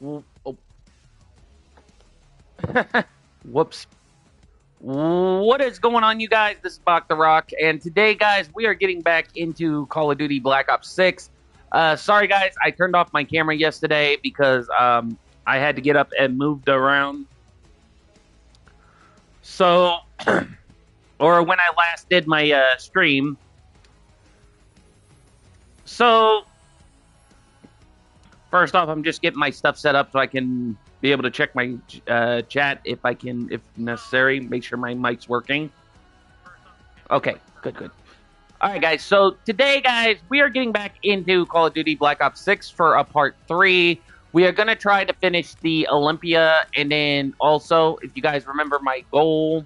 Oh. Whoops. What is going on, you guys? This is Bach the Rock, and today, guys, we are getting back into Call of Duty Black Ops 6. Sorry, guys, I turned off my camera yesterday because I had to get up and moved around. So, or when I last did my stream. So, first off, I'm just getting my stuff set up so I can be able to check my chat if necessary. Make sure my mic's working. Okay, good. All right, guys. So today, guys, we are getting back into Call of Duty Black Ops 6 for a part 3. We are going to try to finish the Olympia, and then also, if you guys remember my goal,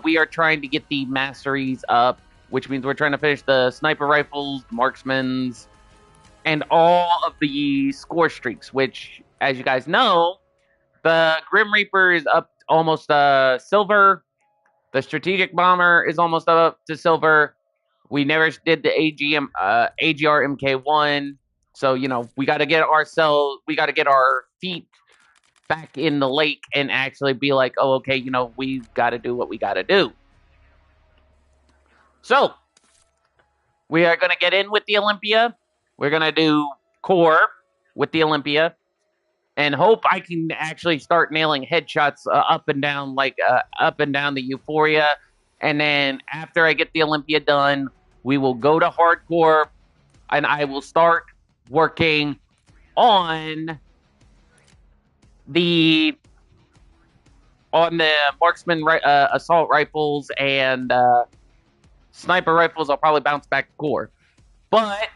we are trying to get the masteries up, which means we're trying to finish the sniper rifles, marksmans, and all of the score streaks, which, as you guys know, the Grim Reaper is up almost silver. The Strategic Bomber is almost up to silver. We never did the AGR MK1. So, you know, we got to get our feet back in the lake and actually be like, oh, okay, you know, we've got to do what we got to do. So, we are going to get in with the Olympia. We're going to do core with the Olympia and hope I can actually start nailing headshots up and down the Euphoria. And then after I get the Olympia done, we will go to hardcore and I will start working on the marksman assault rifles and sniper rifles. I'll probably bounce back to core. But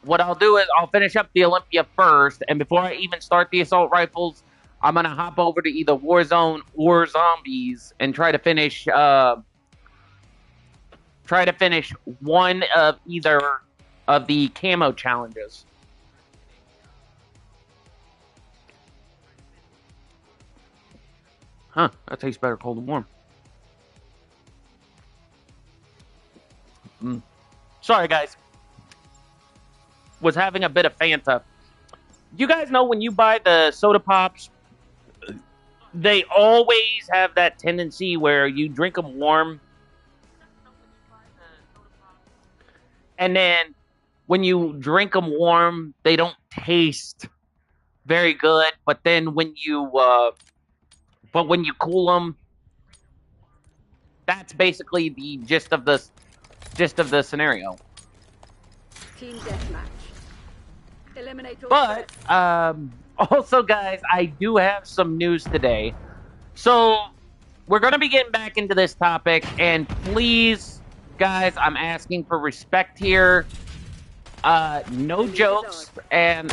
what I'll do is I'll finish up the Olympia first, and before I even start the assault rifles, I'm gonna hop over to either Warzone or Zombies and try to finish one of either of the camo challenges. Huh, that tastes better cold and warm. Sorry, guys. Was having a bit of Fanta. You guys know when you buy the soda pops, they always have that tendency where you drink them warm, and then when you drink them warm, they don't taste very good. But then when you cool them, that's basically the gist of the scenario. Team deathmatch. But also, guys, I do have some news today. So we're going to be getting back into this topic, and please, guys, I'm asking for respect here. No jokes, and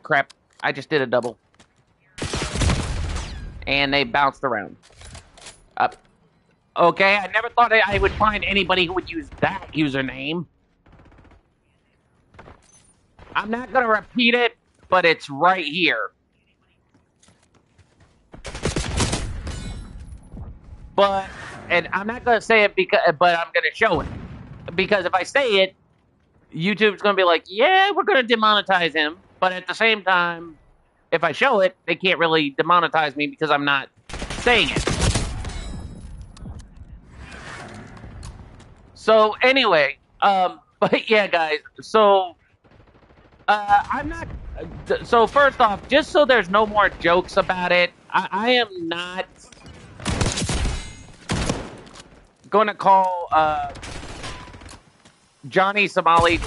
crap! I just did a double, and they bounced around. Okay, I never thought I would find anybody who would use that username. I'm not going to repeat it, but it's right here. And I'm not going to say it but I'm going to show it. Because if I say it, YouTube's going to be like, yeah, we're going to demonetize him. But at the same time, if I show it, they can't really demonetize me because I'm not saying it. So anyway, but yeah, guys, so I'm not. So first off, just so there's no more jokes about it, I am not going to call Johnny Somali.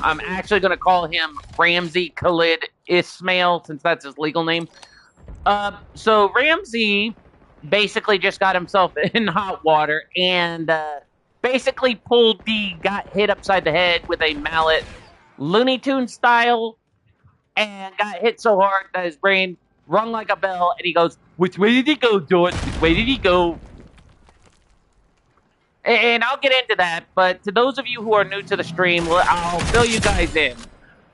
I'm actually going to call him Ramsey Khalid Ismail, since that's his legal name. So Ramsey basically just got himself in hot water and basically got hit upside the head with a mallet, Looney Tunes style, and got hit so hard that his brain rung like a bell, and he goes, "Which way did he go, George? Which way did he go?" And I'll get into that, but to those of you who are new to the stream, I'll fill you guys in.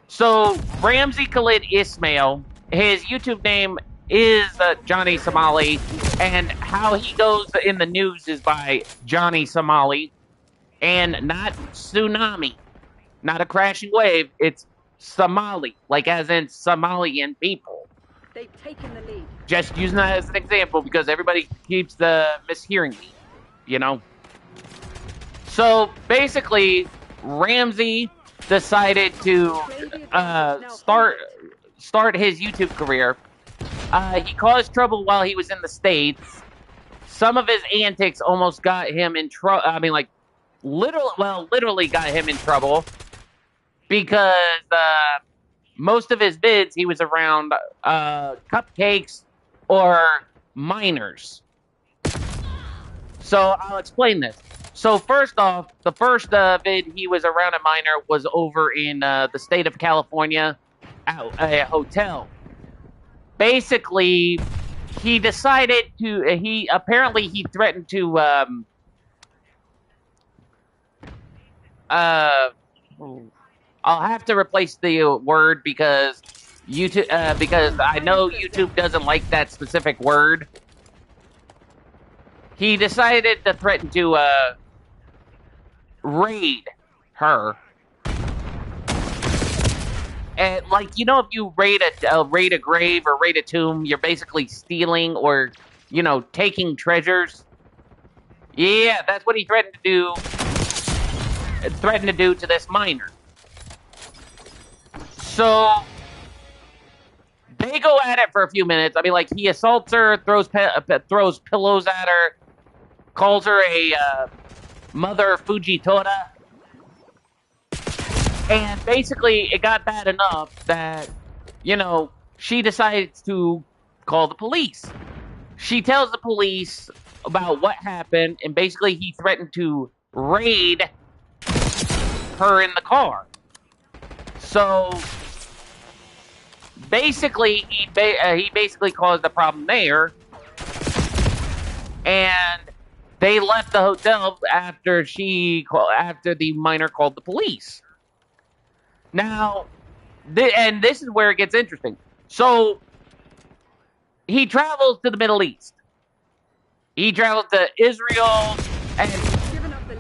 So, Ramsey Khalid Ismail, his YouTube name is Johnny Somali, and how he goes in the news is by Johnny Somali, and not tsunami, not a crashing wave, it's Somali, like as in Somalian people. They've taken the lead. Just using that as an example because everybody keeps mishearing me, you know? So basically, Ramsey decided to start his YouTube career. He caused trouble while he was in the States. Some of his antics almost got him in trouble. I mean, like, literally got him in trouble because most of his vids, he was around cupcakes or minors. So I'll explain this. So first off, the first vid he was around a minor was over in the state of California at a hotel. Basically, he decided to, he threatened to, I'll have to replace the word because YouTube, because I know YouTube doesn't like that specific word. He decided to threaten to, raid her. And, like, you know, if you raid a grave or raid a tomb, you're basically stealing or, you know, taking treasures. Yeah, that's what he threatened to do. To this minor. So they go at it for a few minutes. I mean, like, he assaults her, throws pillows at her, calls her a mother Fujitora. And basically, it got bad enough that, you know, she decides to call the police. She tells the police about what happened, and basically he threatened to raid her in the car. So, basically, he basically caused the problem there, and they left the hotel after the minor called the police. Now, and this is where it gets interesting. So, he travels to the Middle East. He travels to Israel, and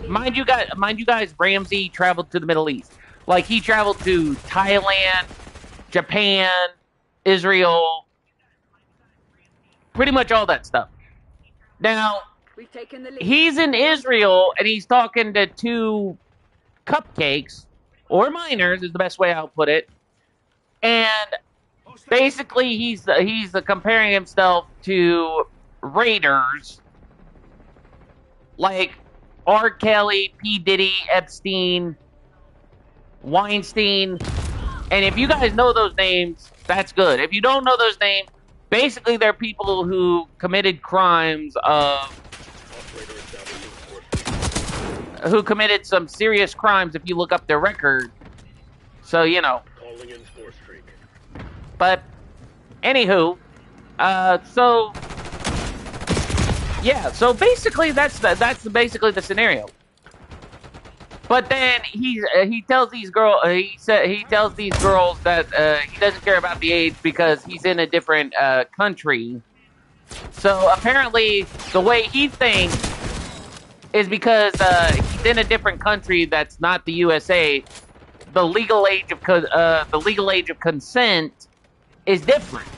mind you guys, Ramsey traveled to the Middle East. Like, he traveled to Thailand, Japan, Israel, pretty much all that stuff. Now, he's in Israel, and he's talking to two cupcakes, or minors is the best way I'll put it. And basically, he's comparing himself to raiders like R. Kelly, P. Diddy, Epstein, Weinstein. And if you guys know those names, that's good. If you don't know those names, basically they're people who committed crimes who committed some serious crimes if you look up their record. So, you know. But, anywho, so basically that's basically the scenario. But then he tells these girls that he doesn't care about the age because he's in a different country. So apparently the way he thinks is because he's in a different country that's not the USA. The legal age of consent is different.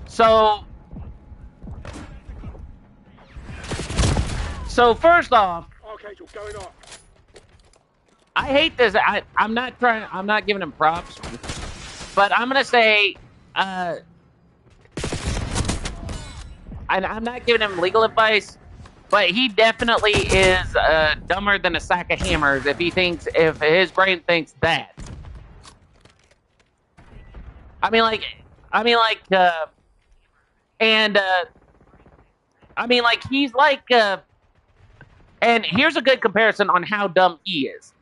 So first off, okay, so going on. I hate this. I'm not giving him props, but I'm gonna say, and I'm not giving him legal advice, but he definitely is dumber than a sack of hammers if his brain thinks that. I mean, he's like, and here's a good comparison on how dumb he is.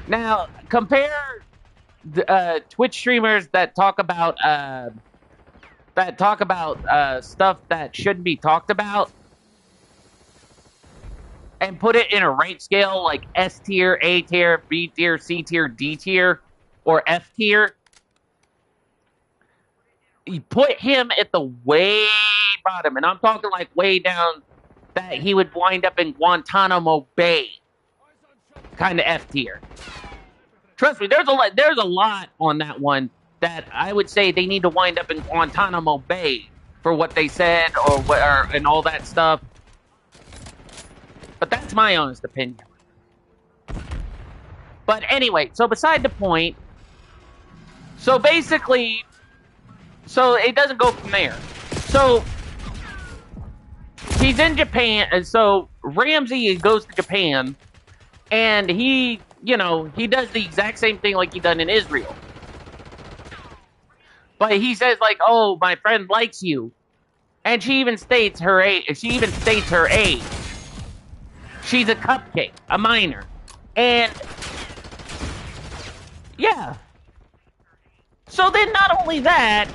Now, compare Twitch streamers that talk about stuff that shouldn't be talked about, and put it in a rank scale like S tier, A tier, B tier, C tier, D tier, or F tier. You put him at the way bottom, and I'm talking like way down, that he would wind up in Guantanamo Bay. kind of F tier. Trust me, there's a lot on that one that I would say they need to wind up in Guantanamo Bay for what they said and all that stuff. But that's my honest opinion. But anyway, so beside the point. So basically, so it doesn't go from there. So he's in Japan, and so Ramsey goes to Japan, and he, you know, he does the exact same thing like he done in Israel. But he says like, "Oh, my friend likes you," and she even states her age. She's a cupcake, a minor, and yeah. So then, not only that,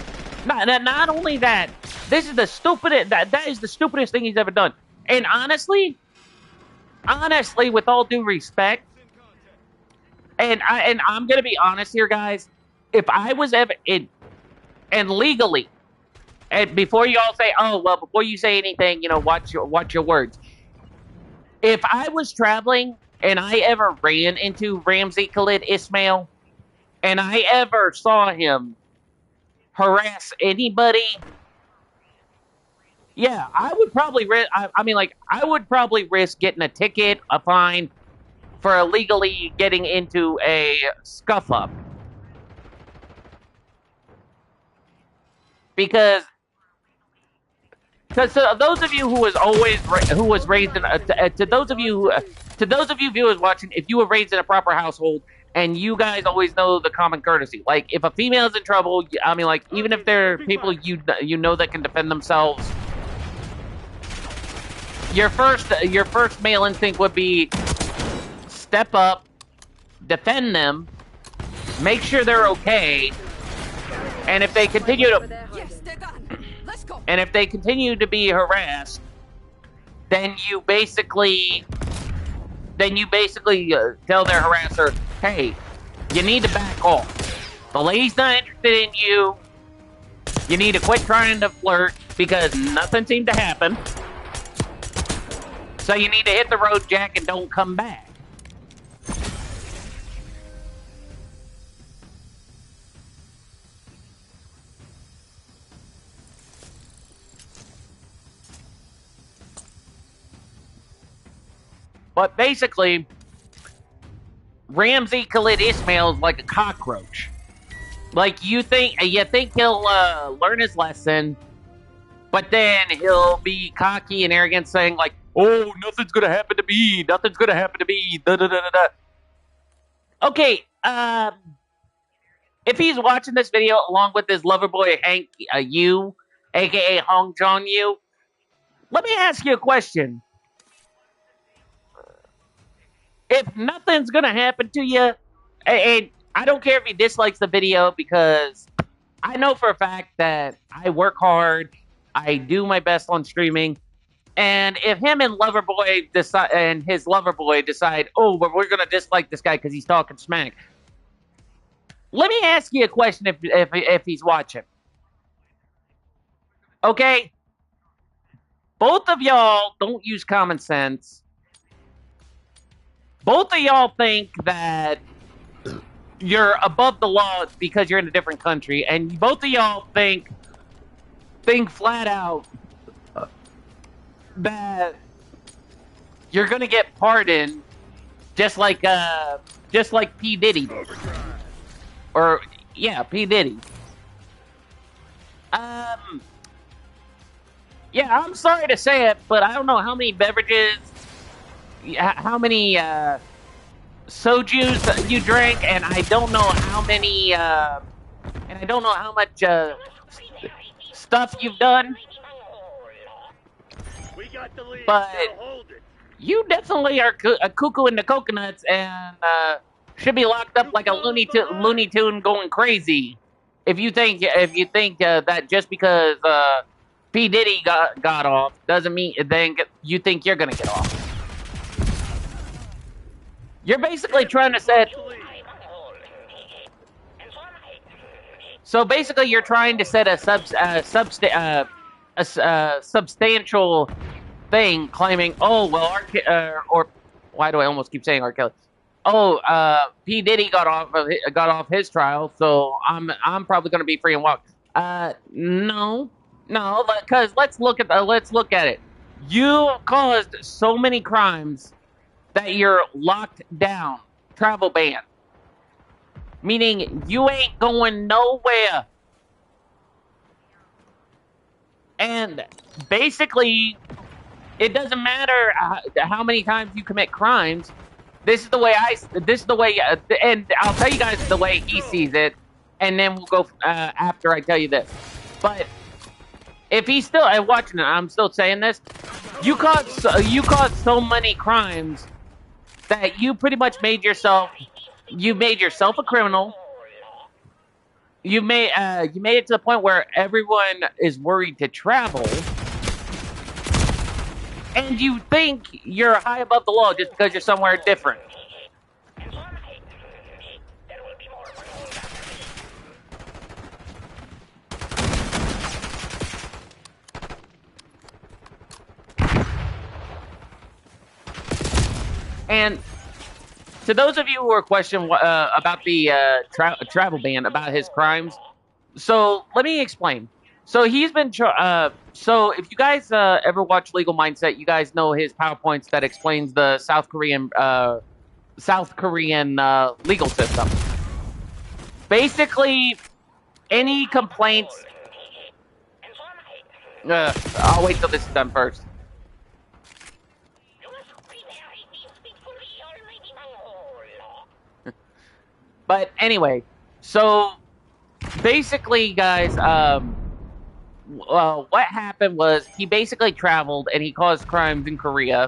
this is the stupidest. That is the stupidest thing he's ever done. And honestly, with all due respect, and I'm gonna be honest here, guys. If I was ever in, and legally, and before you all say, oh well, before you say anything, you know, watch your words. If I was traveling and I ever ran into Ramsey Khalid Ismail, and I ever saw him harass anybody, yeah, I would probably I would probably risk getting a ticket, a fine, for illegally getting into a scuff up. Because those of you who was raised in to those of you viewers watching, if you were raised in a proper household, and you guys always know the common courtesy, like if a female's in trouble, I mean, like even if they're people you know that can defend themselves, your first male instinct would be step up, defend them, make sure they're okay, and if they continue to be harassed, then you basically tell their harasser, hey, you need to back off. The lady's not interested in you. You need to quit trying to flirt because nothing seemed to happen. So you need to hit the road, Jack, and don't come back. But basically, Ramsey Khalid Ismail is like a cockroach. Like you think he'll learn his lesson, but then he'll be cocky and arrogant, saying like, "Oh, nothing's gonna happen to me. Nothing's gonna happen to me." Da da da da da. Okay, if he's watching this video along with his lover boy Hank Yu, aka Hong Jong Yu, let me ask you a question. If nothing's gonna happen to you, and I don't care if he dislikes the video, because I know for a fact that I work hard, I do my best on streaming, and if him and his lover boy decide, oh, but we're gonna dislike this guy because he's talking smack. Let me ask you a question if he's watching. Okay? Both of y'all don't use common sense. Both of y'all think that you're above the law because you're in a different country, and both of y'all think flat out that you're gonna get pardoned, just like P. Diddy did, or yeah, P. Diddy. Yeah, I'm sorry to say it, but I don't know how many beverages, how many sojus you drank, and I don't know how many, and I don't know how much stuff you've done. But you definitely are a cuckoo in the coconuts, and should be locked up like a Looney Tune going crazy. If you think that just because P. Diddy got off doesn't mean then you think you're gonna get off. You're basically trying to set. So basically, you're trying to set a substantial thing, claiming, oh well, or why do I almost keep saying R. Kelly? Oh, P Diddy got off his trial, so I'm probably going to be free and walk. No, no, because let's look at it. You caused so many crimes that you're locked down, travel ban, meaning you ain't going nowhere. And basically, it doesn't matter how many times you commit crimes. This is the way, and I'll tell you guys the way he sees it, and then we'll go after I tell you this. But if he's still, and watching it, I'm still saying this. You caused so many crimes that you pretty much made yourself a criminal. You made it to the point where everyone is worried to travel, and you think you're high above the law just because you're somewhere different. And to those of you who are questioning about the travel ban, about his crimes, so let me explain. So he's been so if you guys ever watch Legal Mindset, you guys know his PowerPoints that explains the South Korean legal system. Basically, any complaints. I'll wait till this is done first. But anyway, so basically, guys, what happened was he basically traveled and he caused crimes in Korea.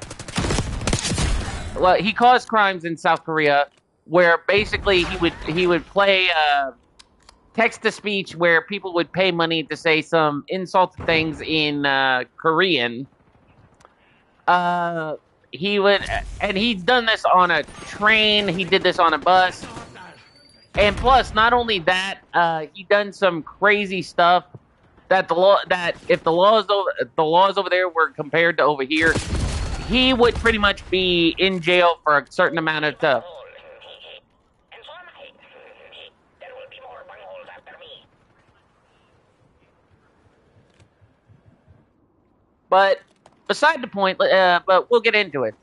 Well, he caused crimes in South Korea, where basically he would play text to speech, where people would pay money to say some insulting things in Korean. He would, and he's done this on a train. He did this on a bus. And plus, not only that, he done some crazy stuff that if the laws over there were compared to over here, he would pretty much be in jail for a certain amount of time. But beside the point, but we'll get into it.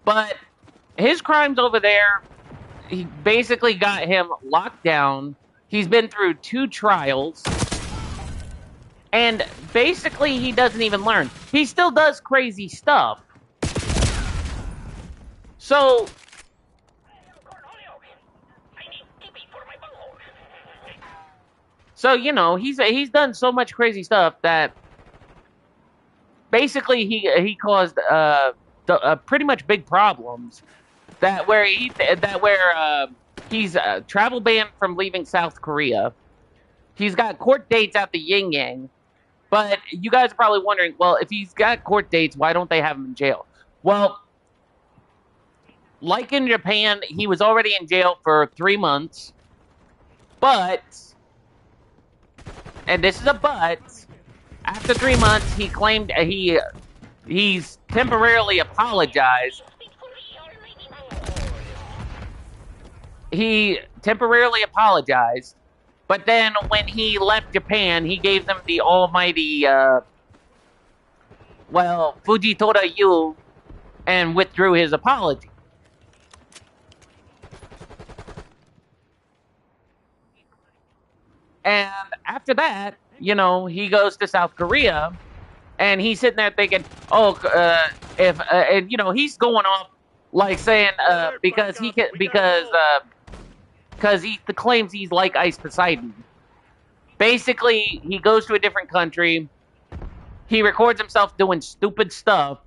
But his crimes over there, he basically got him locked down. He's been through 2 trials. And basically, he doesn't even learn. He still does crazy stuff. So, you know, he's done so much crazy stuff that basically he caused pretty much big problems. He's travel banned from leaving South Korea. He's got court dates at the Yin Yang. But you guys are probably wondering, well, if he's got court dates, why don't they have him in jail? Well, like in Japan, he was already in jail for 3 months. But, and this is a but, after 3 months, he claimed he's temporarily apologized. He temporarily apologized, but then when he left Japan, he gave them the almighty, Fujitora you, and withdrew his apology. And after that, you know, he goes to South Korea, and he's sitting there thinking, and you know, he's going off like saying, because he claims he's like Ice Poseidon. Basically, he goes to a different country. He records himself doing stupid stuff.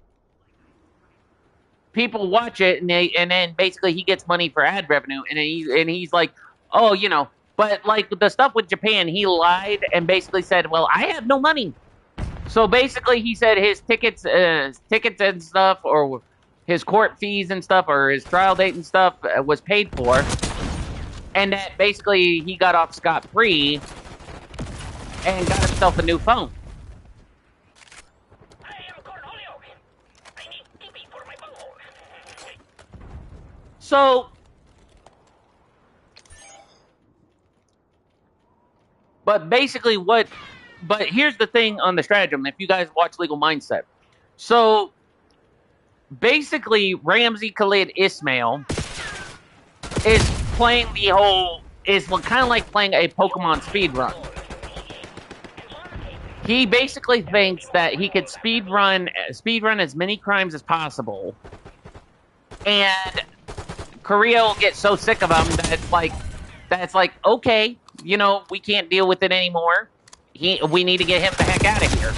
People watch it, and then basically he gets money for ad revenue, and he's like, oh, you know. But like the stuff with Japan, he lied and basically said, well, I have no money. So basically, he said his tickets and stuff, or his court fees and stuff, or his trial date and stuff was paid for. And that basically he got off scot-free and got himself a new phone. So But basically, but here's the thing on the stratagem. If you guys watch Legal Mindset, so basically, Ramsey Khalid Ismail is playing is kind of like playing a Pokemon speedrun. He basically thinks that he could speedrun as many crimes as possible, and Korea will get so sick of him that it's like, okay, you know, we can't deal with it anymore. We need to get him the heck out of here.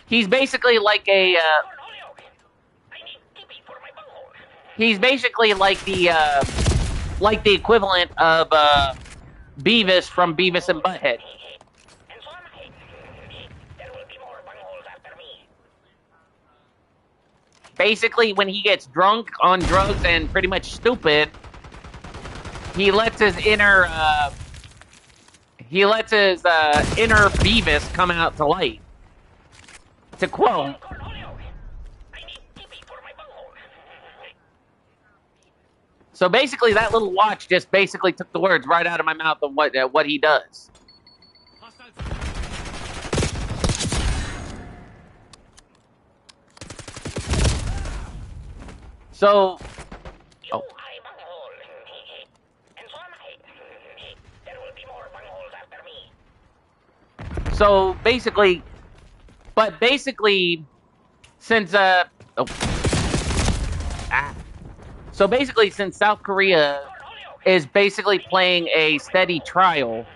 He's basically like he's basically like the equivalent of Beavis from Beavis and Butthead. Basically, when he gets drunk on drugs and pretty much stupid, he lets his inner Beavis come out to light. To quote, so basically, that little watch just basically took the words right out of my mouth of what he does. So, oh. So basically, since so basically, since South Korea is basically playing a steady trial,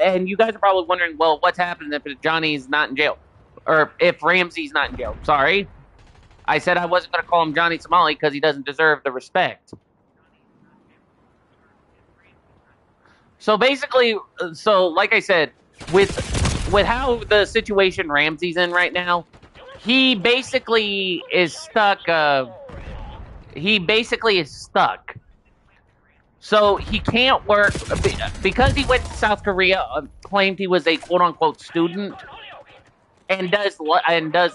and you guys are probably wondering, well, what's happening if Johnny's not in jail, or if Ramsey's not in jail? Sorry. I said I wasn't going to call him Johnny Somali because he doesn't deserve the respect. So basically, like I said, with how the situation Ramsey's in right now, he basically is stuck. So he can't work because he went to South Korea, claimed he was a quote-unquote student, and does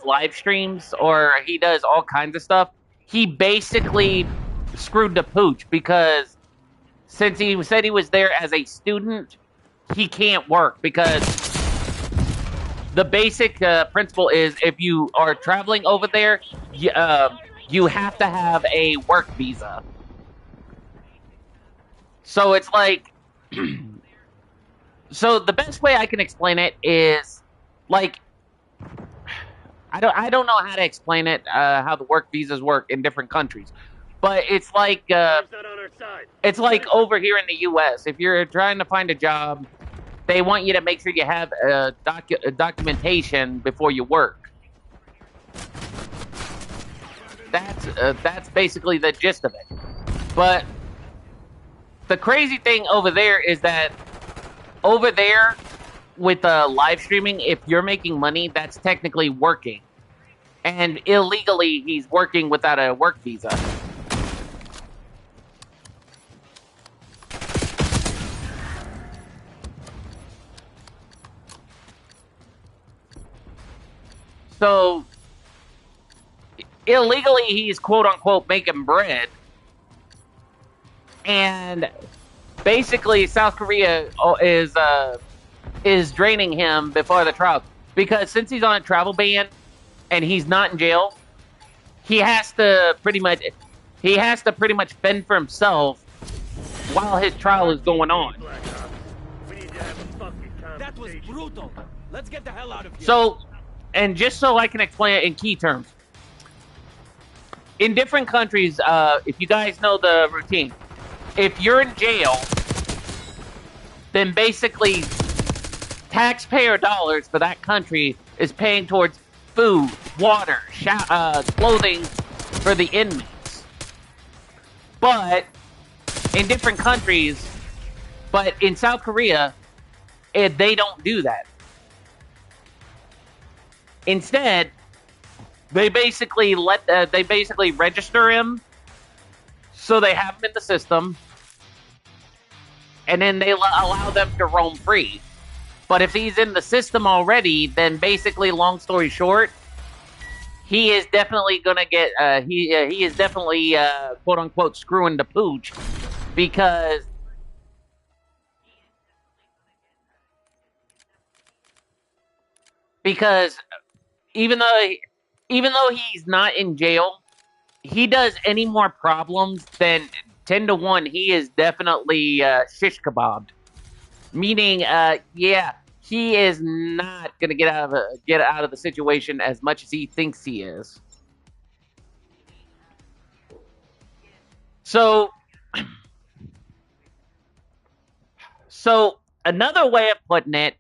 live streams, or he does all kinds of stuff. He basically screwed the pooch because since he said he was there as a student, he can't work because the basic principle is if you are traveling over there, you have to have a work visa. So it's like, so the best way I can explain it is like, I don't know how to explain it, how the work visas work in different countries, but it's like over here in the U.S. If you're trying to find a job, they want you to make sure you have documentation before you work. That's basically the gist of it. But the crazy thing over there is that over there, with live streaming, if you're making money, that's technically working. And illegally, he's working without a work visa. So, illegally, he's quote-unquote making bread. And basically, South Korea is draining him before the trial, because since he's on a travel ban and he's not in jail, he has to pretty much fend for himself while his trial is going on. That was brutal. Let's get the hell out of here. So, and just so I can explain it in key terms, in different countries, if you guys know the routine, if you're in jail, then basically taxpayer dollars for that country is paying towards food, water, clothing for the inmates. But in different countries, but in South Korea, they don't do that. Instead, they basically register him, so they have him in the system, and then they allow them to roam free. But if he's in the system already, then basically, long story short, he is definitely gonna get he is definitely quote unquote screwing the pooch, because because even though he's not in jail, he does any more problems than 10 to 1. He is definitely shish kebabbed. Meaning, yeah, he is not gonna get out of the situation as much as he thinks he is. So, another way of putting it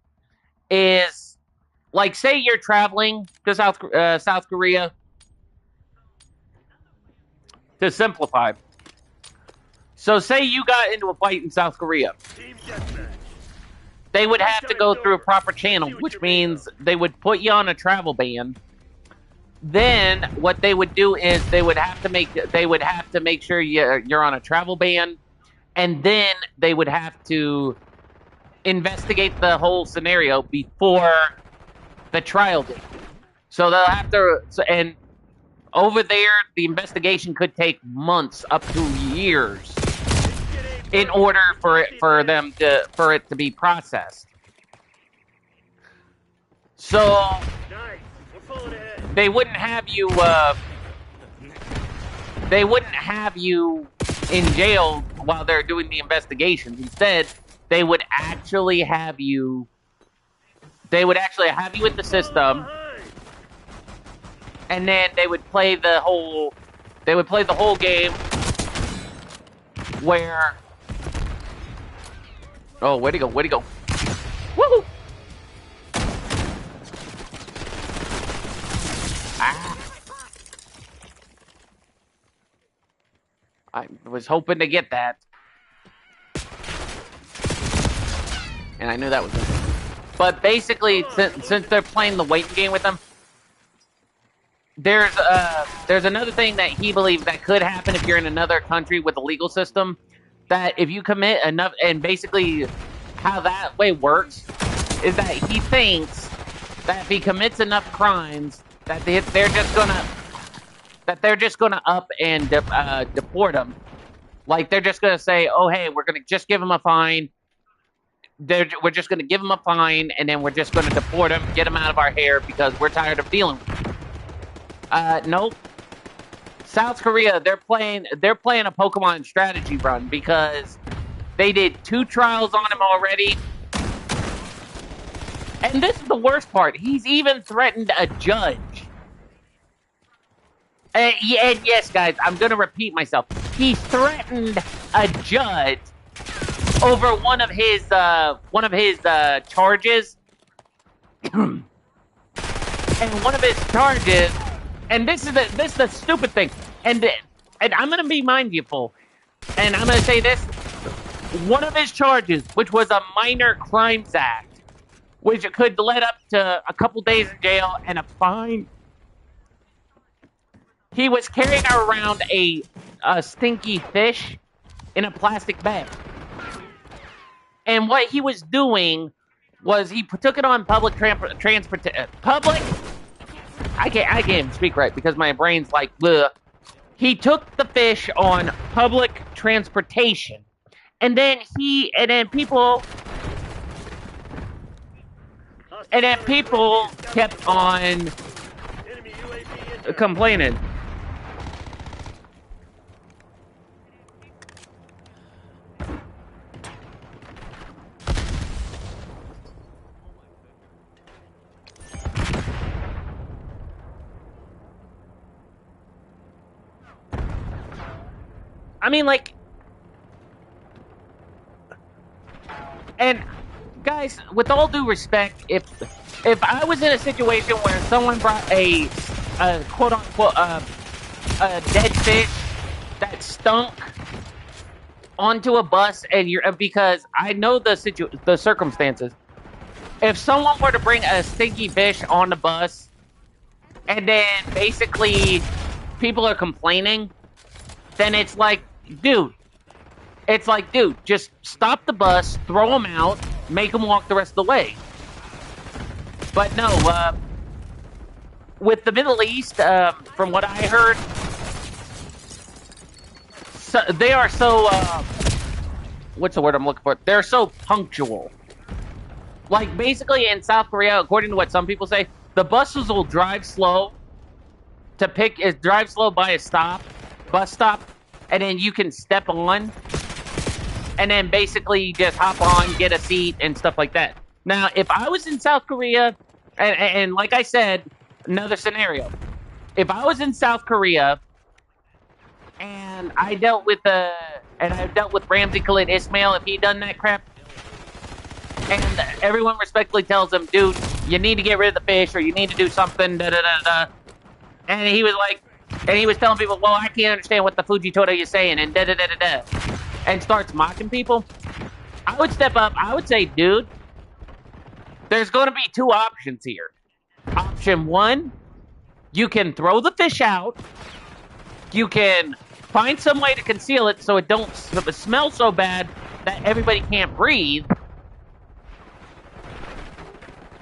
is, like, say you're traveling to South Korea. To simplify, so say you got into a fight in South Korea. They would have to go through a proper channel, which means they would put you on a travel ban. Then what they would do is they would have to make sure you're on a travel ban, and then they would have to investigate the whole scenario before the trial date. So they'll have to, and over there, the investigation could take months, up to years, in order for it to be processed. So they wouldn't have you in jail while they're doing the investigations. Instead, they would actually have you in the system. And then they would play the whole game where, oh, where'd he go? Woohoo! Ah. I was hoping to get that. And I knew that was it. But basically, since they're playing the waiting game with them, there's another thing that he believes that could happen if you're in another country with a legal system, that if you commit enough, and basically how that way works is that he thinks that if he commits enough crimes that they're just gonna up and deport him. Like, they're just gonna say, oh hey, we're gonna just give him a fine. We're just gonna give him a fine, and then we're just gonna deport him, get him out of our hair because we're tired of dealing with him. Nope. South Korea, they're playing a Pokemon strategy run because they did 2 trials on him already. And this is the worst part. He's even threatened a judge. And yes, guys, I'm going to repeat myself. He threatened a judge over one of his charges. And one of his charges. And this is the stupid thing, and I'm gonna be mindful, and I'm gonna say this: one of his charges, which was a minor crimes act, which could lead up to a couple days in jail and a fine. He was carrying around a stinky fish in a plastic bag, and what he was doing was he took it on public transportation. I can't even speak right because my brain's like, bleh. He took the fish on public transportation, and then people kept on complaining. I mean, like, and guys, with all due respect, if I was in a situation where someone brought a quote unquote a dead fish that stunk onto a bus, and because I know the circumstances, if someone were to bring a stinky fish on the bus, and then basically people are complaining, then it's like, dude, just stop the bus, throw them out, make them walk the rest of the way. But no, with the Middle East, from what I heard, they are so, what's the word I'm looking for? They're so punctual. Like, basically in South Korea, according to what some people say, the buses will drive slow drive slow by a bus stop, and then you can step on, and then basically just hop on, get a seat, and stuff like that. Now, if I was in South Korea, and like I said, another scenario, if I was in South Korea, and I dealt with Ramsey Khalid Ismail, if he done that crap, and everyone respectfully tells him, dude, you need to get rid of the fish, or you need to do something, da-da-da-da. And he was like, and he was telling people, well, I can't understand what the Fujitora is saying, and da-da-da-da-da. And starts mocking people. I would step up, I would say, dude, there's going to be two options here. Option one, you can throw the fish out. You can find some way to conceal it so it don't smell so bad that everybody can't breathe.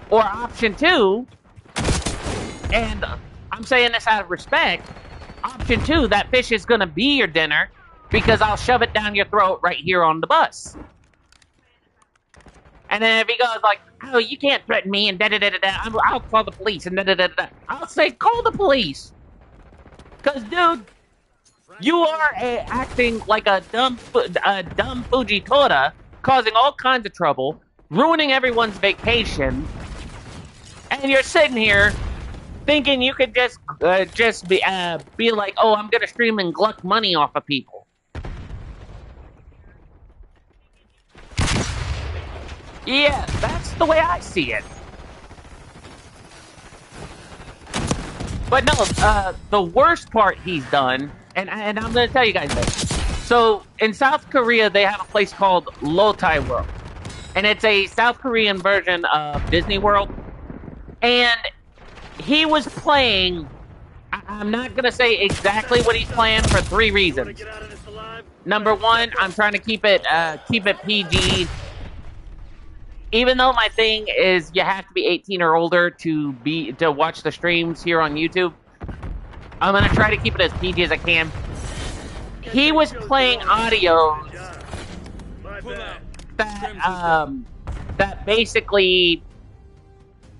Or option two, and I'm saying this out of respect, option two, that fish is going to be your dinner because I'll shove it down your throat right here on the bus. And then if he goes like, oh, you can't threaten me and da-da-da-da-da, I'll call the police and da-da-da-da-da, I'll say, call the police. Because, dude, you are acting like a dumb Fujitora, causing all kinds of trouble, ruining everyone's vacation, and you're sitting here thinking you could just be like, oh, I'm gonna stream and gluck money off of people. Yeah, that's the way I see it. But no, the worst part he's done, and I'm gonna tell you guys this. So in South Korea, they have a place called Lotai World, and it's a South Korean version of Disney World. And he was playing, I'm not going to say exactly what he's playing for 3 reasons. Number one, I'm trying to keep it PG. Even though my thing is you have to be 18 or older to watch the streams here on YouTube, I'm going to try to keep it as PG as I can. He was playing audios that basically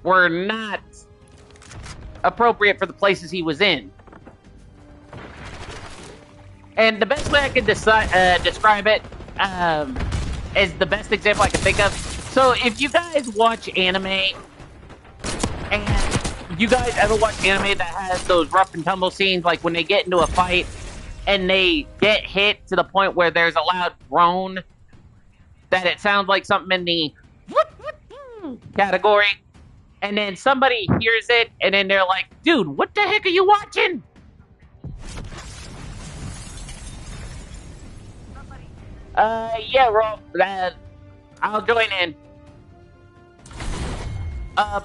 were not appropriate for the places he was in. And the best way I can describe it is the best example I can think of. So if you guys watch anime, and you guys ever watch anime that has those rough and tumble scenes, like when they get into a fight and they get hit to the point where there's a loud groan that it sounds like something in the category, and then somebody hears it, and then they're like, dude, what the heck are you watching? Yeah, Rolf, I'll join in.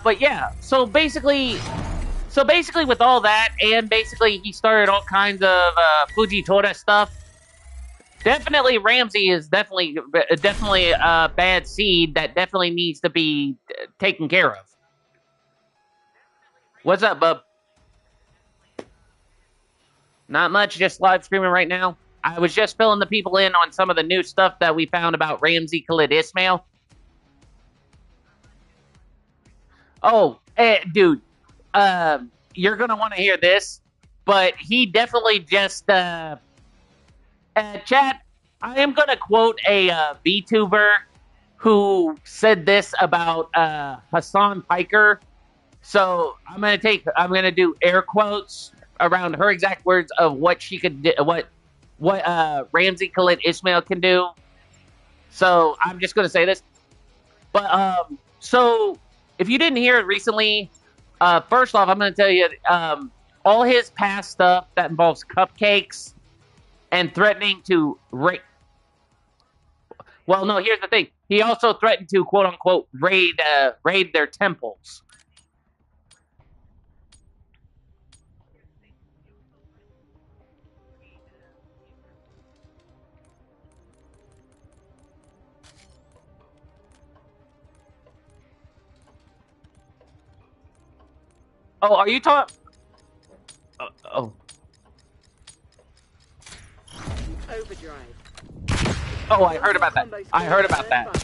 But yeah, so basically with all that, and basically he started all kinds of Fujitora stuff. Definitely, Ramsey is definitely a bad seed that definitely needs to be taken care of. What's up, bub? Not much, just live streaming right now. I was just filling the people in on some of the new stuff that we found about Ramsey Khalid Ismail. Oh, dude, you're gonna want to hear this, but he definitely just, chat, I am gonna quote a VTuber who said this about Hassan Piker. So I'm gonna do air quotes around her exact words of what she could do, what Ramsey Khalid Ismail can do. So I'm just gonna say this. But so if you didn't hear it recently, first off, I'm gonna tell you all his past stuff that involves cupcakes and threatening to rape. Well, no, here's the thing. He also threatened to quote unquote raid their temples. Oh, are you talking? Oh. Overdrive. Oh, I heard about that. I heard about that.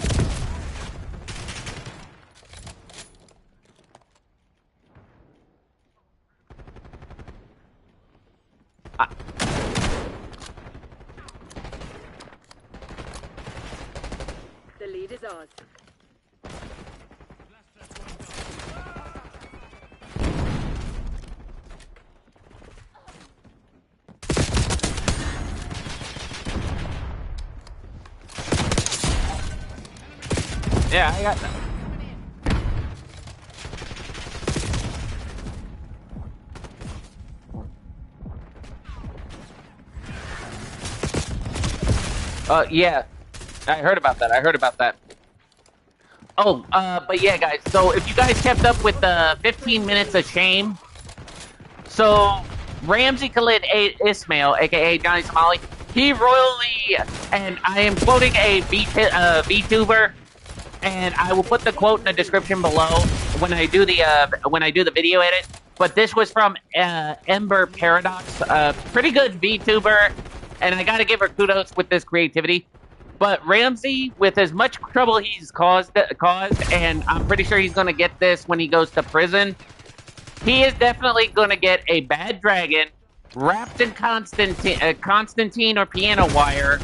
ours. Yeah, I got that. Yeah. I heard about that. I heard about that. Oh, but yeah, guys. So if you guys kept up with the 15 minutes of shame, so Ramsey Khalid Ismail, aka Johnny Somali, he royally, and I am quoting a VTuber, and I will put the quote in the description below when I do the video edit. But this was from Ember Paradox, pretty good VTuber, and I gotta give her kudos with this creativity. But Ramsey, with as much trouble he's caused, and I'm pretty sure he's gonna get this when he goes to prison, he is definitely gonna get a bad dragon wrapped in Constantine or piano wire,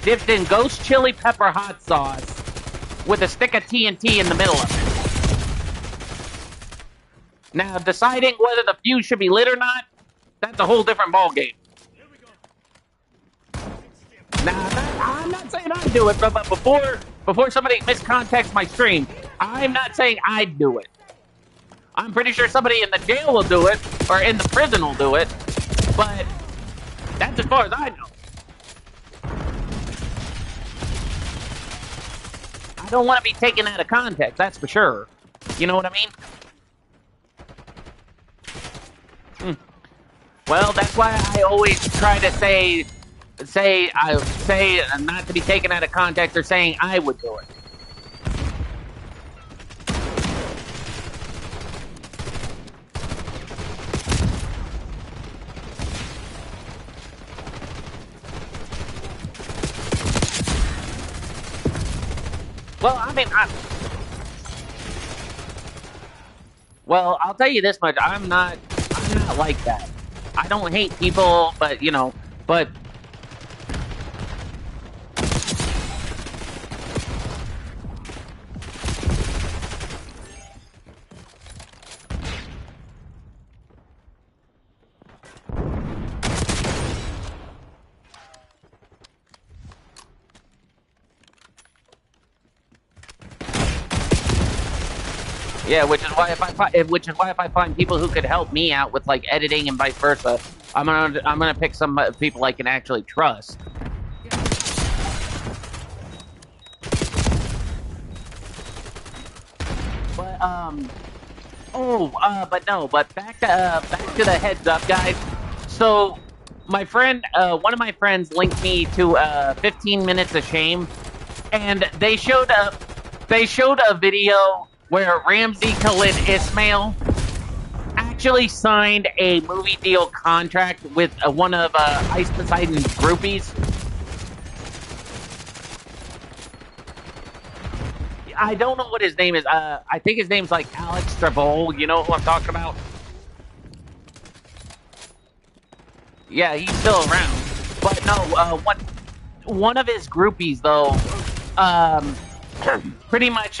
dipped in ghost chili pepper hot sauce, with a stick of TNT in the middle of it. Now, deciding whether the fuse should be lit or not, that's a whole different ballgame. Now, I'm not saying I'd do it, but before somebody miscontexts my stream, I'm not saying I'd do it. I'm pretty sure somebody in the jail will do it, or in the prison will do it, but that's as far as I know. I don't want to be taken out of context, that's for sure. You know what I mean? Well, that's why I always try to say not to be taken out of context or saying I would do it. Well, I mean, well, I'll tell you this much: I'm not like that. I don't hate people, but you know, but. Yeah, which is why if I find people who could help me out with like editing and vice versa, I'm gonna pick some people I can actually trust. But but back to the heads up, guys. So my friend, one of my friends linked me to 15 minutes of shame, and they showed a video where Ramsey Khalid Ismail actually signed a movie deal contract with one of Ice Poseidon's groupies. I don't know what his name is. I think his name's like Alex Travol. You know who I'm talking about? Yeah, he's still around. But no, one of his groupies though, pretty much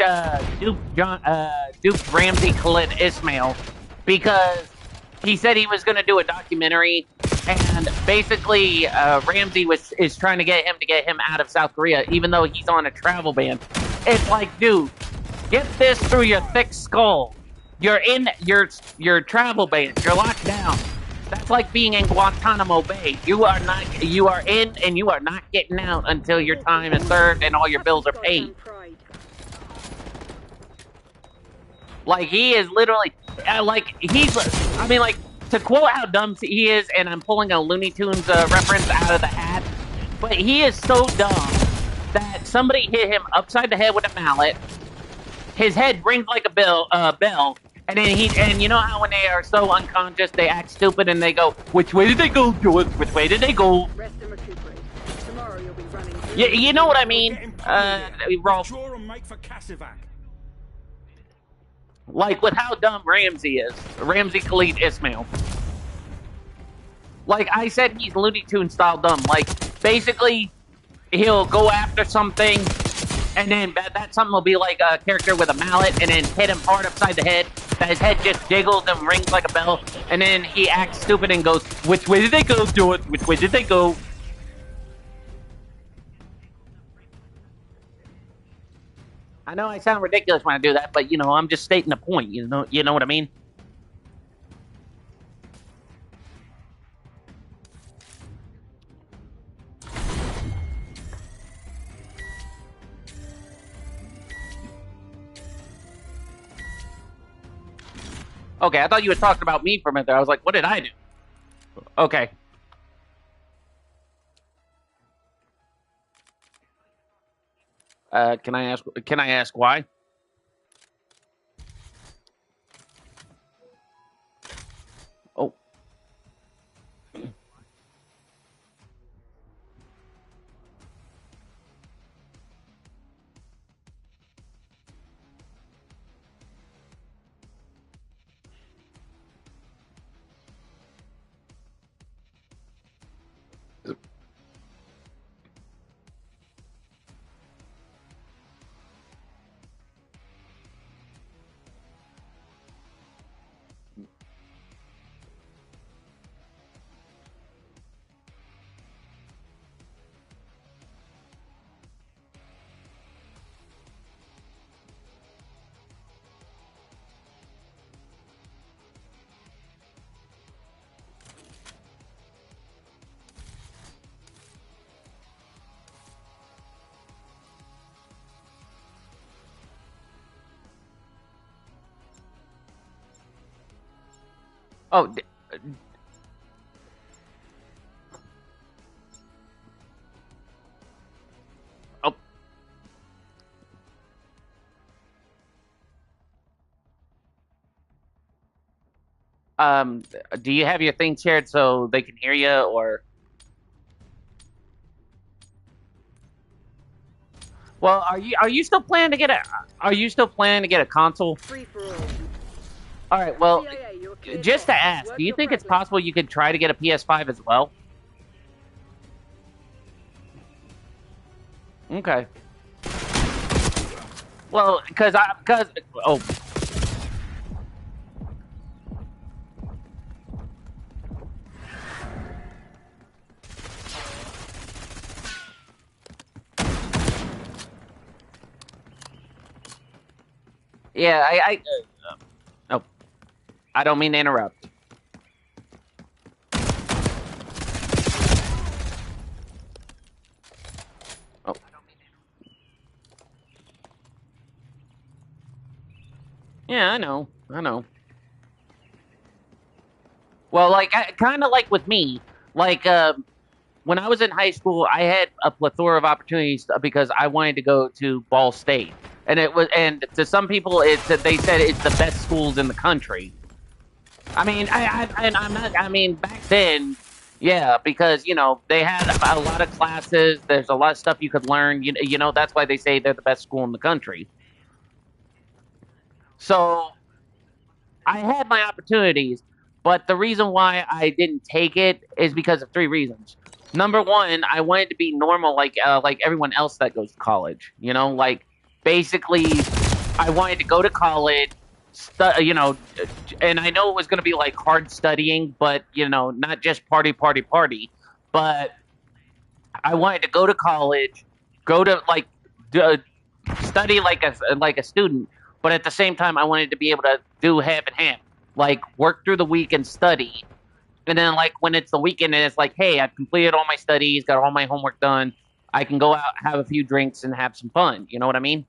duped Ramsey Khalid Ismail because he said he was going to do a documentary, and basically Ramsey is trying to get him out of South Korea, even though he's on a travel ban. It's like, dude, get this through your thick skull. You're in your travel ban. You're locked down. That's like being in Guantanamo Bay. You are in and you are not getting out until your time is served and all your bills are paid. Like, he is literally, to quote how dumb he is, and I'm pulling a Looney Tunes reference out of the hat, but he is so dumb that somebody hit him upside the head with a mallet, his head rings like a bell, and then you know how when they are so unconscious, they act stupid and they go, which way did they go, George? Which way did they go? Rest and recuperate. Tomorrow you'll be running. You know what I mean, Rolf? Draw and make for Cassivac. Like, with how dumb Ramsey is. Ramsey Khalid Ismail. Like, I said he's Looney Tunes style dumb. Like, basically, he'll go after something, And then that something will be like a character with a mallet, and then hit him hard upside the head. That his head just jiggles and rings like a bell. And then he acts stupid and goes, "Which way did they go? Do it. Which way did they go?" I know I sound ridiculous when I do that, but you know, I'm just stating a point. You know what I mean? Okay, I thought you were talking about me for a minute there. I was like, what did I do? Okay. Can I ask why? Oh. Oh. Oh. Um. Do you have your thing shared so they can hear you, or? Well, are you still planning to get a console? Free for all. All right. Well, CIA, you're cleared just to boss. ask, Work do you your think it's privilege. possible you could try to get a PS5 as well? Okay. Well, because oh. Yeah, oh, I don't mean to interrupt. Oh. Yeah, I know. I know. Well, like kind of like with me, like when I was in high school, I had a plethora of opportunities because I wanted to go to Ball State, and to some people, they said it's the best schools in the country. I mean, and I'm not. I mean, back then, yeah, because you know they had a lot of classes. There's a lot of stuff you could learn. You know that's why they say they're the best school in the country. So I had my opportunities, but the reason why I didn't take it is because of three reasons. Number one, I wanted to be normal, like everyone else that goes to college. You know, like basically, I wanted to go to college. You know, and I know it was going to be like hard studying, but you know, not just party, party, party. But I wanted to go to college, go to like d- study like a student, but at the same time, I wanted to be able to do half and half, like work through the week and study, and then like when it's the weekend and it's like, hey, I've completed all my studies, got all my homework done, I can go out, have a few drinks, and have some fun. You know what I mean?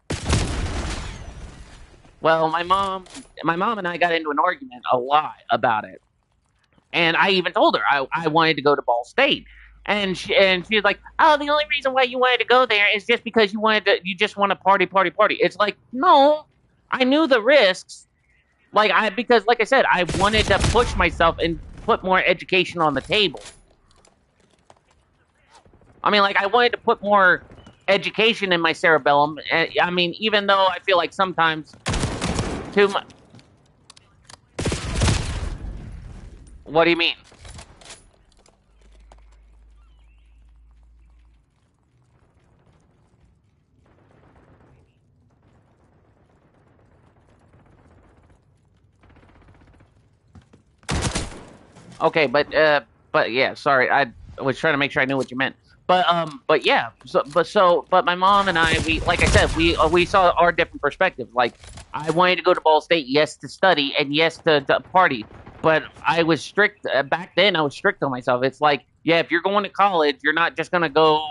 Well, my mom and I got into an argument a lot about it. And I even told her I wanted to go to Ball State. And she was like, "Oh, the only reason why you wanted to go there is just because you just want to party, party, party." It's like, no, I knew the risks. Because like I said, I wanted to push myself and put more education on the table. I mean, like I wanted to put more education in my cerebellum. I mean, even though I feel like sometimes too much. What do you mean? Okay, but yeah, sorry, I was trying to make sure I knew what you meant. But yeah, but my mom and I, we, like I said, we saw our different perspectives. Like, I wanted to go to Ball State, yes, to study, and yes, to party. But I was strict back then. I was strict on myself. It's like, yeah, if you're going to college, you're not just gonna go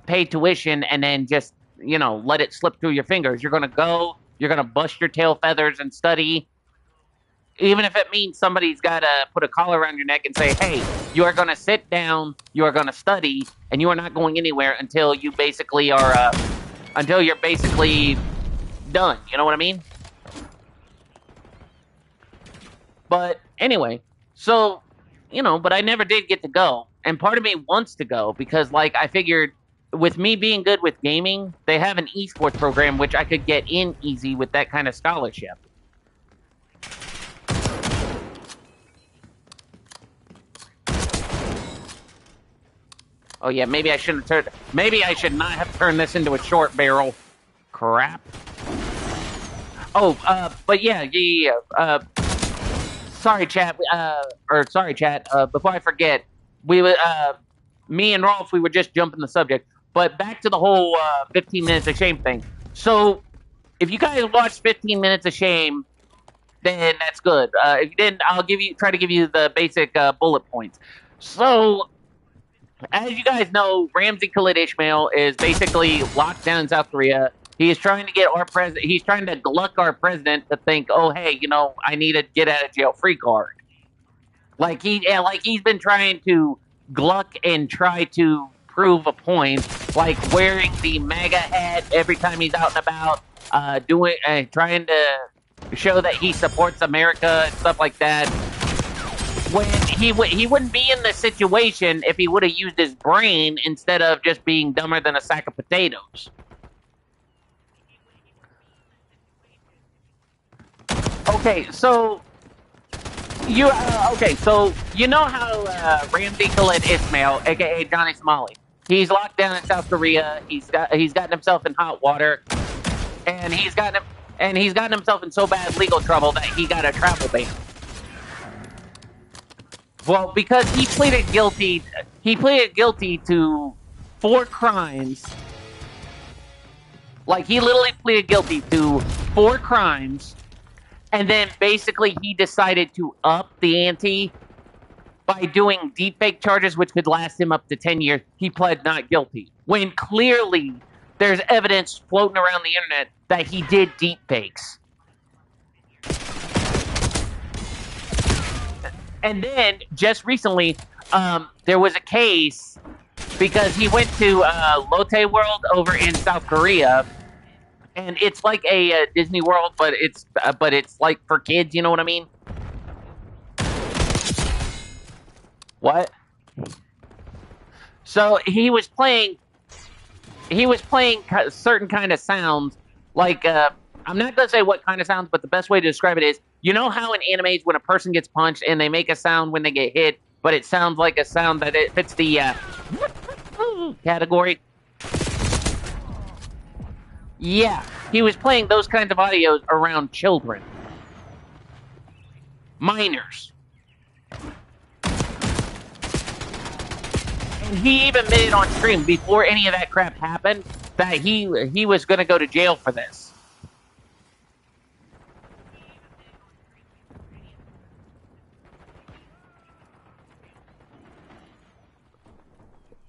pay tuition and then just let it slip through your fingers. You're gonna go. You're gonna bust your tail feathers and study, even if it means somebody's got to put a collar around your neck and say, "Hey, you are going to sit down, you are going to study, and you are not going anywhere until you basically are, until you're basically done." You know what I mean? But anyway, so but I never did get to go, and part of me wants to go because, like, I figured with me being good with gaming, they have an esports program which I could get in easy with that kind of scholarship. Oh yeah, maybe I shouldn't have turned. Maybe I should not have turned this into a short barrel. Crap. Oh, but yeah. Sorry, chat. Sorry, chat. Before I forget, me and Rolf, we were just jumping the subject. But back to the whole 15 minutes of shame thing. So, if you guys watched 15 minutes of shame, then that's good. If you didn't, I'll try to give you the basic bullet points. So, as you guys know, Ramsey Khalid Ismail is basically locked down in South Korea. He is trying to get our president. He's trying to gluck our president to think, oh, hey, I need a get out of jail free card. Like he's been trying to gluck and try to prove a point, like wearing the MAGA hat every time he's out and about, trying to show that he supports America and stuff like that. When he wouldn't be in this situation if he would have used his brain instead of just being dumber than a sack of potatoes. Okay, so you know how Ramsey Khalid Ismail, aka Johnny Somali, he's locked down in South Korea. He's gotten himself in hot water, and he's gotten himself in so bad legal trouble that he got a travel ban. Well, because he pleaded guilty to 4 crimes. Like, he literally pleaded guilty to 4 crimes, and then basically he decided to up the ante by doing deepfake charges, which could last him up to 10 years. He pled not guilty, when clearly there's evidence floating around the internet that he did deepfakes. And then, just recently, there was a case because he went to Lotte World over in South Korea, and it's like a Disney World, but it's like for kids. You know what I mean? What? So he was playing certain kind of sounds, like I'm not gonna say what kind of sounds, but the best way to describe it is, you know how in animes when a person gets punched and they make a sound when they get hit, but it sounds like a sound that it fits the category. Yeah, he was playing those kinds of audios around children, minors, and he even made it on stream before any of that crap happened that he was going to go to jail for this.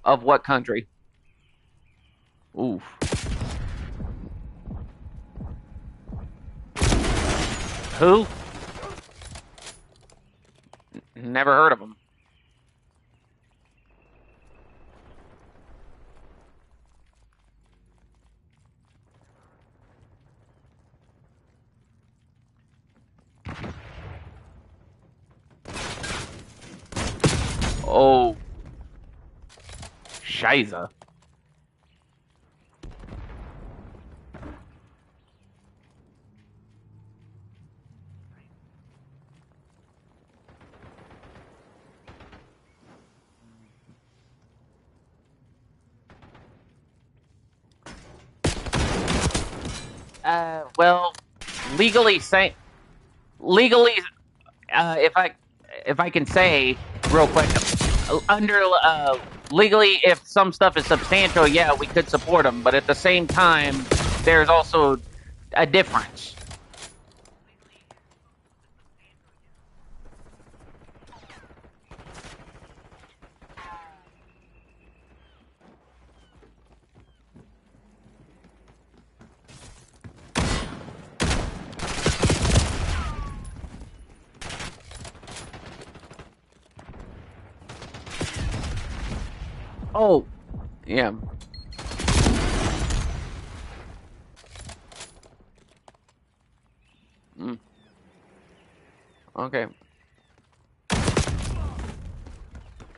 Of what country? Oof. Who? Never heard of him. Oh. Shiza. Well, legally, if if I can say real quick, under legally, if some stuff is substantial, yeah, we could support them. But at the same time, there's also a difference. Oh, yeah. Okay.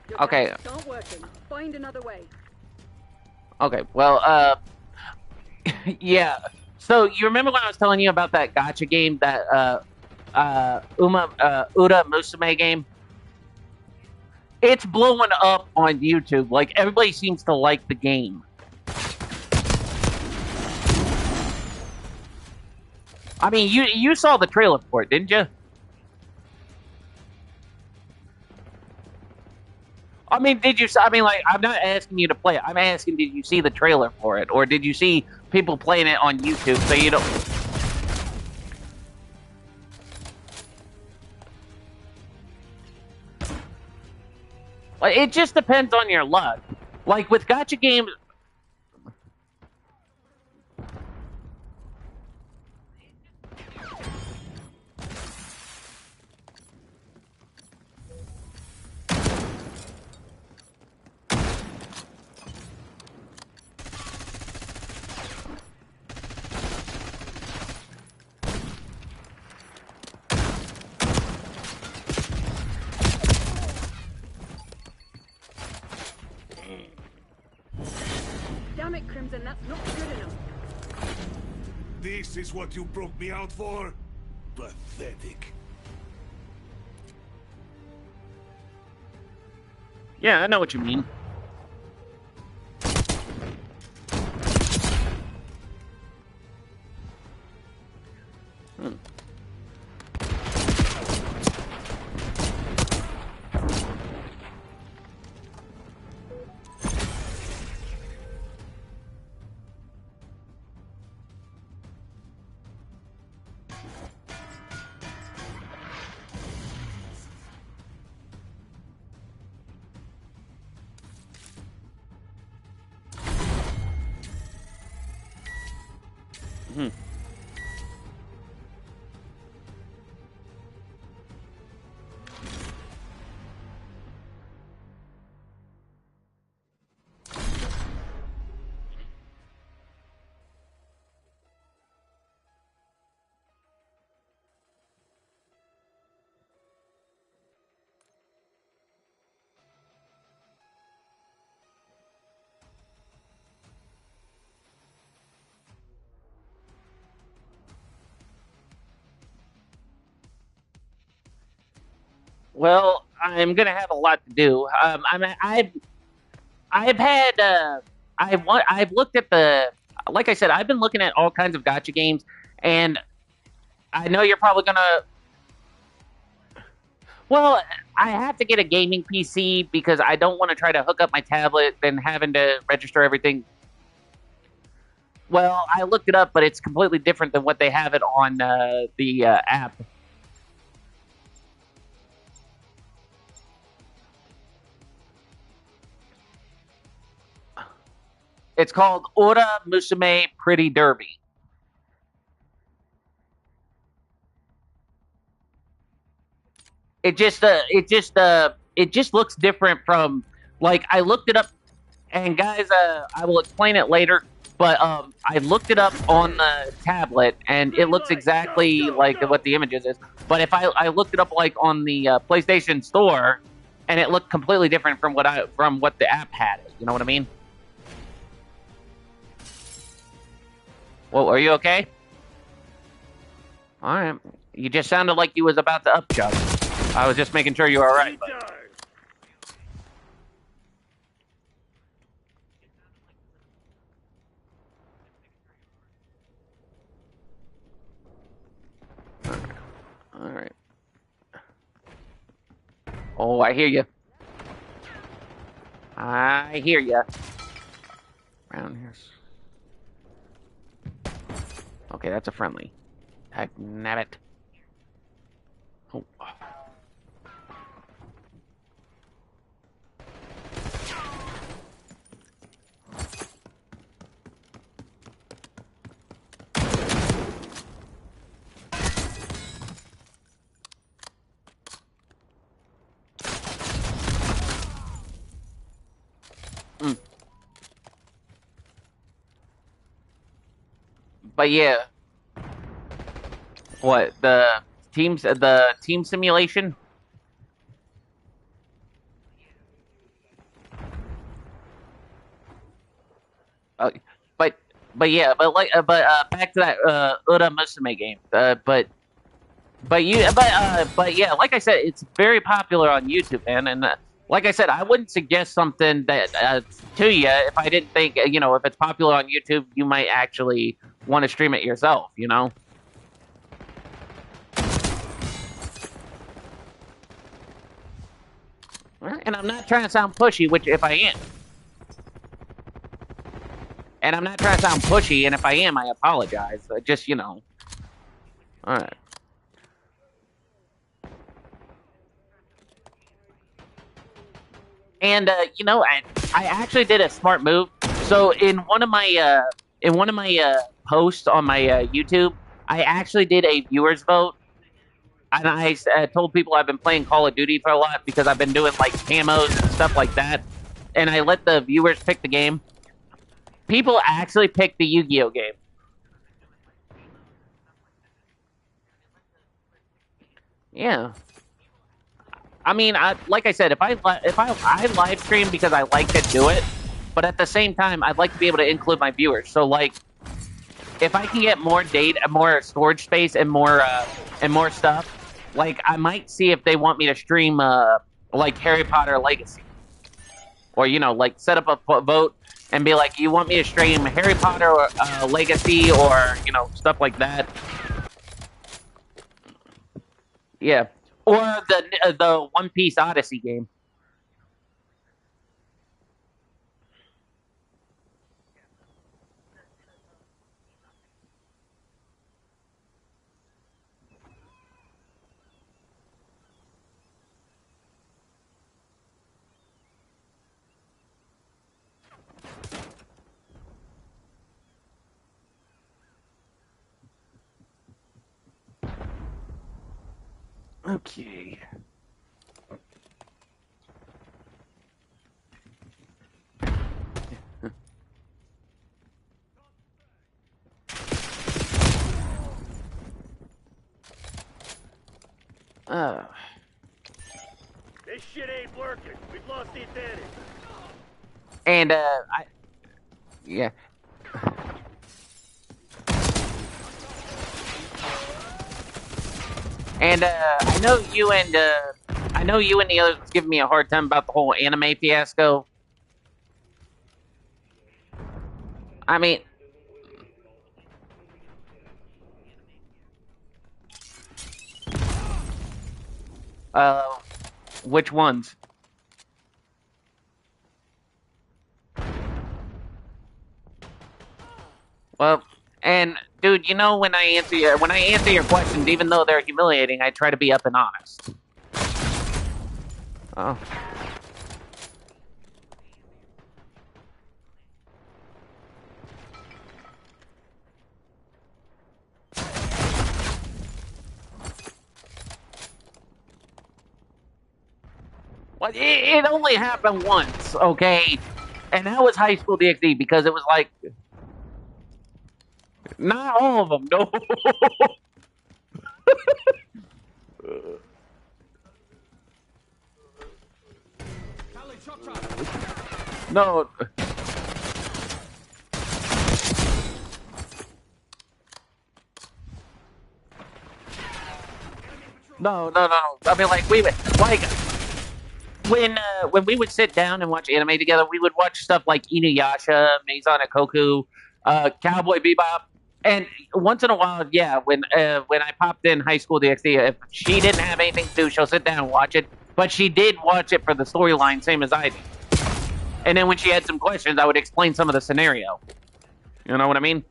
Your Okay. tactics aren't working. Find another way. Okay. Well, yeah. So you remember when I was telling you about that gotcha game, that Uda Musume game? It's blowing up on YouTube. Like, everybody seems to like the game. I mean, you saw the trailer for it, didn't you? I mean, did you? I mean, like, I'm not asking you to play it. I'm asking, did you see the trailer for it, or did you see people playing it on YouTube? So you don't. Like, it just depends on your luck. Like with gotcha games. Damn it, Crimson, that's not good enough. This is what you broke me out for? Pathetic. Yeah, I know what you mean. Well, I'm gonna have a lot to do. I've had I've looked at the, like I said, I've been looking at all kinds of gotcha games, and I know you're probably gonna. Well, I have to get a gaming PC because I don't want to try to hook up my tablet and having to register everything. Well, I looked it up, but it's completely different than what they have it on the app. It's called Ora Musume Pretty Derby. It just looks different from, like, I looked it up, and guys, I will explain it later. But I looked it up on the tablet, and it looks exactly like what the images is. But if I looked it up like on the PlayStation Store, and it looked completely different from what the app had. You know what I mean? Well, are you okay? All right. You just sounded like you was about to upchuck. I was just making sure you were all right. All right. Oh, I hear you. I hear you. Around here. Okay, that's a friendly. Heck, nabbit. Oh. But yeah, what the team simulation? Uh, but yeah, back to that Ura Musume game. But yeah, like I said, it's very popular on YouTube, man. And like I said, I wouldn't suggest something that to you if I didn't think if it's popular on YouTube, you might actually want to stream it yourself. And I'm not trying to sound pushy, which if I am. And I'm not trying to sound pushy, and if I am, I apologize. Just, All right. And I actually did a smart move. So in one of my posts on my YouTube, I actually did a viewers vote, and I told people I've been playing Call of Duty for a lot because I've been doing like camos and stuff like that, and I let the viewers pick the game. People actually picked the Yu-Gi-Oh game. Yeah. I mean, like I said, if I live stream because I like to do it, but at the same time, I'd like to be able to include my viewers. So, like, if I can get more data, more storage space, and more stuff, like, I might see if they want me to stream, like Harry Potter Legacy, or like set up a vote and be like, you want me to stream Harry Potter Legacy, or stuff like that. Yeah. Or the One Piece Odyssey game. Okay. This shit ain't working. We've lost the advantage. And yeah. And I know you and the others was giving me a hard time about the whole anime fiasco. I mean, which ones? Well, and dude, when I answer your questions, even though they're humiliating, I try to be up and honest. Oh. Well, it only happened once, okay? And that was High School DxD because it was like, not all of them, no. No. No. I mean, like when we would sit down and watch anime together, we would watch stuff like Inuyasha, Maison Koku, Cowboy Bebop, and once in a while, yeah, when I popped in High School DxD, if she didn't have anything to do, she'll sit down and watch it. But she did watch it for the storyline, same as I did. And then when she had some questions, I would explain some of the scenario. You know what I mean?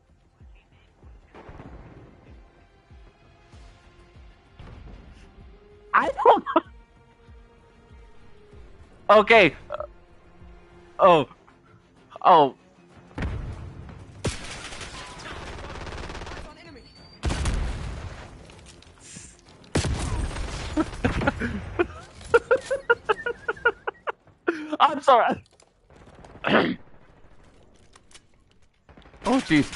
I don't know. Okay. Oh. Oh. I'm sorry. Oh, jeez.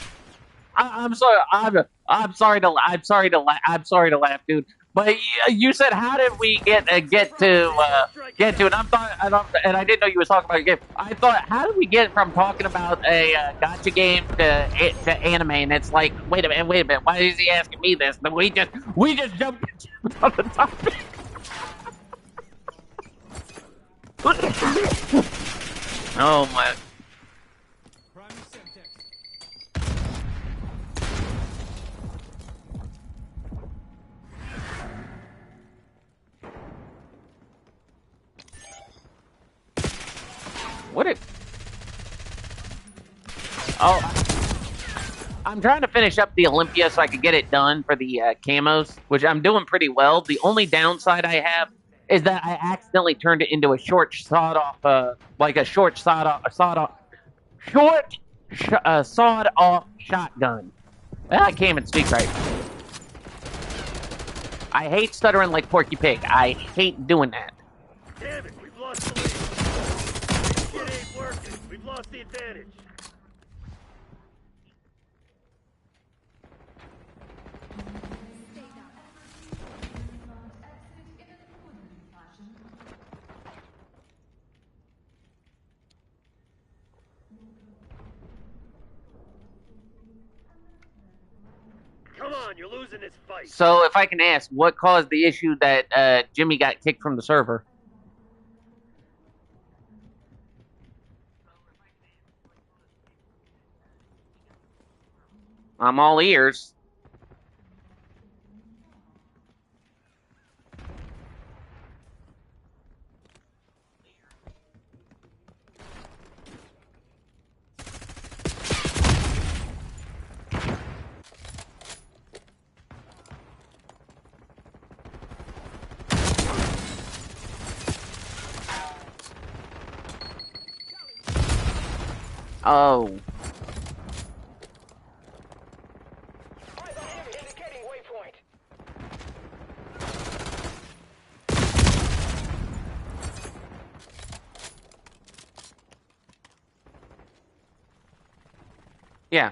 I'm sorry. I'm sorry to. I'm sorry to. I'm sorry to laugh, dude. But you said, how did we get to get to? And and I didn't know you was talking about a game. I thought, how did we get from talking about a gotcha game to anime? And it's like, wait a minute. Why is he asking me this? But we just jumped on the topic. Oh my. What it? Oh, I'm trying to finish up the Olympia so I could get it done for the camos, which I'm doing pretty well. The only downside I have is that I accidentally turned it into a short sawed-off, sawed-off shotgun. I can't even speak right. I hate stuttering like Porky Pig. I hate doing that. Damn it, we've lost the lead. This shit ain't working. We've lost the advantage. Come on, you're losing this fight. So, if I can ask, what caused the issue that Jimmy got kicked from the server? I'm all ears. Oh. Yeah.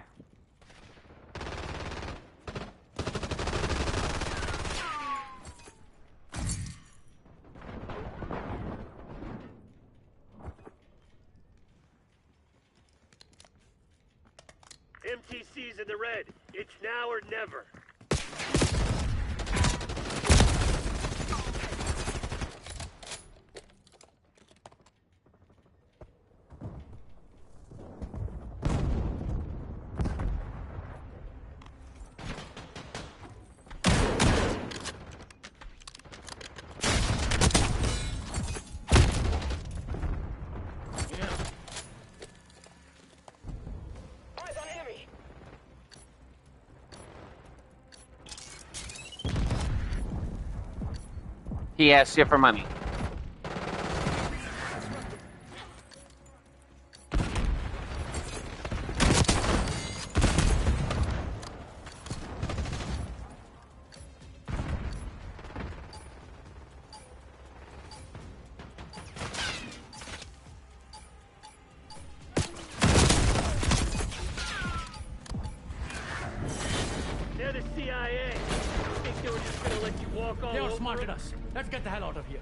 MTC's in the red. It's now or never. He asked you for money. They're the CIA. You think they were just gonna let you walk all They over outsmarted them? us. Let's get the hell out of here.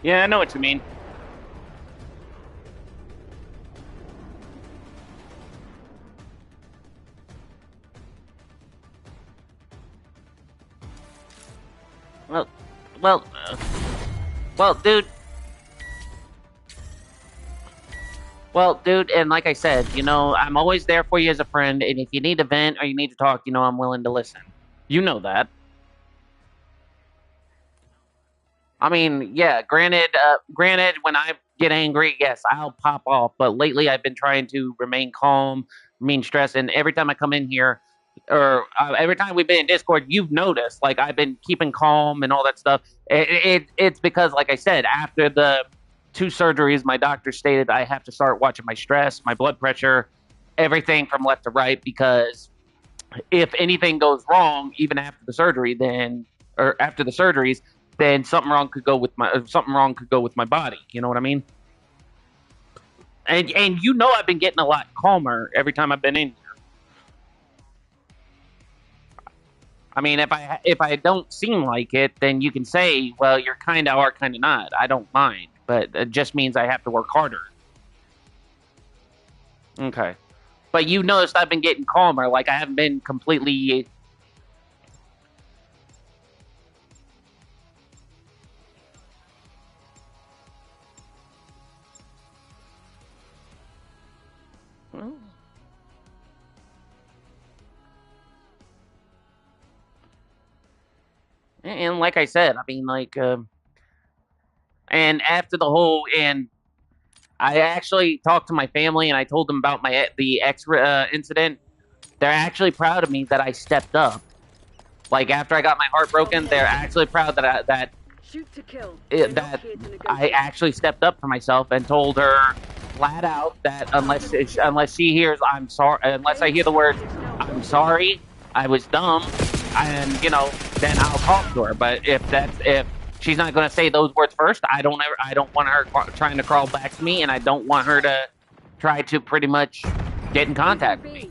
Yeah, I know what you mean. Well, well, well, dude. Well, dude, and like I said, I'm always there for you as a friend, and if you need a vent or you need to talk, I'm willing to listen. You know that. I mean, yeah, granted, when I get angry, yes, I'll pop off. But lately, I've been trying to remain calm, remain stressed, and every time I come in here, or every time we've been in Discord, you've noticed, like I've been keeping calm and all that stuff. It's because, like I said, after the two surgeries, my doctor stated I have to start watching my stress, my blood pressure, everything from left to right, because if anything goes wrong, even after the surgery, then or after the surgeries, then something wrong could go with my body. You know what I mean? And I've been getting a lot calmer every time I've been in here. I mean, if I don't seem like it, then you can say, well, you're kind of or kind of not. I don't mind, but it just means I have to work harder. Okay. But you noticed I've been getting calmer. Like I haven't been completely. And like I said, I mean, like, and after the whole, and I actually talked to my family and I told them about the X incident. They're actually proud of me that I stepped up. Like after I got my heart broken, they're actually proud that Shoot to kill. that I actually stepped up for myself and told her flat out that unless she hears I'm sorry, unless I hear the words I'm sorry, I was dumb, and then I'll talk to her. But if she's not going to say those words first, I don't want her trying to crawl back to me, and I don't want her to try to pretty much get in contact with me.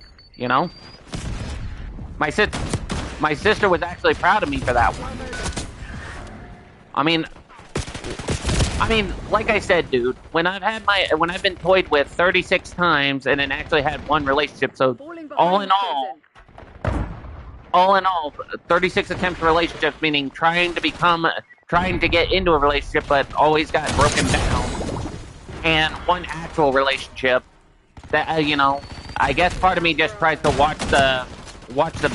My sister was actually proud of me for that one. I mean, like I said, dude, when I've been toyed with 36 times and then actually had one relationship, so all in all, 36 attempts at relationships, meaning trying to get into a relationship, but always got broken down, and one actual relationship that, I guess part of me just tries to watch the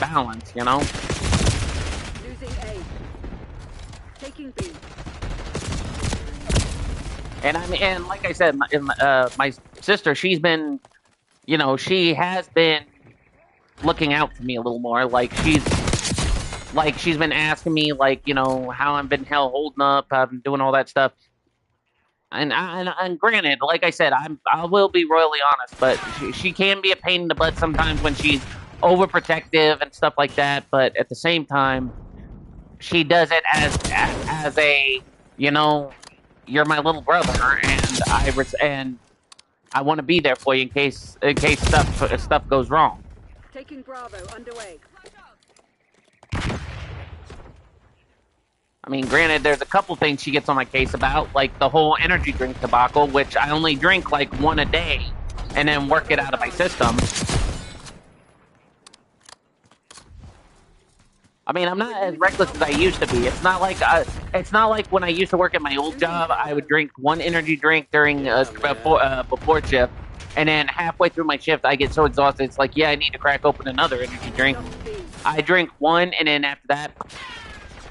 balance, Losing A. Taking B. And like I said, my sister, she has been looking out for me a little more. Like she's been asking me, like, how I've been holding up, I've been doing all that stuff. And granted, like I said, I will be royally honest, but she can be a pain in the butt sometimes when she's overprotective and stuff like that. But at the same time, she does it as a, you're my little brother, and I want to be there for you in case stuff goes wrong. Taking Bravo underway. I mean, granted, there's a couple things she gets on my case about, like the whole energy drink debacle, which I only drink like one a day, and then work it out of my system. I mean, I'm not as reckless as I used to be. It's not like when I used to work at my old job. I would drink one energy drink during before shift, and then halfway through my shift, I get so exhausted. It's like, yeah, I need to crack open another energy drink. I drink one, and then after that,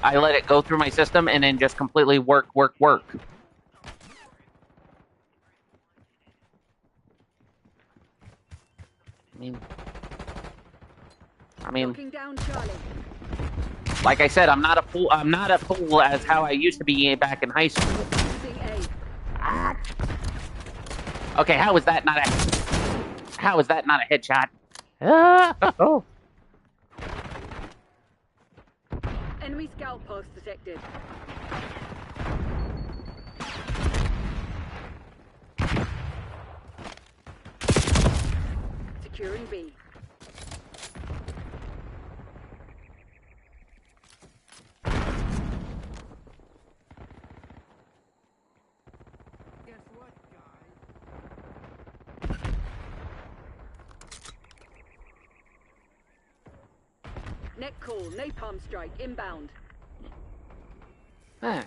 I let it go through my system, and then just completely work. I mean, Looking down Charlie. like I said, I'm not a fool as how I used to be back in high school. Losing A. Ah. Okay, how is that not a headshot? Oh. Enemy scout post detected. Securing B. Net call, napalm strike, inbound. Ah.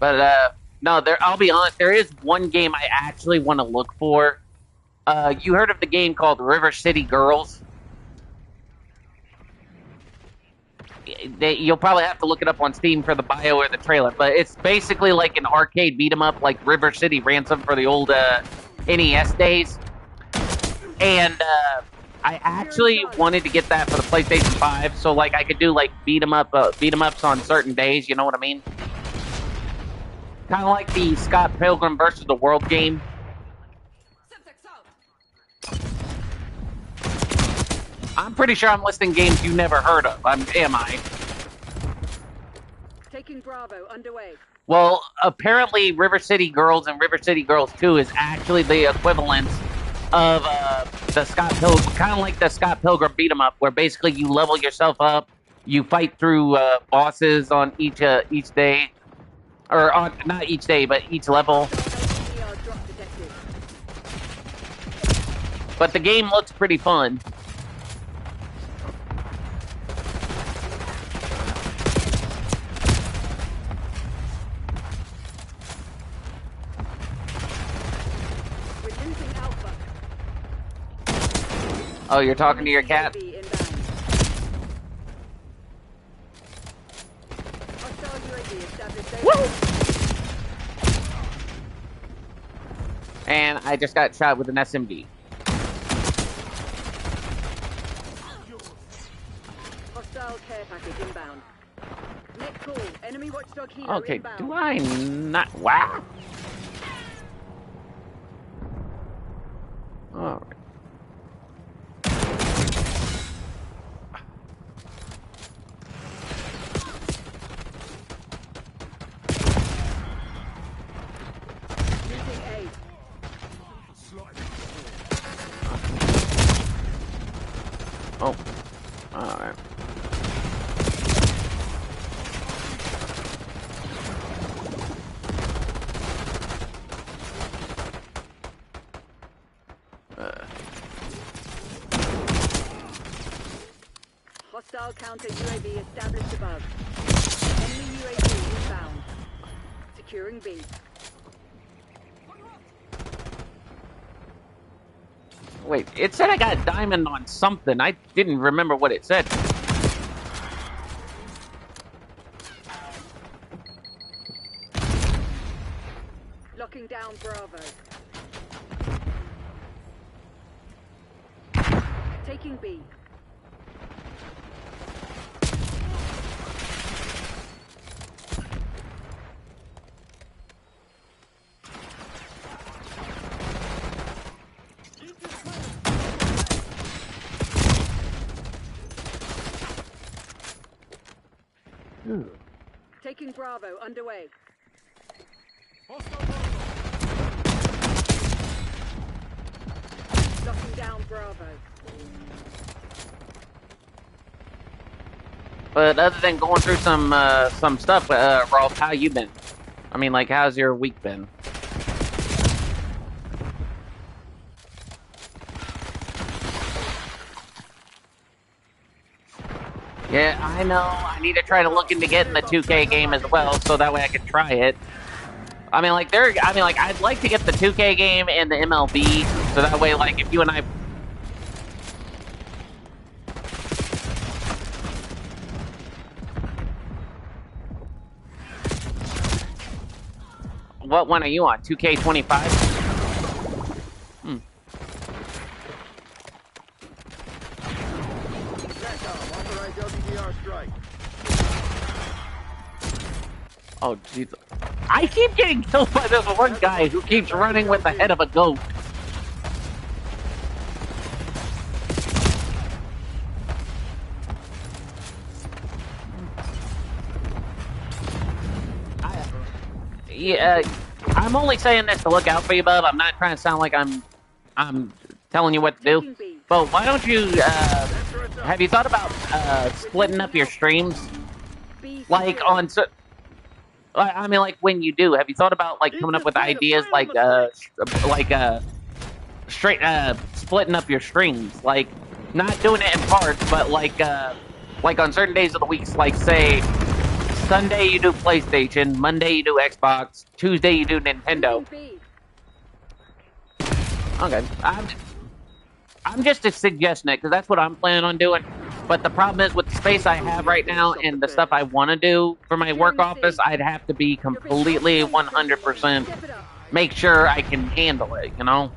But no, I'll be honest. There is one game I actually want to look for. You heard of the game called River City Girls? You'll probably have to look it up on Steam for the bio or the trailer, but it's basically like an arcade beat 'em up, like River City Ransom for the old NES days. And I actually wanted to get that for the PlayStation 5, so like I could do like beat 'em ups on certain days. You know what I mean? Kind of like the Scott Pilgrim versus the World game. I'm pretty sure I'm listing games you never heard of. Am I? Taking Bravo underway. Well, apparently River City Girls and River City Girls 2 is actually the equivalent of the Scott Pilgrim, kind of like the Scott Pilgrim beat 'em up, where basically you level yourself up, you fight through bosses on each day, or on not each day, but each level. LCR drop detected. But the game looks pretty fun. We're losing Alpha. Oh, you're talking to your cat? UAV inbound. Hostile UAV established. Woo! And I just got shot with an SMG. Hostile care package inbound. Net call. Enemy watchdog helo Okay, inbound. do I not? Wow. All right. Losing A. Oh, all right. Hostile counter UAV established above. Enemy UAV inbound. Securing B. Wait, it said I got a diamond on something. I didn't remember what it said. Locking down Bravo. Taking B. Taking Bravo underway. Locking down Bravo. But other than going through some stuff, Rolf, how you been? I mean, like, how's your week been? Yeah, I know. I need to try to look into getting the 2K game as well, so that way I can try it. I'd like to get the 2K game and the MLB, so that way, like, if you and I... What one are you on? 2K25? Hmm. Authorized LDDR strike. Oh, jeez. I keep getting killed by this one guy who keeps running with the head of a goat. Yeah, I'm only saying this to look out for you, bub. I'm not trying to sound like I'm telling you what to do. But why don't you, have you thought about, splitting up your streams? B Like, secured. I mean, like when you do, have you thought about like coming up with ideas like straight splitting up your streams, like not doing it in parts, but like on certain days of the weeks, like say Sunday you do PlayStation, Monday you do Xbox, Tuesday you do Nintendo. B. Okay, I'm just suggesting it because that's what I'm planning on doing. But the problem is with the space I have right now and the stuff I want to do for my work office, I'd have to be completely 100% Step it up. make sure I can handle it, you know?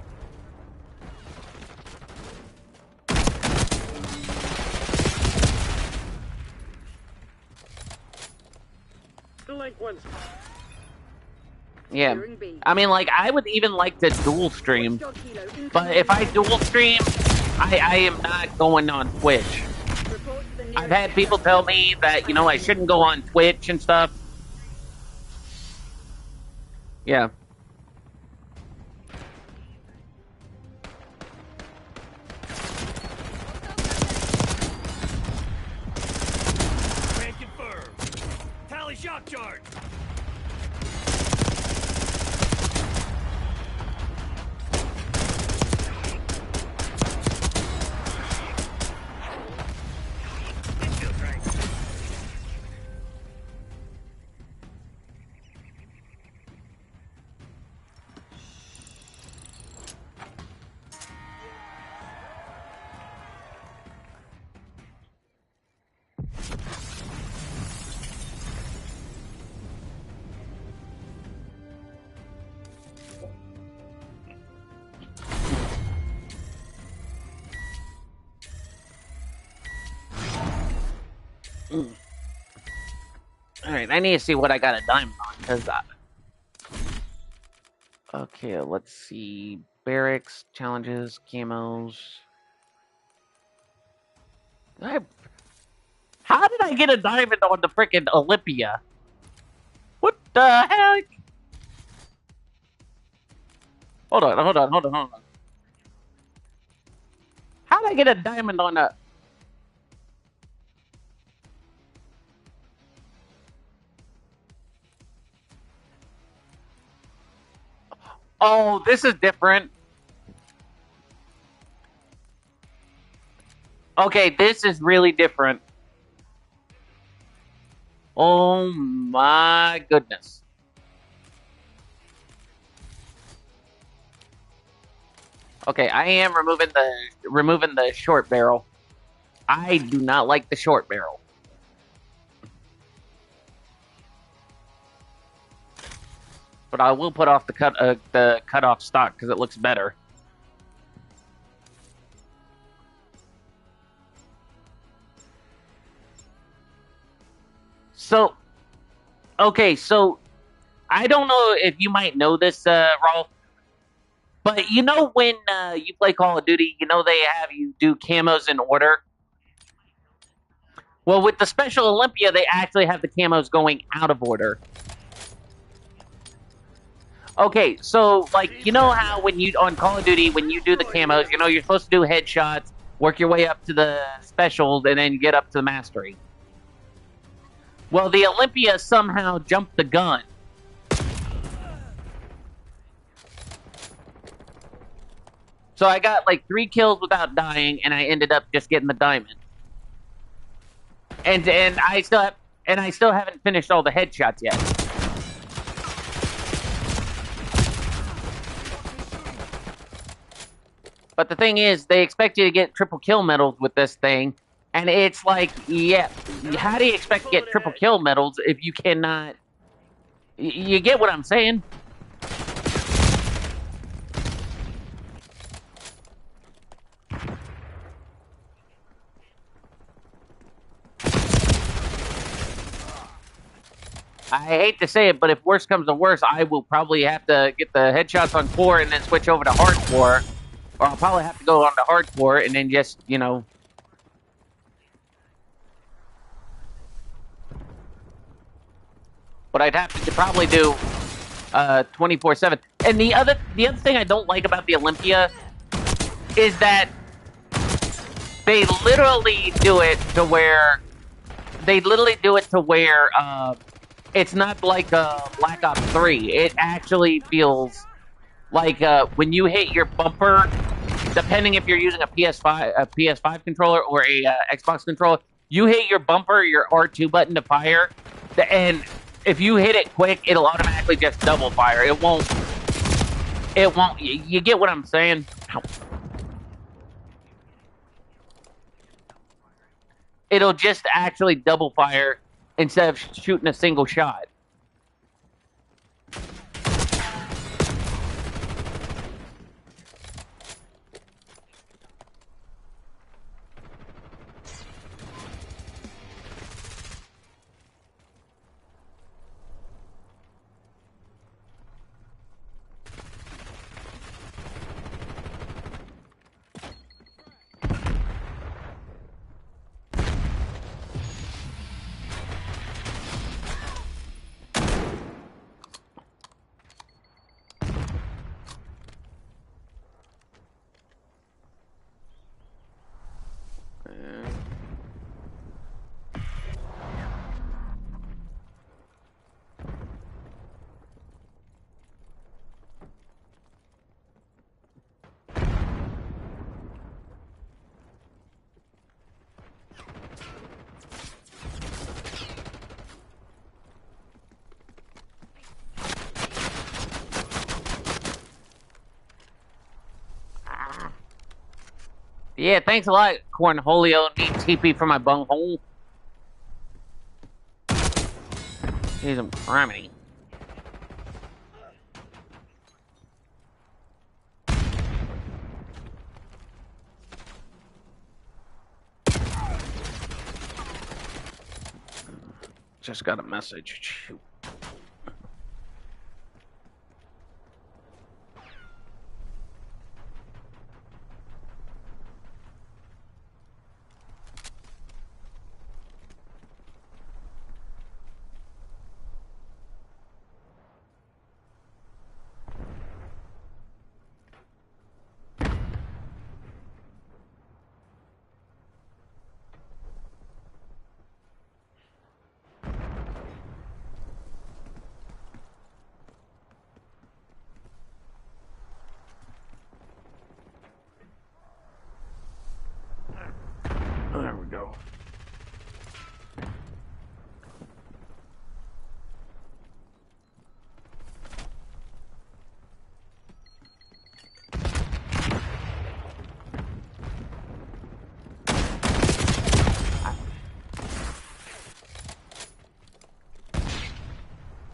Delinquents. Yeah. Securing B. I mean, like, I would even like to dual stream, Watchdog Kilo incoming. but if I dual stream, I am not going on Twitch. Report to the nearest I've had people tell me that, you know, I shouldn't go on Twitch and stuff. Yeah. Can confirm. Tally shock charge. It feels right. Alright, I need to see what I got a diamond on, because okay, let's see. Barracks, challenges, camos. How did I get a diamond on the frickin' Olympia? What the heck? Hold on. How did I get a diamond on a... Oh, this is different. Okay, this is really different. Oh my goodness. Okay, I am removing the short barrel. I do not like the short barrel. But I will put off the cut off stock because it looks better. So, okay, so I don't know if you might know this, Rolf, but you know when you play Call of Duty, you know they have you do camos in order. Well, with the Special Olympia, they actually have the camos going out of order. Okay, so like you know how when you on Call of Duty when you do the camos, you know you're supposed to do headshots, work your way up to the specials, and then you get up to the mastery. Well, the Olympia somehow jumped the gun. So I got like 3 kills without dying, and I ended up just getting the diamond. And I still haven't finished all the headshots yet. But the thing is, they expect you to get triple kill medals with this thing, and it's like, yeah, how do you expect to get triple kill medals if you cannot? You get what I'm saying? I hate to say it, but if worse comes to worse, I will probably have to get the headshots on core and then switch over to hardcore. Or I'll probably have to go on to hardcore and then just, you know... But I'd have to probably do 24/7. And the other thing I don't like about the Olympia is that they literally do it to where... It's not like Black Ops 3. It actually feels like when you hit your bumper, depending if you're using a PS5 controller or a Xbox controller, you hit your bumper, your R2 button to fire, and if you hit it quick, it'll automatically just double fire. It won't. It won't. You get what I'm saying? It'll just actually double fire instead of shooting a single shot. Yeah, thanks a lot, Cornholio. Need TP for my bunghole. He's a criminy. Just got a message. Shoot. There we go.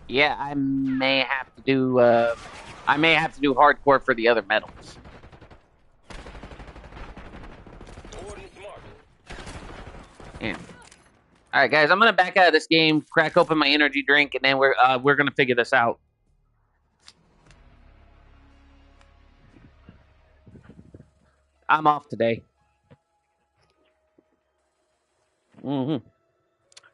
Yeah, I may have to do hardcore for the other medals. Yeah. All right, guys, I'm gonna back out of this game, crack open my energy drink, and then we're gonna figure this out. I'm off today.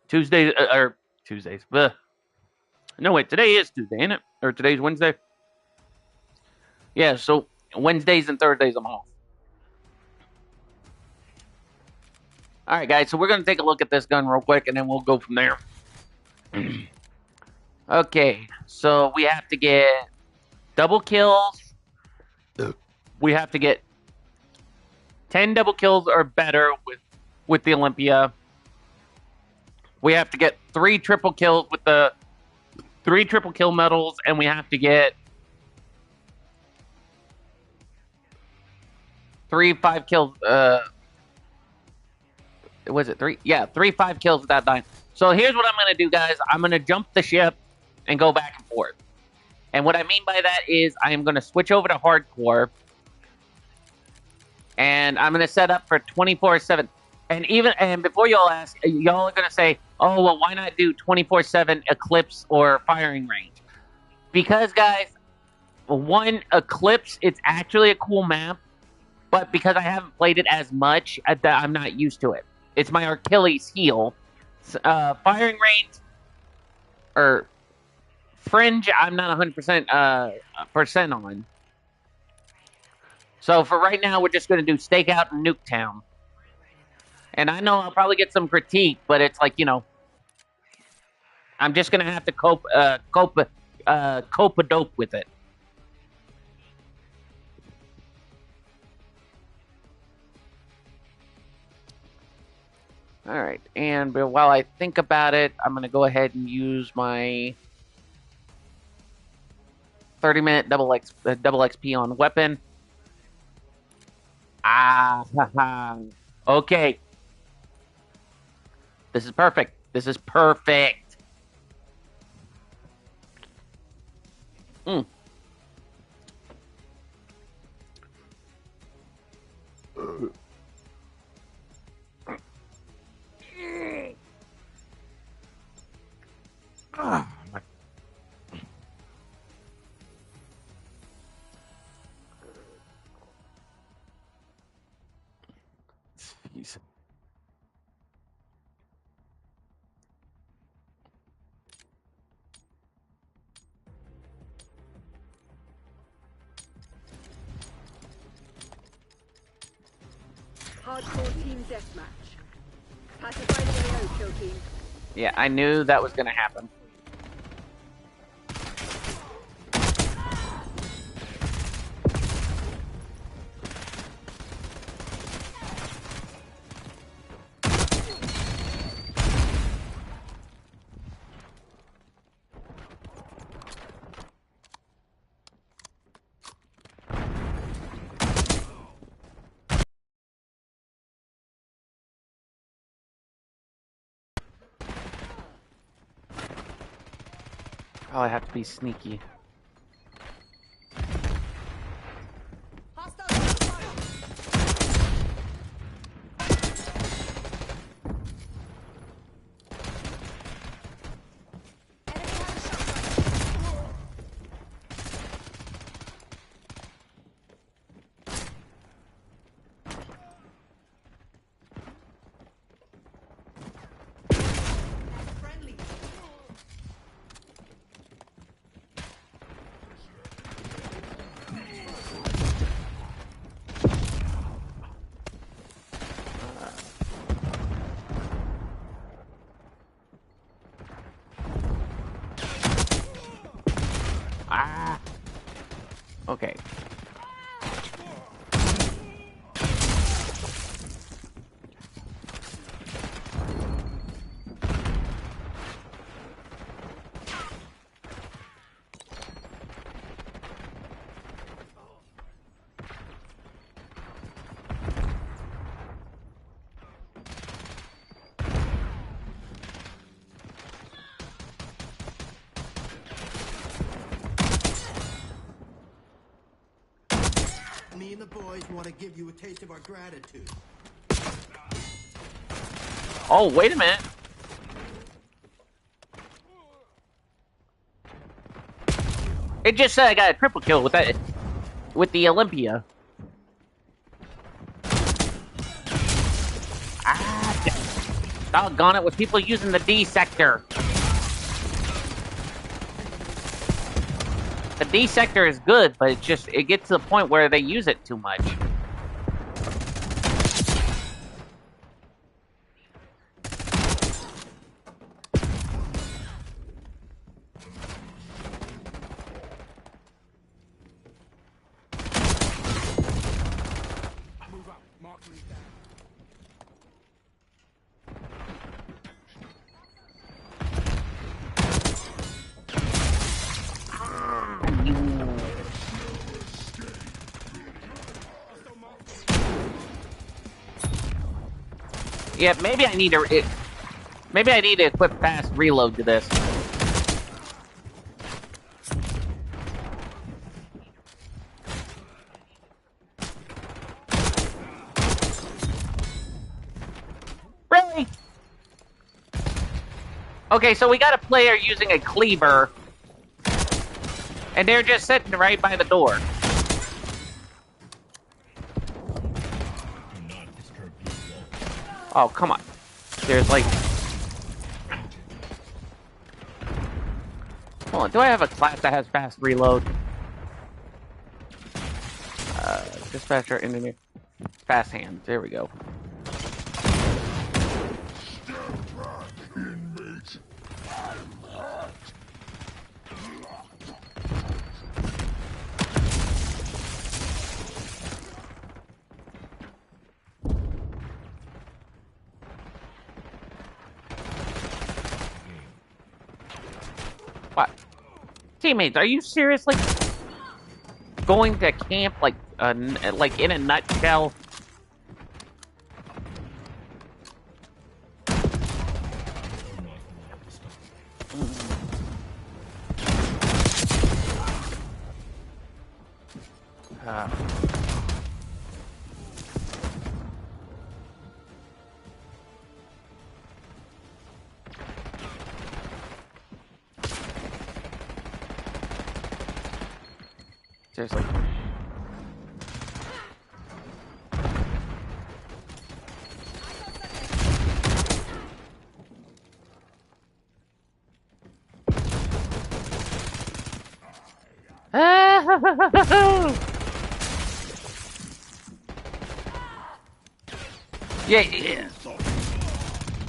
Tuesdays or Tuesdays. No, wait, today is Tuesday, ain't it? Or today's Wednesday? Yeah, so Wednesdays and Thursdays I'm off. All right, guys, so we're going to take a look at this gun real quick, and then we'll go from there. Okay, so we have to get double kills. We have to get 10 double kills or better with the Olympia. We have to get 3 triple kills with the 3 triple kill medals, and we have to get 3 5 kills. Was it 3? Yeah, 3 5 kills without dying. So here's what I'm going to do, guys. I'm going to jump the ship and go back and forth. And what I mean by that is I am going to switch over to hardcore. And I'm going to set up for 24/7. And before y'all ask, y'all are going to say, oh, well, why not do 24/7 Eclipse or firing range? Because, guys, one, Eclipse, it's actually a cool map. But because I haven't played it as much, I'm not used to it. It's my Achilles heel. Firing range or Fringe, I'm not 100% percent on. So for right now, we're just going to do Stakeout and Nuketown. And I know I'll probably get some critique, but it's like, you know. I'm just gonna have to cope a dope with it. All right, and while I think about it, I'm gonna go ahead and use my 30-minute double XP on weapon. Haha. Okay. This is perfect. This is perfect. Mm. Jeez. Hardcore team deathmatch. Pacify the AO, kill team. Yeah, I knew that was gonna happen. Probably have to be sneaky. Okay. Me and the boys want to give you a taste of our gratitude. Oh, wait a minute. It just said I got a triple kill with that, with the Olympia. Doggone it, with people using the D sector. The D sector is good, but it gets to the point where they use it too much. Yeah, maybe I need to equip fast reload to this. Really? Okay, so we got a player using a cleaver, and they're just sitting right by the door. Oh, come on. There's like... Hold on, do I have a class that has fast reload? Dispatcher, engineer. Fast hand, there we go. Teammates, are you seriously going to camp like in a nutshell? Seriously. Yeah.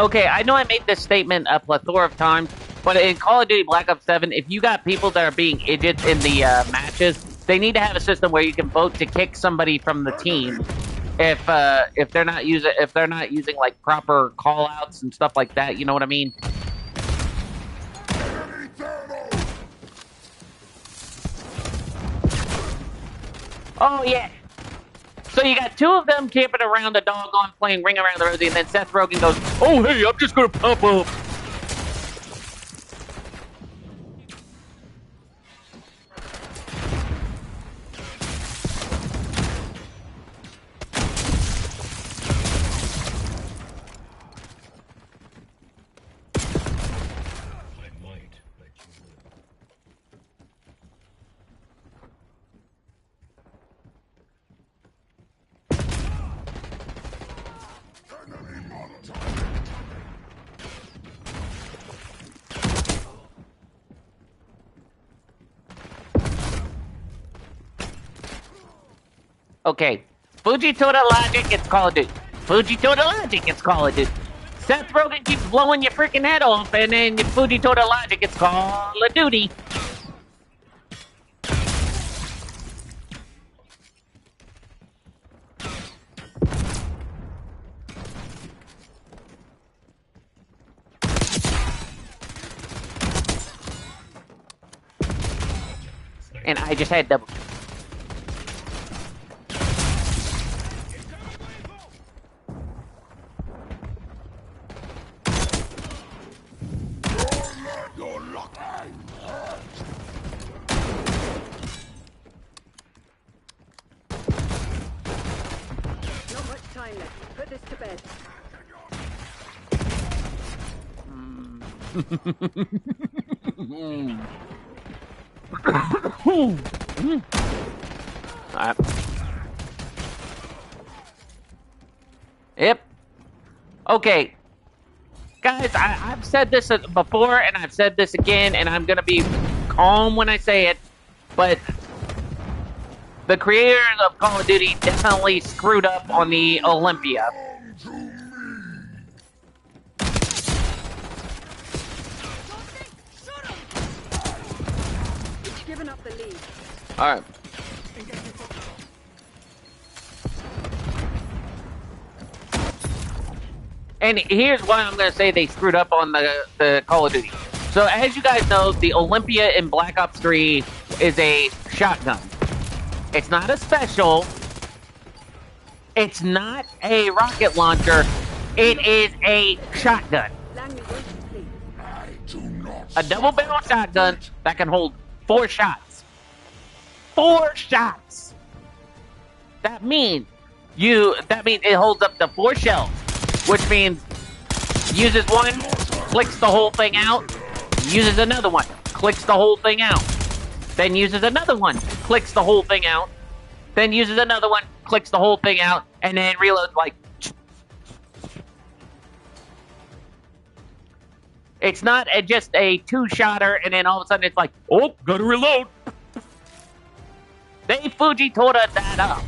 Okay, I know I made this statement a plethora of times, but in Call of Duty Black Ops 7, if you got people that are being idiots in the matches, they need to have a system where you can vote to kick somebody from the team if they're not using like proper call outs and stuff like that. You know what I mean? Oh yeah. So you got two of them camping around a doggone playing Ring Around the Rosie, and then Seth Rogen goes, "Oh hey, I'm just gonna pop up." Okay, Fuji Total Logic, it's Call of Duty. Fuji Total Logic, it's Call of Duty. Seth Rogen keeps blowing your freaking head off, and then Fuji Total Logic, it's Call of Duty. And I just had double. Not much time left. Put this to bed. Yep. Okay. Guys, I've said this before, and I've said this again, and I'm going to be calm when I say it, but the creators of Call of Duty definitely screwed up on the Olympia. It's given up the lead. All right. And here's why I'm going to say they screwed up on the Call of Duty. So as you guys know, the Olympia in Black Ops 3 is a shotgun. It's not a special. It's not a rocket launcher. It is a shotgun. Langley, won't you please? A double barrel shotgun that can hold 4 shots. 4 shots. That means it holds up to 4 shells, which means uses one, clicks the whole thing out, uses another one, clicks the whole thing out, then uses another one, clicks the whole thing out, then uses another one, clicks the whole thing out, and then reloads like. It's not just a 2-shotter, and then all of a sudden it's like, oh, gotta reload. They Fuji Tora that up.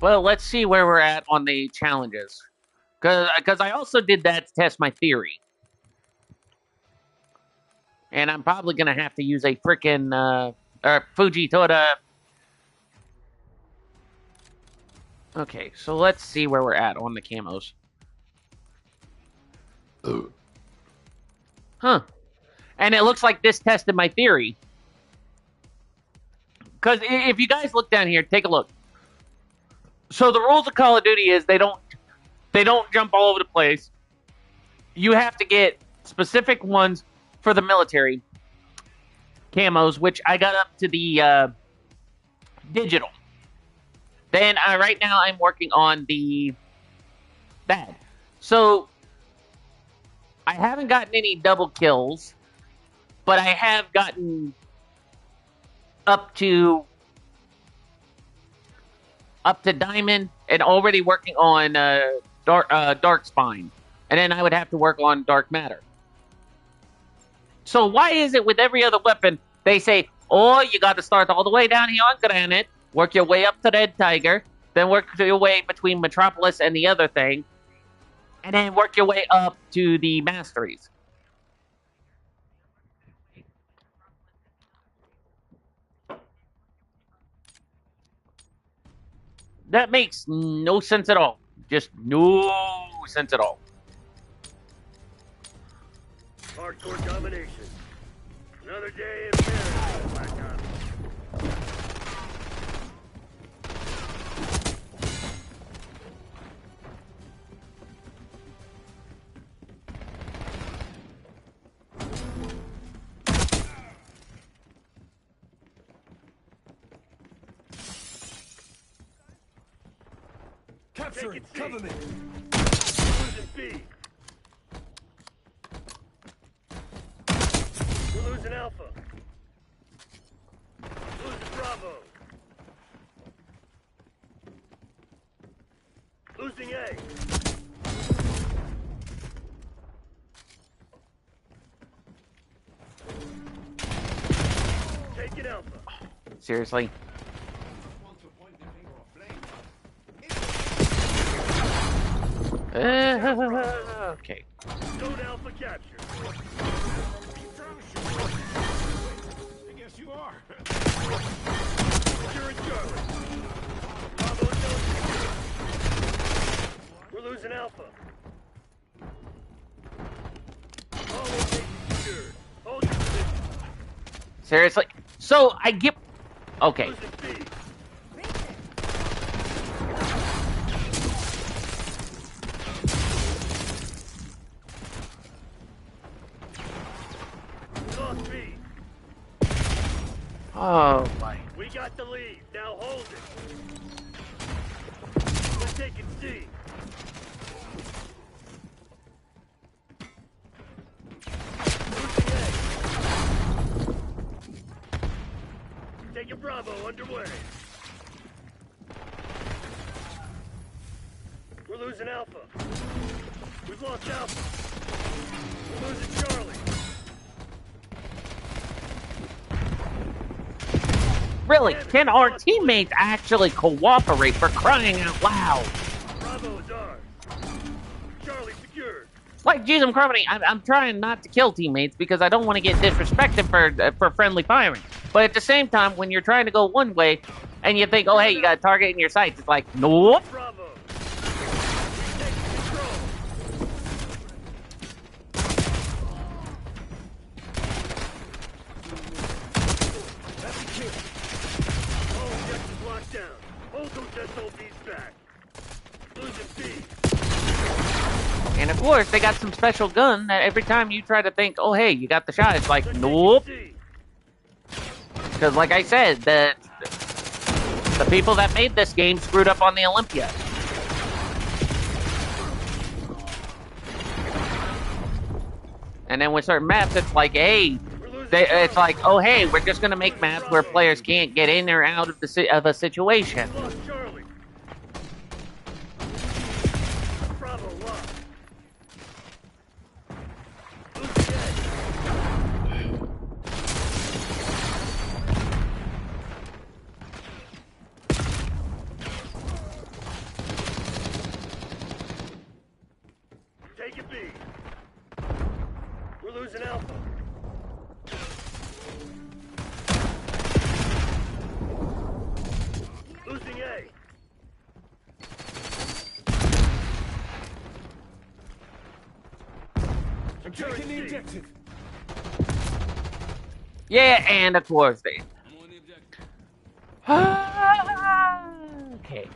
Well, let's see where we're at on the challenges. Because I also did that to test my theory. And I'm probably going to have to use a freaking Or Fuji Toda. Okay, so let's see where we're at on the camos. Huh. And it looks like this tested my theory. Because if you guys look down here, take a look. So the rules of Call of Duty is they don't jump all over the place. You have to get specific ones for the military camos, which I got up to the digital. Then right now I'm working on the bad. So I haven't gotten any double kills, but I have gotten up to diamond and already working on dark spine, and then I would have to work on dark matter. So why is it with every other weapon they say, oh, you got to start all the way down here on granite, work your way up to Red Tiger, then work your way between Metropolis and the other thing, and then work your way up to the masteries? That makes no sense at all. Just no sense at all. Hardcore domination. Another day in paradise, Black Ops. Capture it! Cover me! Losing B. We're losing Alpha. Losing Bravo. Losing A. Taking Alpha. Seriously? Okay. Zone Alpha captured. I guess you are. Securing Charlie. Bravo zone secured. We're losing Alpha. All locations secured. Hold your position. Seriously? So I get... Okay. Losing B. Lost B. Oh, my. We got the lead. Now hold it. We're taking C. Losing A. Taking Bravo underway. We're losing Alpha. We've lost Alpha. We're losing Charlie. Really, can our teammates actually cooperate, for crying out loud? Bravo is ours. Charlie secured. Like, geez, I'm trying not to kill teammates because I don't want to get disrespected for friendly firing. But at the same time, when you're trying to go one way and you think, oh, hey, you got a target in your sights, it's like, nope. Bravo. We take control. All objectives locked down. Hold those SOBs back. Losing B. And of course, they got some special gun that every time you try to think, oh, hey, you got the shot, it's like, nope. Because like I said, the people that made this game screwed up on the Olympia. And then with certain maps, it's like, hey, it's like, oh, hey, we're just going to make maps where players can't get in or out of a situation. Lost Charlie. Bravo lost. Losing A. Taking B. We're losing Alpha. Taking the objective. Yeah, and of course they. Okay.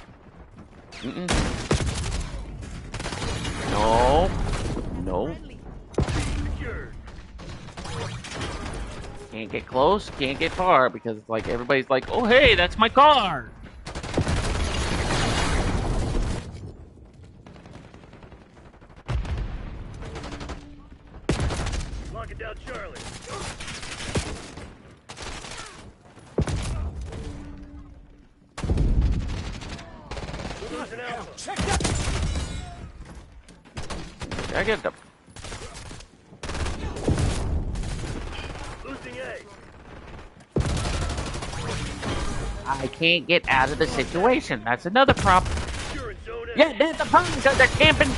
No. No. Secured. Can't get close, can't get far, because it's like everybody's like, oh hey, that's my car. Locking down Charlie. We're losing Alpha. Check that! I get them. Losing A. I can't get out of the situation. That's another problem. Securing zone A. Yeah, that's the problem because they're camping.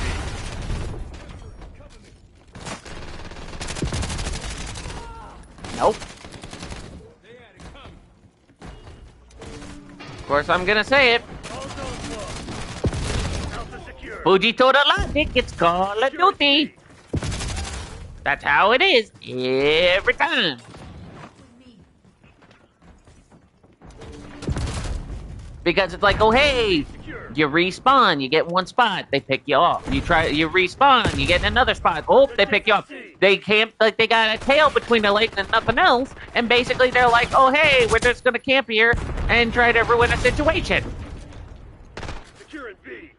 Nope. Of course, I'm gonna say it. All zones lost. Alpha secure. Fuji told a logic, it's Call of Duty. That's how it is every time. Because it's like, oh hey, you respawn, you get one spot, they pick you off. You respawn, you get another spot. Oh, they pick you off. They camp like they got a tail between their legs and nothing else. And basically they're like, oh hey, we're just gonna camp here and try to ruin a situation. Securing B.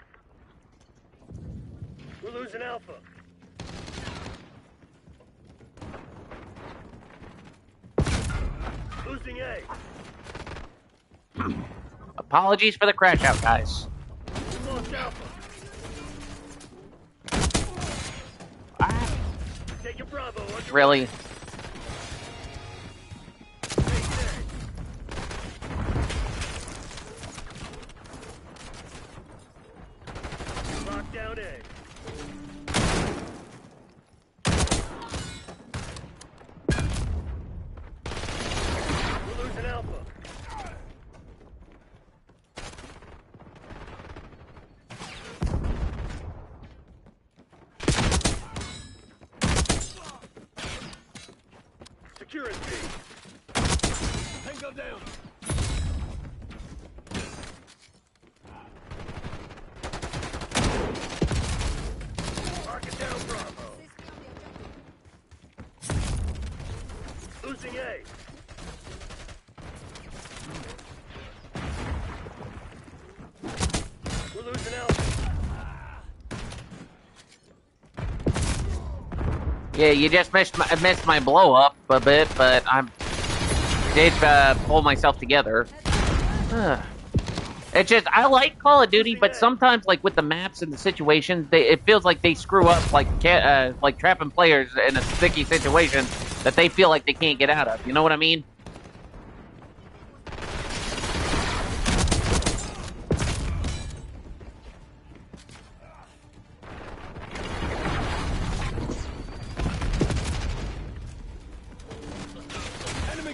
We're losing Alpha. Losing A. Apologies for the crash out, guys. We lost Alpha. Ah, Taking Bravo. Under really? Lock down A. We're losing Alpha. Securing B. Tango down. Marking down Bravo. Losing A. We're losing Alpha. Yeah, you just missed my blow up a bit, but I did pull myself together. It's just, I like Call of Duty, but sometimes, like, with the maps and the situations, it feels like they screw up, like trapping players in a sticky situation that they feel like they can't get out of. You know what I mean?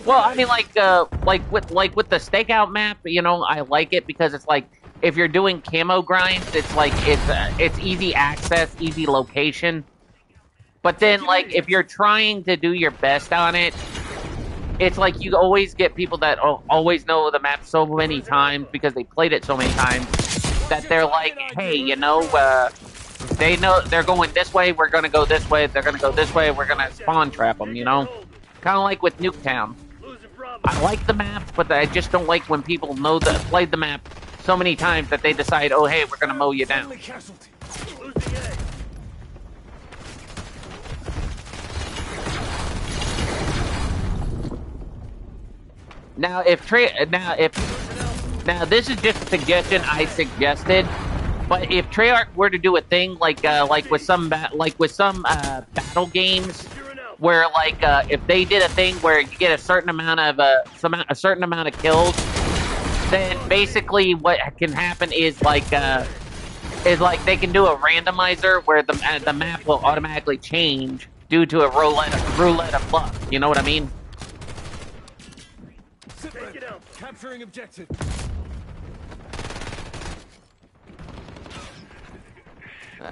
Well, I mean, like with the stakeout map, you know, I like it because it's like if you're doing camo grinds, it's like it's easy access, easy location. But then, like, if you're trying to do your best on it, it's like you always get people that always know the map so many times because they played it so many times that they're like, hey, you know, they know they're going this way, we're gonna go this way. They're gonna go this way, we're gonna spawn trap them. You know, kind of like with Nuketown. I like the map, but I just don't like when people played the map so many times that they decide, oh, hey, we're going to mow you down. Now, now this is just a suggestion I suggested, but if Treyarch were to do a thing like with some battle games, where if they did a thing where you get a certain amount of kills, then basically what can happen is they can do a randomizer where the map will automatically change due to a roulette of luck. You know what I mean? Take it out. Capturing objective.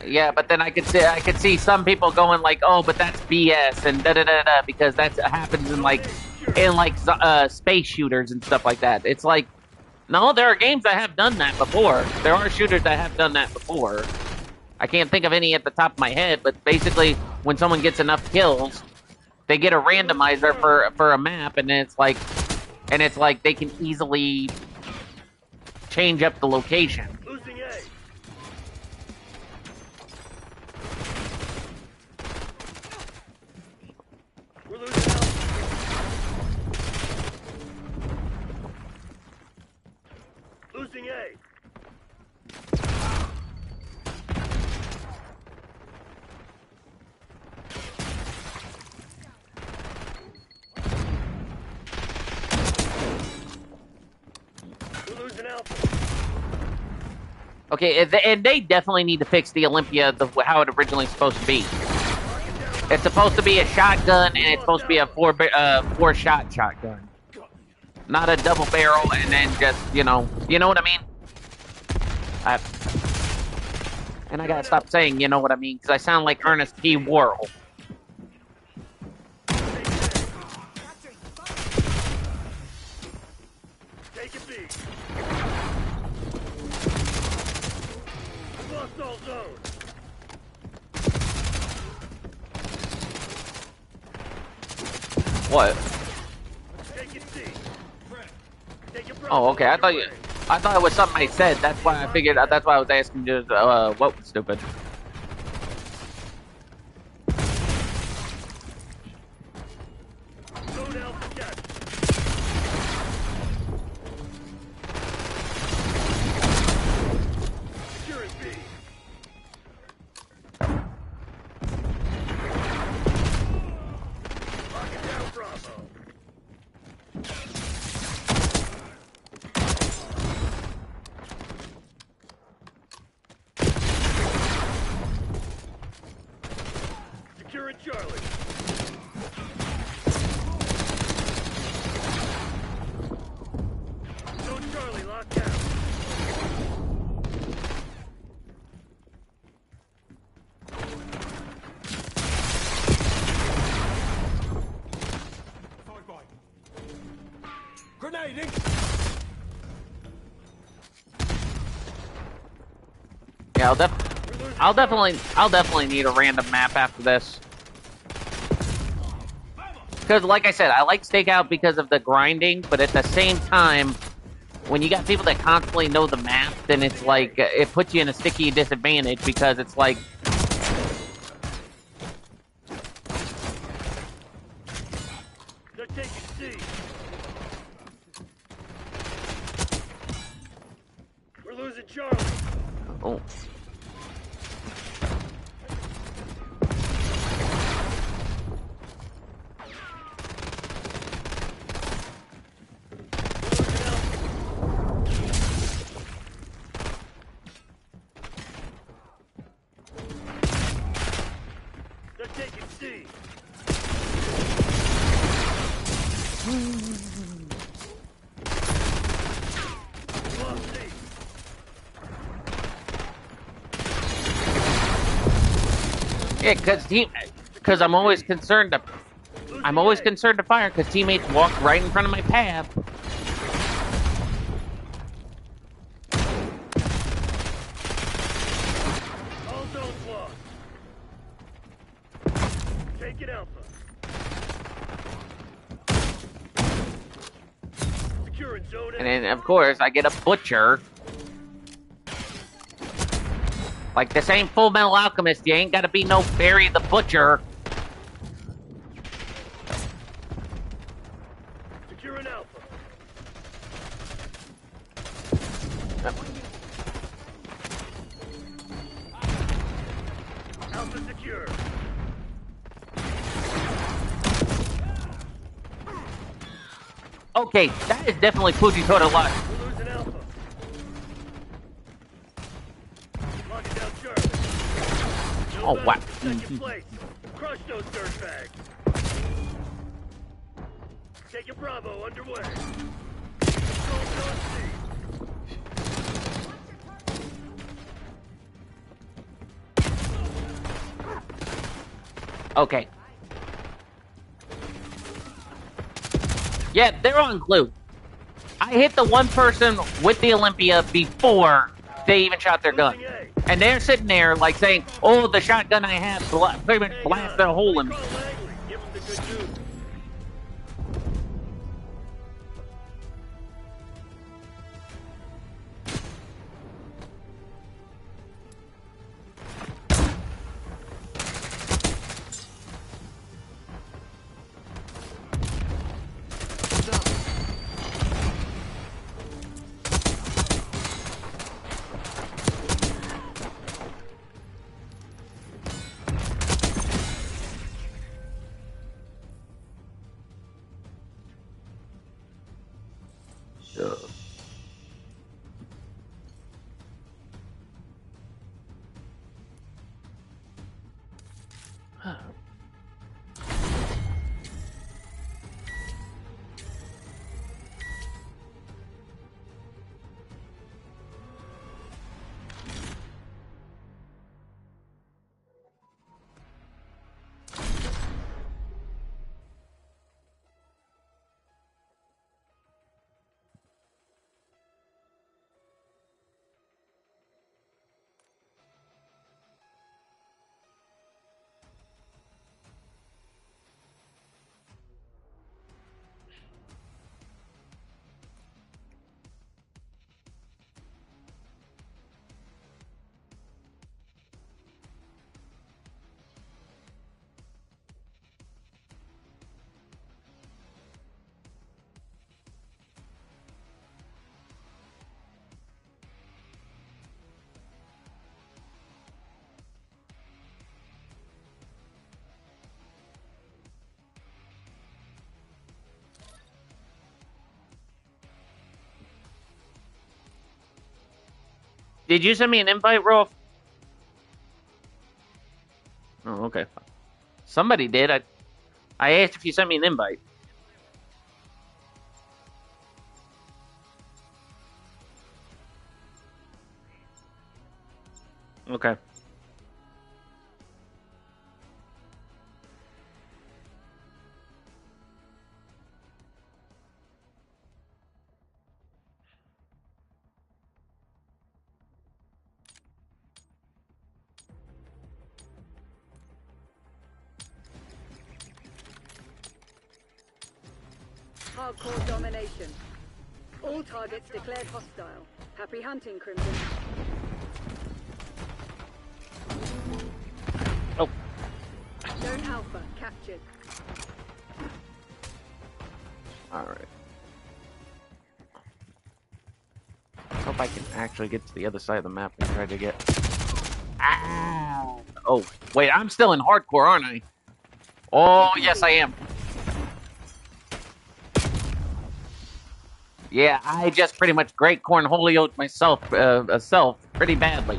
Yeah, but then I could see some people going like, "Oh, but that's BS," and da da da da, because that happens in space shooters and stuff like that. It's like, no, there are games that have done that before. There are shooters that have done that before. I can't think of any at the top of my head, but basically, when someone gets enough kills, they get a randomizer for a map, and it's like they can easily change up the location. Losing A. We're losing Alpha. Losing A. We're losing Alpha. Okay, and they definitely need to fix the Olympia how it originally supposed to be. It's supposed to be a shotgun, and it's supposed to be a four-shot shotgun, not a double barrel, and then just you know what I mean. And I gotta stop saying you know what I mean because I sound like Ernest P. Worrell. Take a B. Lost all zone. What? Take it C. Take it Oh, okay. I thought it was something I said. That's why I figured. That's why I was asking you. What was stupid? Zone Alpha captured. Securing B. Locking down Bravo. Securing Charlie. Zone Charlie locked down. Grenading! Yeah, I'll definitely need a random map after this. Because, like I said, I like Stakeout because of the grinding, but at the same time, when you got people that constantly know the map, then it's like, it puts you in a sticky disadvantage because it's like, They're taking C. We're losing Charlie. oh, They're taking C. Lost C. yeah, because I'm always concerned to fire because teammates walk right in front of my path. All zones lost. Taking Alpha. Securing zone A. And then, of course, I get a butcher. Like, this ain't Full Metal Alchemist. You ain't gotta be no Barry the Butcher. Securing Alpha. Alpha secure. Okay, that is definitely Fujitora luck. We're losing Alpha. Locking down Charlie. Oh, wow. Second place. Crush those dirtbags. Taking Bravo underway. Control zone C. Okay. Yeah, they're on glue. I hit the one person with the Olympia before they even shot their gun. And they're sitting there like saying, oh, the shotgun I have pretty much blasted a hole in me. Give him the good news. Did you send me an invite, Rolf? Oh, okay. Somebody did. I asked if you sent me an invite. Okay. Hardcore domination. All targets declared hostile. Happy hunting, Crimson. Oh. Zone Alpha captured. Alright. Hope I can actually get to the other side of the map and try to get... Ow! Oh, wait, I'm still in hardcore, aren't I? Oh, yes, I am. Yeah, I just pretty much great cornholioed myself pretty badly.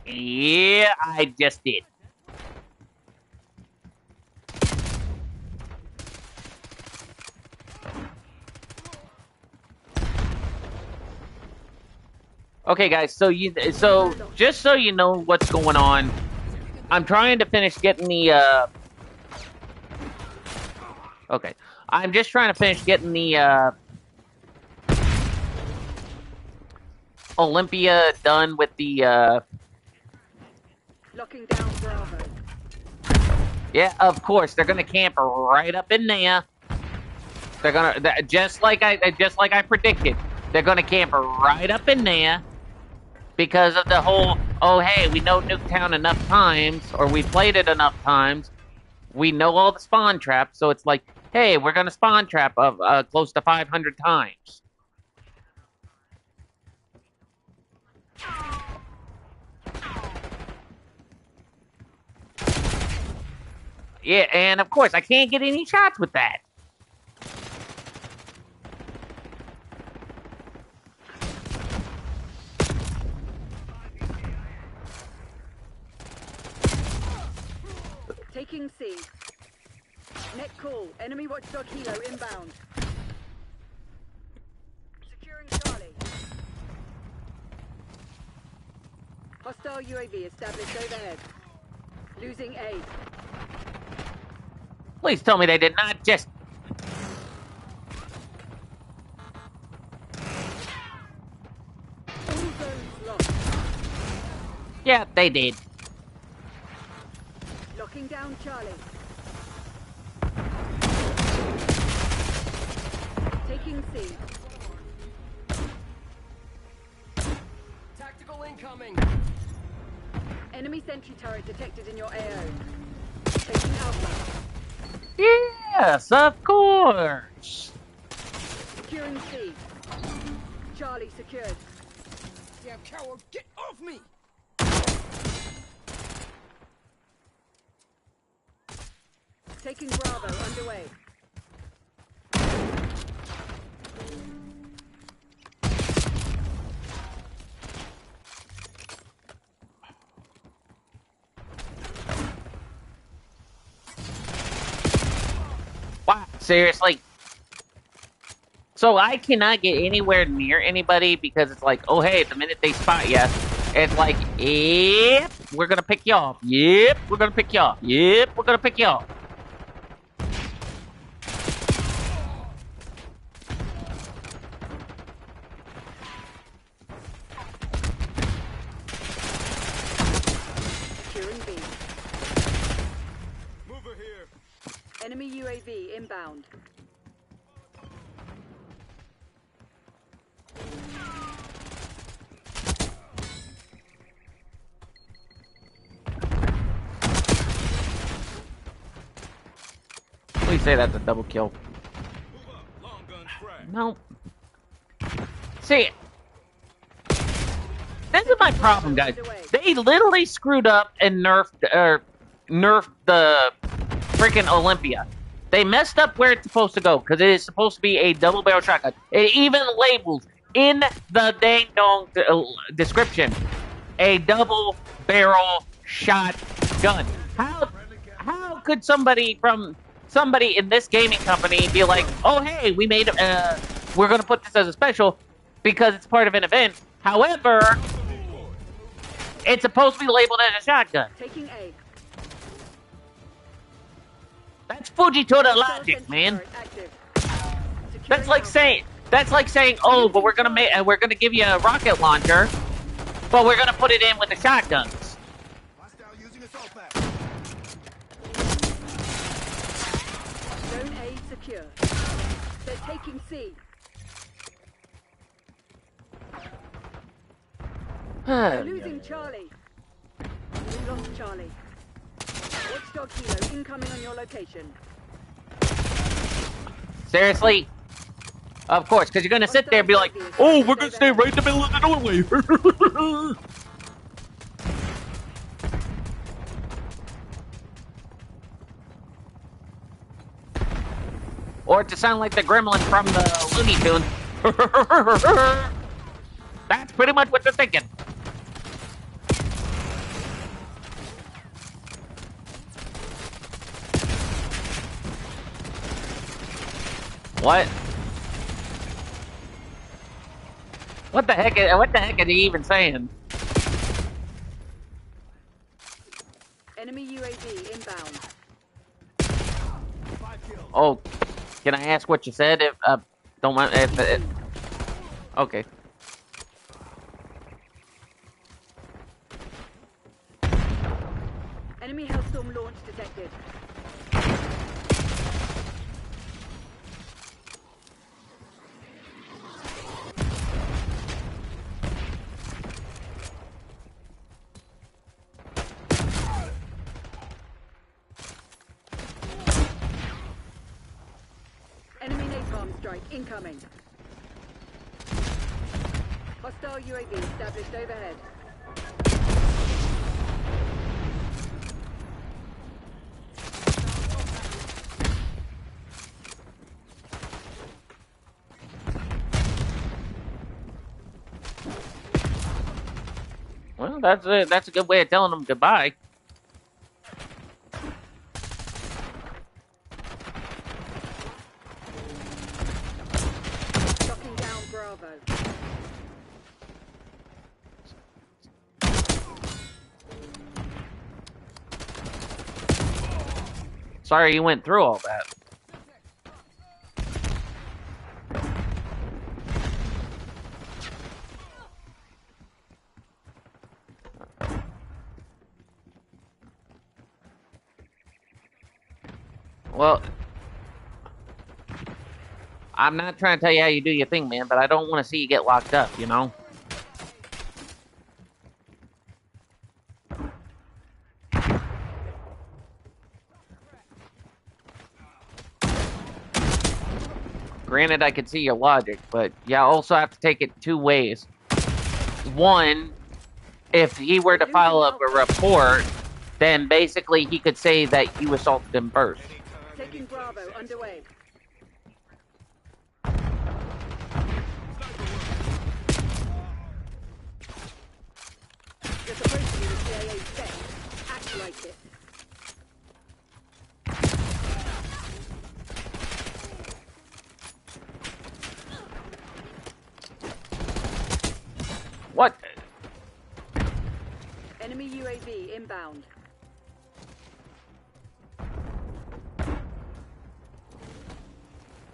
Yeah, I just did. Okay, guys. So just so you know what's going on, I'm trying to finish getting the. Okay, I'm just trying to finish getting the Olympia done with the. Locking down Bravo. Yeah, of course they're gonna camp right up in there. They're gonna just like I predicted. They're gonna camp right up in there. Because of the whole, oh, hey, we know Nuketown enough times, or we played it enough times, we know all the spawn traps, so it's like, hey, we're going to spawn trap close to 500 times. Yeah, and of course, I can't get any shots with that. Taking C. Net call. Enemy watchdog helo inbound. Securing Charlie. Hostile UAV established overhead. Losing A. Please tell me they did not just... All zones lost. Yeah, they did. Locking down Charlie. Taking C. Tactical incoming. Enemy sentry turret detected in your AO. Taking Alpha. Yes, of course. Securing C. Charlie secured. Damn coward, get off me! Taking Bravo underway. Wow, seriously? So I cannot get anywhere near anybody because it's like, oh hey, the minute they spot you, it's like, yep, we're gonna pick you off. Yep, we're gonna pick you off. Yep, we're gonna pick you off. Securing B. Mover here. Enemy UAV inbound. Please say that's a double kill. Move up. Long gun frag. No. See, this is my problem, guys. They literally screwed up and nerfed the freaking Olympia. They messed up where it's supposed to go because it is supposed to be a double barrel shotgun. It even labels in the dang dong description a double barrel shotgun. How could somebody in this gaming company be like, oh hey, we're gonna put this as a special because it's part of an event. However, it's supposed to be labeled as a shotgun. Taking A. That's Fujitora logic, man. That's like saying, oh, but we're gonna give you a rocket launcher, but we're gonna put it in with the shotguns. Hostile using assault back. Zone A secure. They're taking C. They're losing Charlie. We lost Charlie. Watchdog helo incoming on your location. Seriously? Of course, because you're gonna sit there and be like, oh, we're gonna stay right in the middle of the doorway. Or to sound like the gremlin from the Looney Tunes. That's pretty much what they're thinking. What? What the heck are you even saying? Enemy UAV inbound. 5 kills. Oh, can I ask what you said? If don't mind if okay. Enemy Hellstorm launch detected. Enemy napalm strike incoming. Hostile UAV established overhead. Well, that's a good way of telling them goodbye. Sorry you went through all that. Well, I'm not trying to tell you how you do your thing, man, but I don't want to see you get locked up, you know? Granted, I can see your logic, but you also have to take it two ways. One, if he were to file up a report, then basically he could say that you assaulted him first. Taking Bravo underway. You're supposed to be the CIA spec. Act like it. What? Enemy UAV inbound.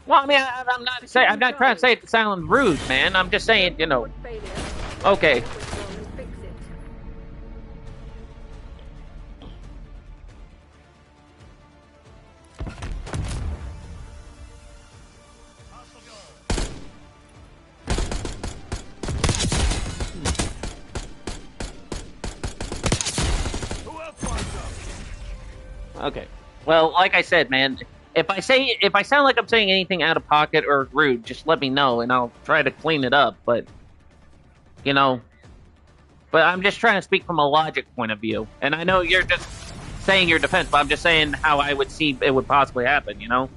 Well, I mean, I'm not saying, I'm not trying to say it to sound rude, man. I'm just saying, you know. Okay. Fix it. Okay. Well, like I said, man, if I sound like I'm saying anything out of pocket or rude, just let me know and I'll try to clean it up. But, you know, but I'm just trying to speak from a logic point of view. And I know you're just saying your defense, but I'm just saying how I would see it would possibly happen, you know?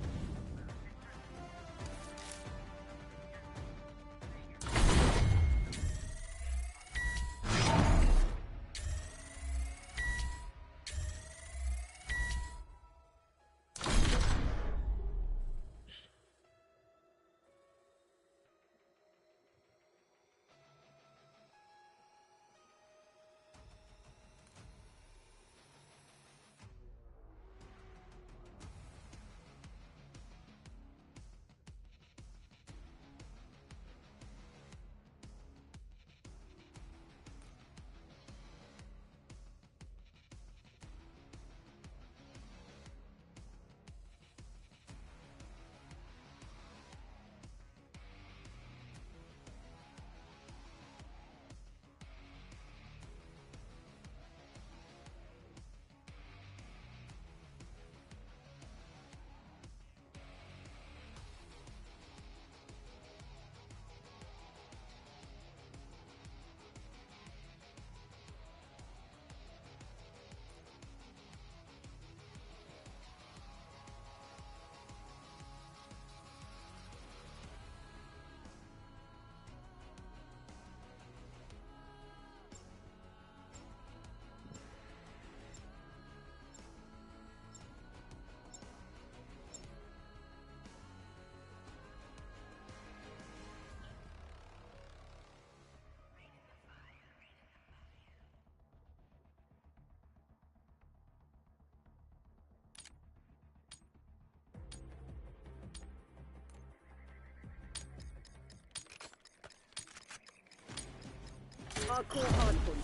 Hardcore hardpoint.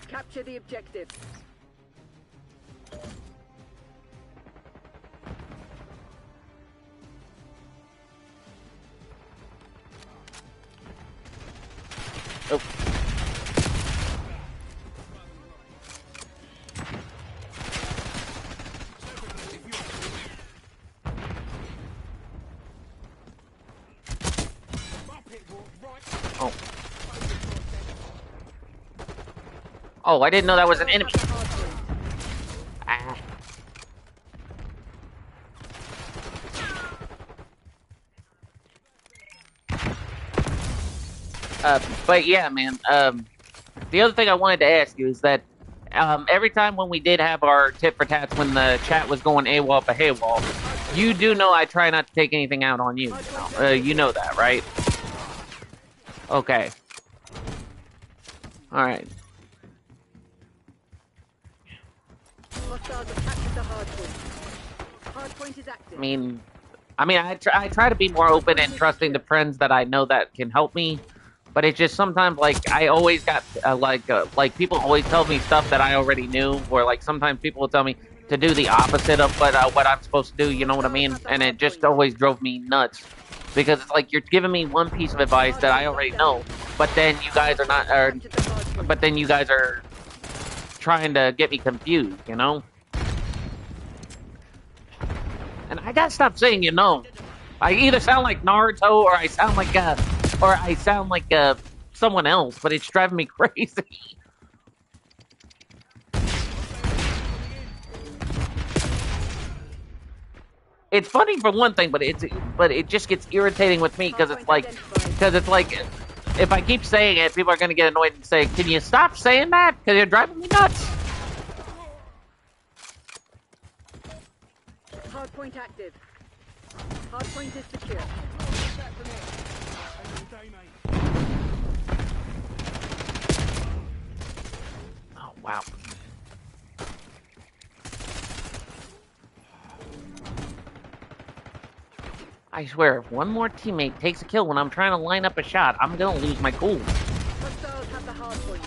Capture the objective. Oh. Oh. Oh, I didn't know that was an enemy. Ah. But yeah, man. The other thing I wanted to ask you is that every time when we did have our tit for tats when the chat was going AWOL for haywall, you do know I try not to take anything out on you. You know that, right? Okay. All right. Hostiles have captured the hardpoint. Hardpoint is active. I try to be more open and trusting to friends that I know that can help me, but it's just sometimes like I always got like people always tell me stuff that I already knew, or like sometimes people will tell me to do the opposite of what I'm supposed to do. You know what I mean? And it just always drove me nuts because it's like you're giving me one piece of advice that I already know, but then you guys are not, but then you guys are trying to get me confused. You know? And I gotta stop saying I either sound like Naruto or I sound like someone else, but it's driving me crazy. It's funny for one thing, but it just gets irritating with me because it's like if I keep saying it, people are gonna get annoyed and say, "Can you stop saying that? Because you're driving me nuts." Hardpoint active. Hardpoint is secure. Oh wow. I swear, if one more teammate takes a kill when I'm trying to line up a shot, I'm gonna lose my cool. Hostiles have the hardpoint.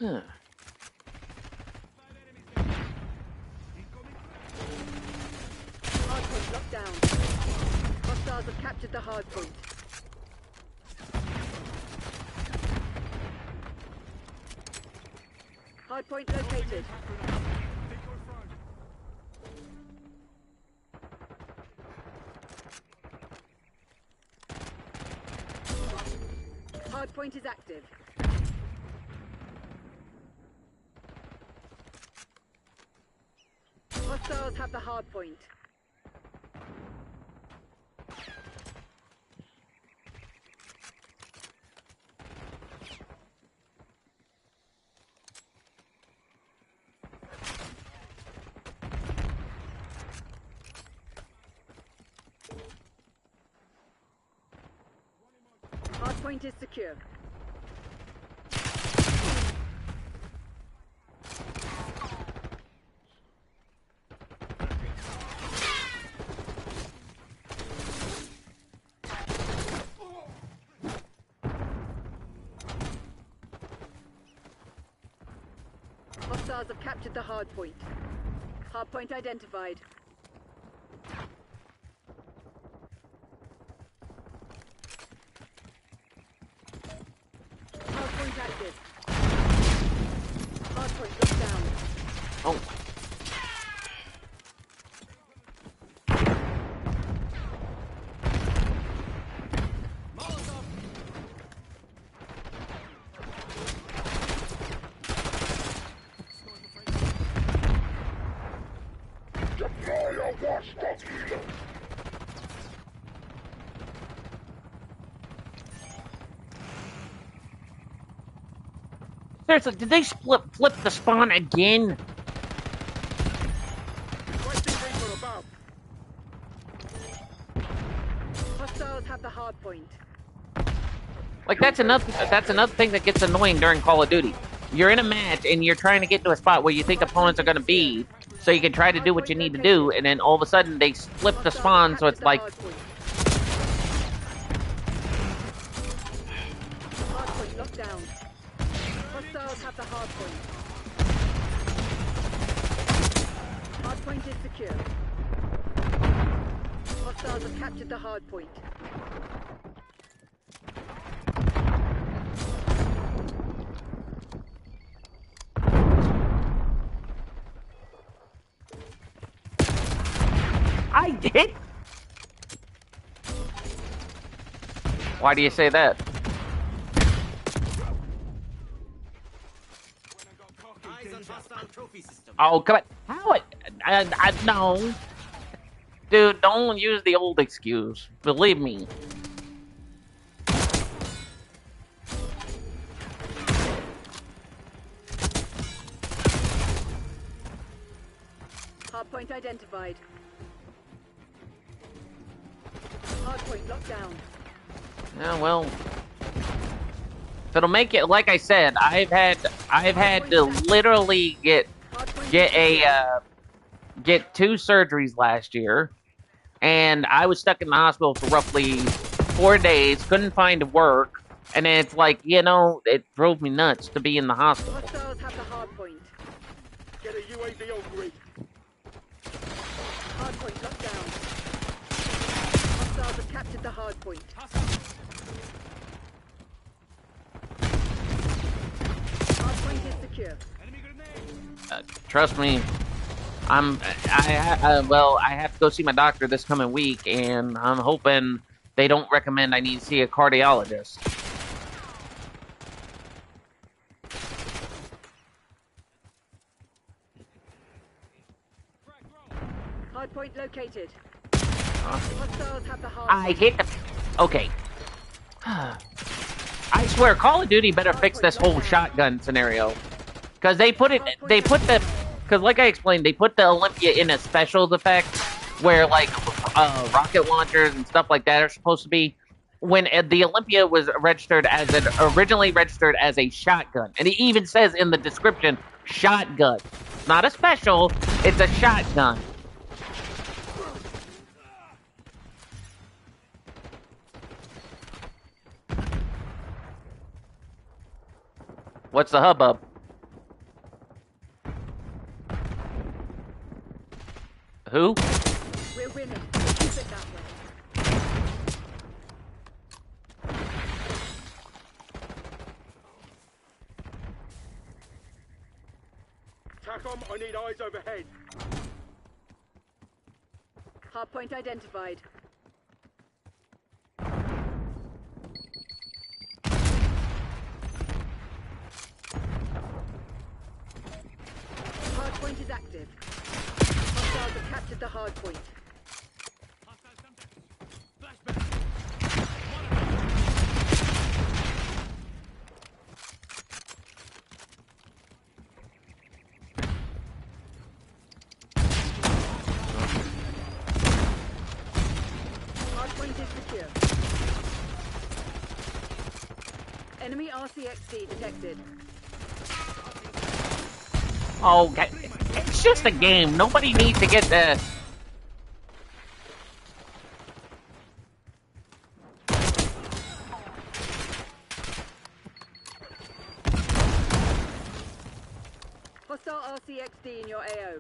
Huh. Hardpoint locked down. Hostiles have captured the hardpoint. Hardpoint located. Hardpoint is active. Hostiles have the hardpoint. Hardpoint is secure. Hostiles have captured the hardpoint. Hardpoint identified. Hardpoint active. Hardpoint locked down. Oh. Seriously, did they flip the spawn again? Hostiles have the hardpoint. Like that's another thing that gets annoying during Call of Duty. You're in a match and you're trying to get to a spot where you think opponents are going to be, so you can try to do what you need to do, and then all of a sudden they flip the spawn, so it's like. Hardpoint locked down. Hostiles have the hardpoint. Hardpoint is secure. Hostiles have captured the hardpoint. I did? Why do you say that? Eyes on hostile trophy system. Oh, come on. How it? No. Dude, don't use the old excuse. Believe me. Hardpoint identified. Hardpoint locked down. Yeah, well, if it'll make it, like I said, I've had to literally get get 2 surgeries last year, and I was stuck in the hospital for roughly 4 days, couldn't find work, and it's like, you know, it drove me nuts to be in the hospital. Hostiles have the hard point. Get a UAV on grid. Hard point locked down. Hostiles have captured the hard point. Hard point is secure. Trust me, well, I have to go see my doctor this coming week, and I'm hoping they don't recommend I need to see a cardiologist. Hard point located. Hostiles have the hard I point. hit the... Okay. I swear, Call of Duty better fix this whole shotgun scenario. Because because like I explained, they put the Olympia in a specials effect, where like, rocket launchers and stuff like that are supposed to be, when the Olympia was originally registered as a shotgun. And it even says in the description, shotgun. Not a special, it's a shotgun. What's the hubbub? Who? We're winning. Keep it that way. TACOM, I need eyes overhead. Hard point identified. Hard point is active. Hostiles have captured the hard point. Hard point is secure. Enemy RCXD detected. Oh, it's just a game. Nobody needs to get the... Hostile RCXD in your AO.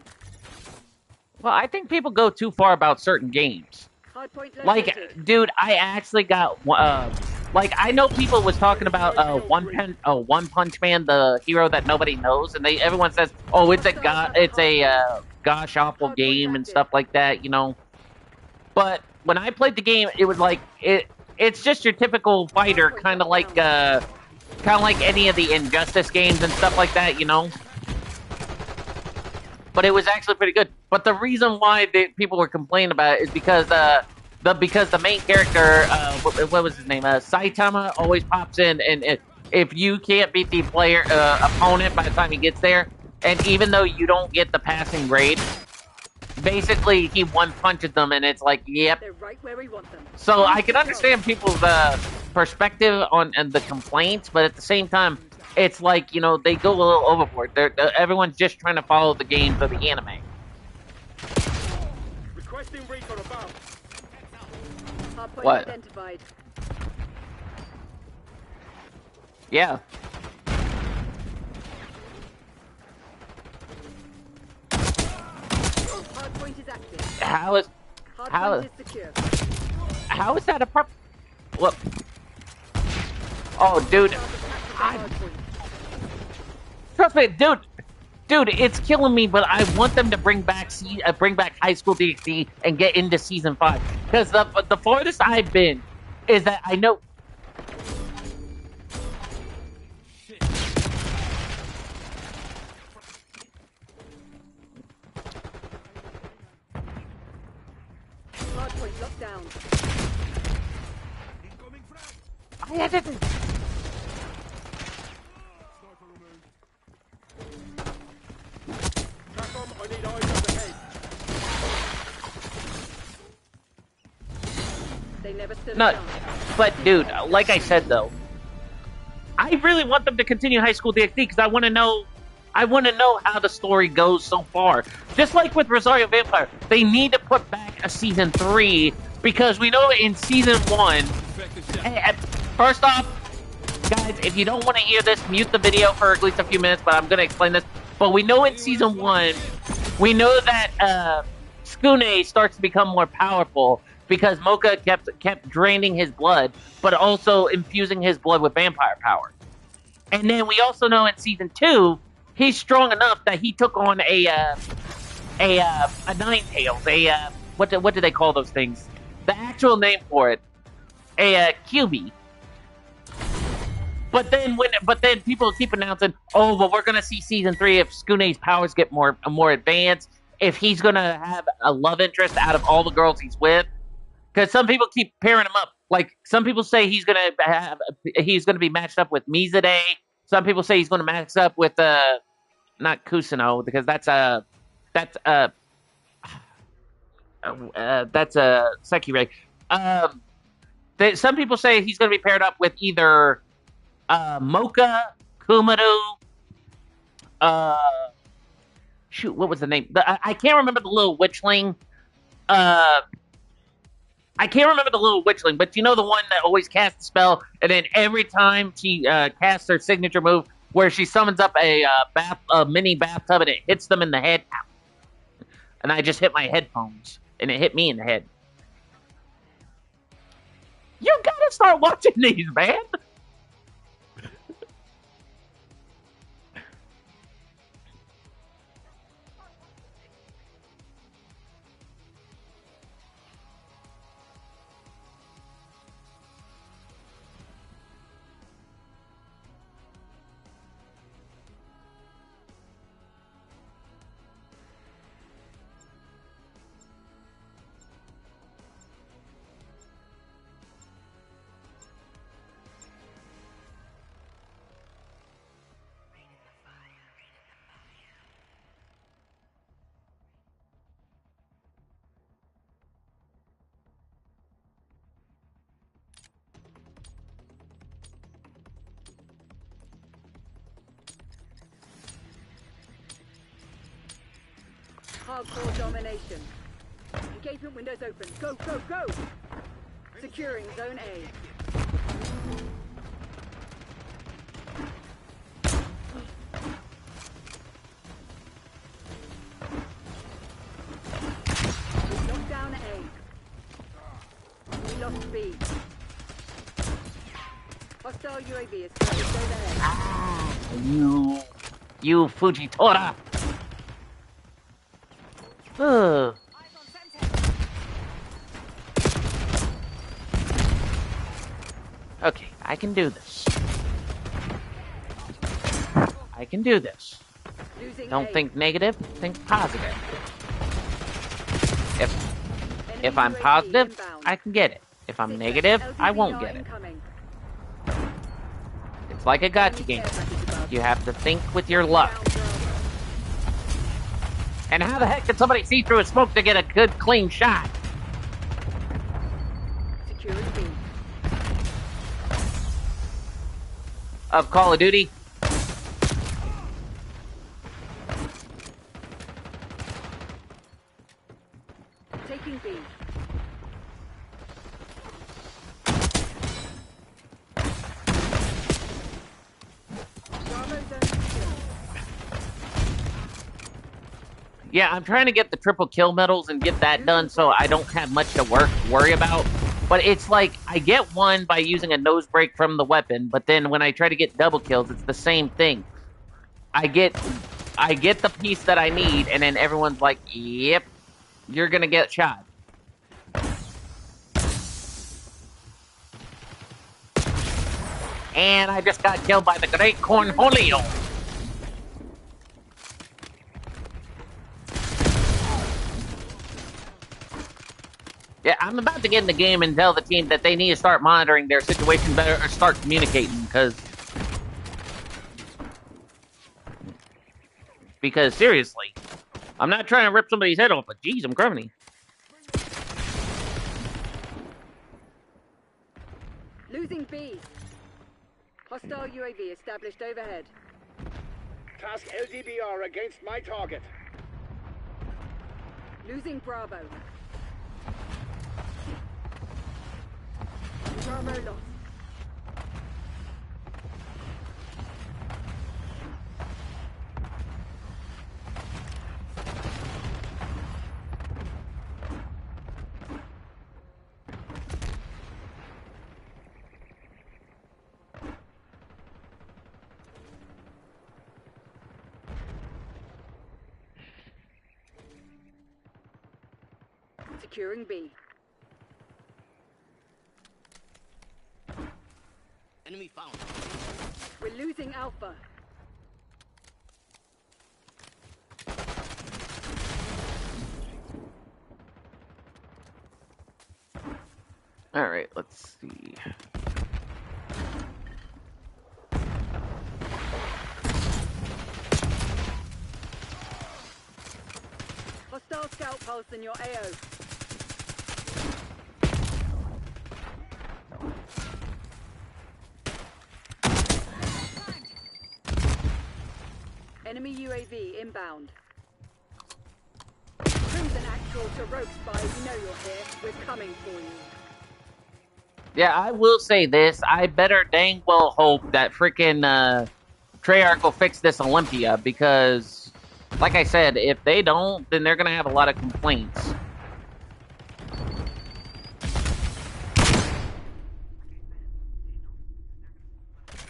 Well, I think people go too far about certain games. Hard point located. Like, dude, I actually got... like, I know people was talking about One Punch Man, the hero that nobody knows, and everyone says, oh, it's a gosh awful game and stuff like that, you know. But when I played the game, it was like it's just your typical fighter, kind of like any of the Injustice games and stuff like that, you know. But it was actually pretty good. But the reason why people were complaining about it is because the main character, what was his name? Saitama always pops in, and if you can't beat the opponent by the time he gets there, and even though you don't get the passing grade, basically he one punches them, and it's like, yep. They're right where we want them. So I can understand people's perspective on and the complaints, but at the same time, it's like, you know, they go a little overboard. Everyone's just trying to follow the games of the anime. Requesting recon above. Hard point What? identified. Yeah. Hard point is active. How is Hard point is secure. how is that a problem? What? Oh, dude. Hard point. Trust me, dude, it's killing me. But I want them to bring back High School DxD and get into season 5, because the farthest I've been is that I know. Hard point locked down. I had to. TACOM, I need eyes overhead. They never stood a No, chance. but dude, like I said though, I really want them to continue High School DxD because I want to know how the story goes so far. Just like with Rosario Vampire, they need to put back a season 3 because we know in season 1. First off, guys, if you don't want to hear this, mute the video for at least a few minutes. But I'm going to explain this. But we know in season 1, we know that Skune starts to become more powerful because Mocha kept draining his blood, but also infusing his blood with vampire power. And then we also know in season 2, he's strong enough that he took on a Nine Tails, what do they call those things? The actual name for it, a QB. But then people keep announcing, oh, well, we're gonna see season 3 if Skune's powers get more advanced, if he's gonna have a love interest out of all the girls he's with. Because some people keep pairing him up. Like, some people say he's gonna be matched up with Mizade. Some people say he's gonna match up with not Kusuno, because that's Sekirei. Some people say he's gonna be paired up with either Mocha, Kumado. Shoot, what was the name? I can't remember the little witchling. I can't remember the little witchling, but you know the one that always casts the spell, and then every time she casts her signature move, where she summons up a mini bathtub and it hits them in the head, and I just hit my headphones, and it hit me in the head. You gotta start watching these, man. Hardcore domination. Engagement windows open. Go, go, go! Securing Zone A. We locked down A. We lost B. Hostile UAV is coming. Go ahead. You Fujitora. Ugh. Okay, I can do this. I can do this. Don't think negative, think positive. If I'm positive, I can get it. If I'm negative, I won't get it. It's like a gacha game. You have to think with your luck. And how the heck can somebody see through a smoke to get a good, clean shot? Of Call of Duty. Taking B. Yeah, I'm trying to get the triple kill medals and get that done so I don't have much to worry about. But it's like, I get one by using a nose break from the weapon, but then when I try to get double kills, it's the same thing. I get the piece that I need, and then everyone's like, yep, you're gonna get shot. And I just got killed by the Great Cornholio. Yeah, I'm about to get in the game and tell the team that they need to start monitoring their situation better or start communicating, because seriously, I'm not trying to rip somebody's head off, but geez, I'm crummy. Losing B. Hostile UAV established overhead. Task LDBR against my target. Losing Bravo. Bravo lost. Securing B. Enemy found. We're losing Alpha. All right, let's see. Hostile scout pulse in your AO. Enemy UAV inbound. Crimson actual to rogue spy, we know you're here. We're coming for you. Yeah, I will say this. I better dang well hope that freaking Treyarch will fix this Olympia, because, like I said, if they don't, then they're going to have a lot of complaints.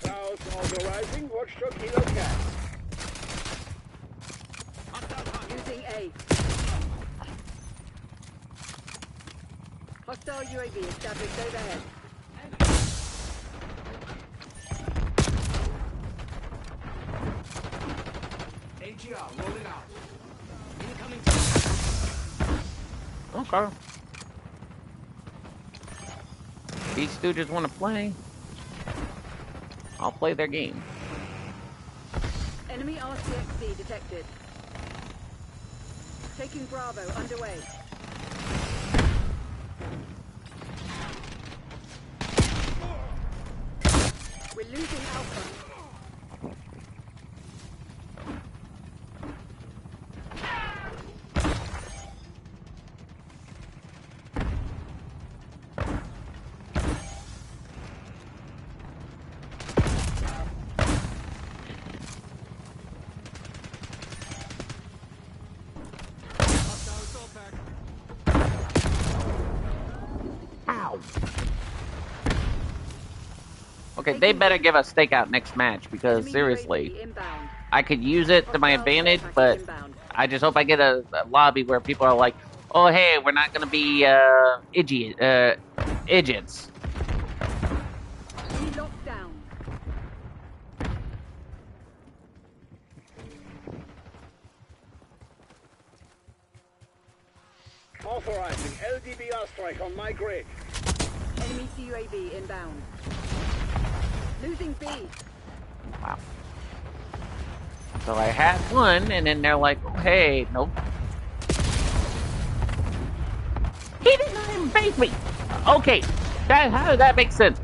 Clouds also rising. Watchdog Kilo Cat. Using A. Hostile UAV established overhead. AGR, rolling out. Incoming. Okay. These stooges want to play. I'll play their game. Enemy RCXD detected. Taking Bravo underway. We're losing Alpha. Ow. Okay, they better give us stakeout next match, because Enemy seriously, UAV inbound. I could use it to my Hostile advantage, care but package inbound. I just hope I get a lobby where people are like, oh, hey, we're not going to be idiots. Locked down. Authorizing LDBR strike on my grid. Enemy UAV inbound. Losing B. Wow. So I had one, and then they're like, oh, hey, nope. He did not even bait me. Okay, how did that make sense?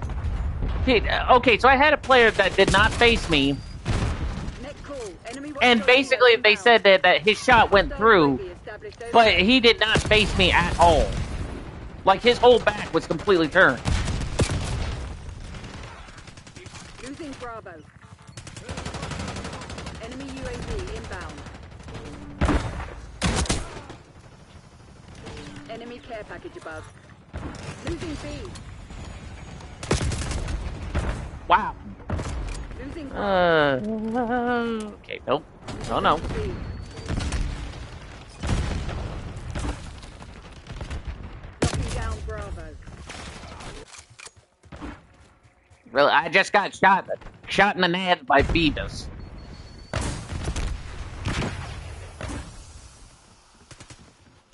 Okay, so I had a player that did not face me, Net call. Enemy and watchdog basically inbound. they said that his shot went Hostile through, UAV established but overhead. he did not face me at all. Like, his whole back was completely turned. Losing Bravo. Enemy UAV inbound. Enemy care package above. Losing B. Wow. Losing Bravo. Okay, nope. Oh, no. B. Locking down Bravo. Really, I just got shot in the nads by Beavis.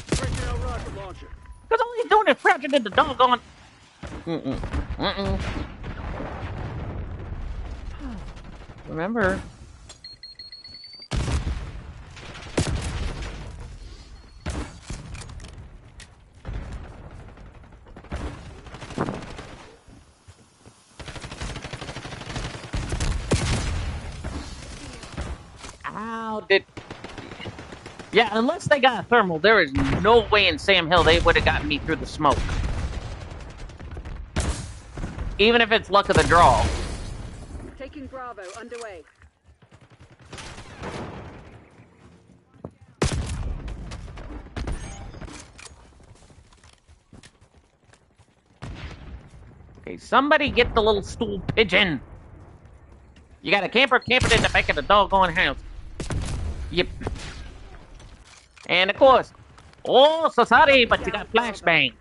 Personnel rocket launcher. Because all he's doing is crouching in the doggone... Remember... Yeah, unless they got a thermal, there is no way in Sam Hill they would have gotten me through the smoke. Even if it's luck of the draw. Taking Bravo underway. Okay, somebody get the little stool pigeon. You got a camper camping in the back of the doggone house. Yep. And of course, oh, so sorry, but you got flashbang.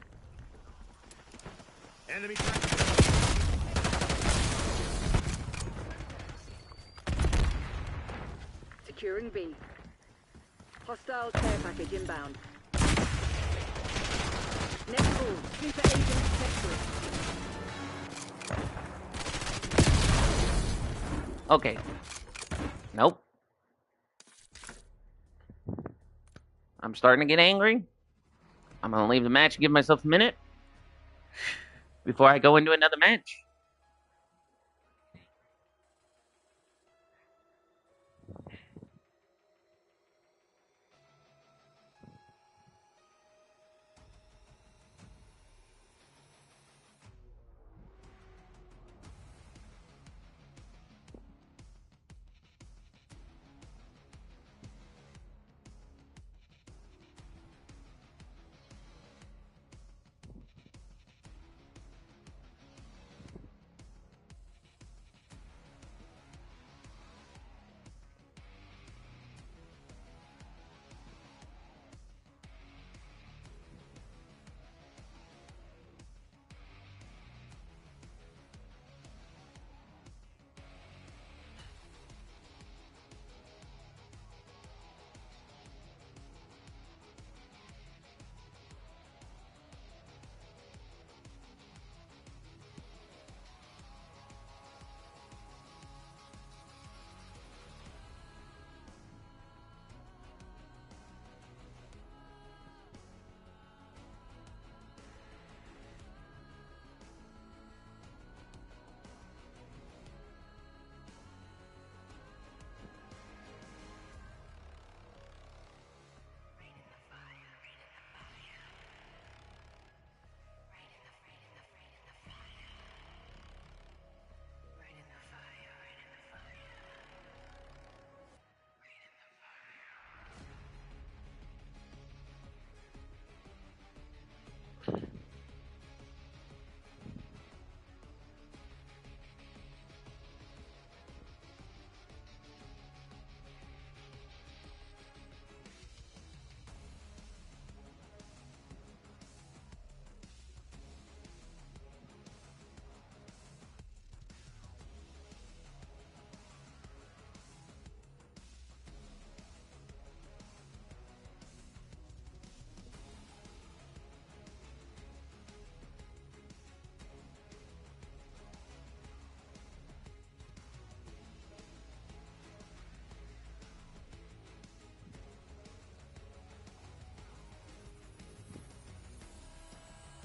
Enemy. Securing B. Hostile care package inbound. Next call. Super agent detected. Okay. Nope. I'm starting to get angry. I'm gonna leave the match and give myself a minute before I go into another match.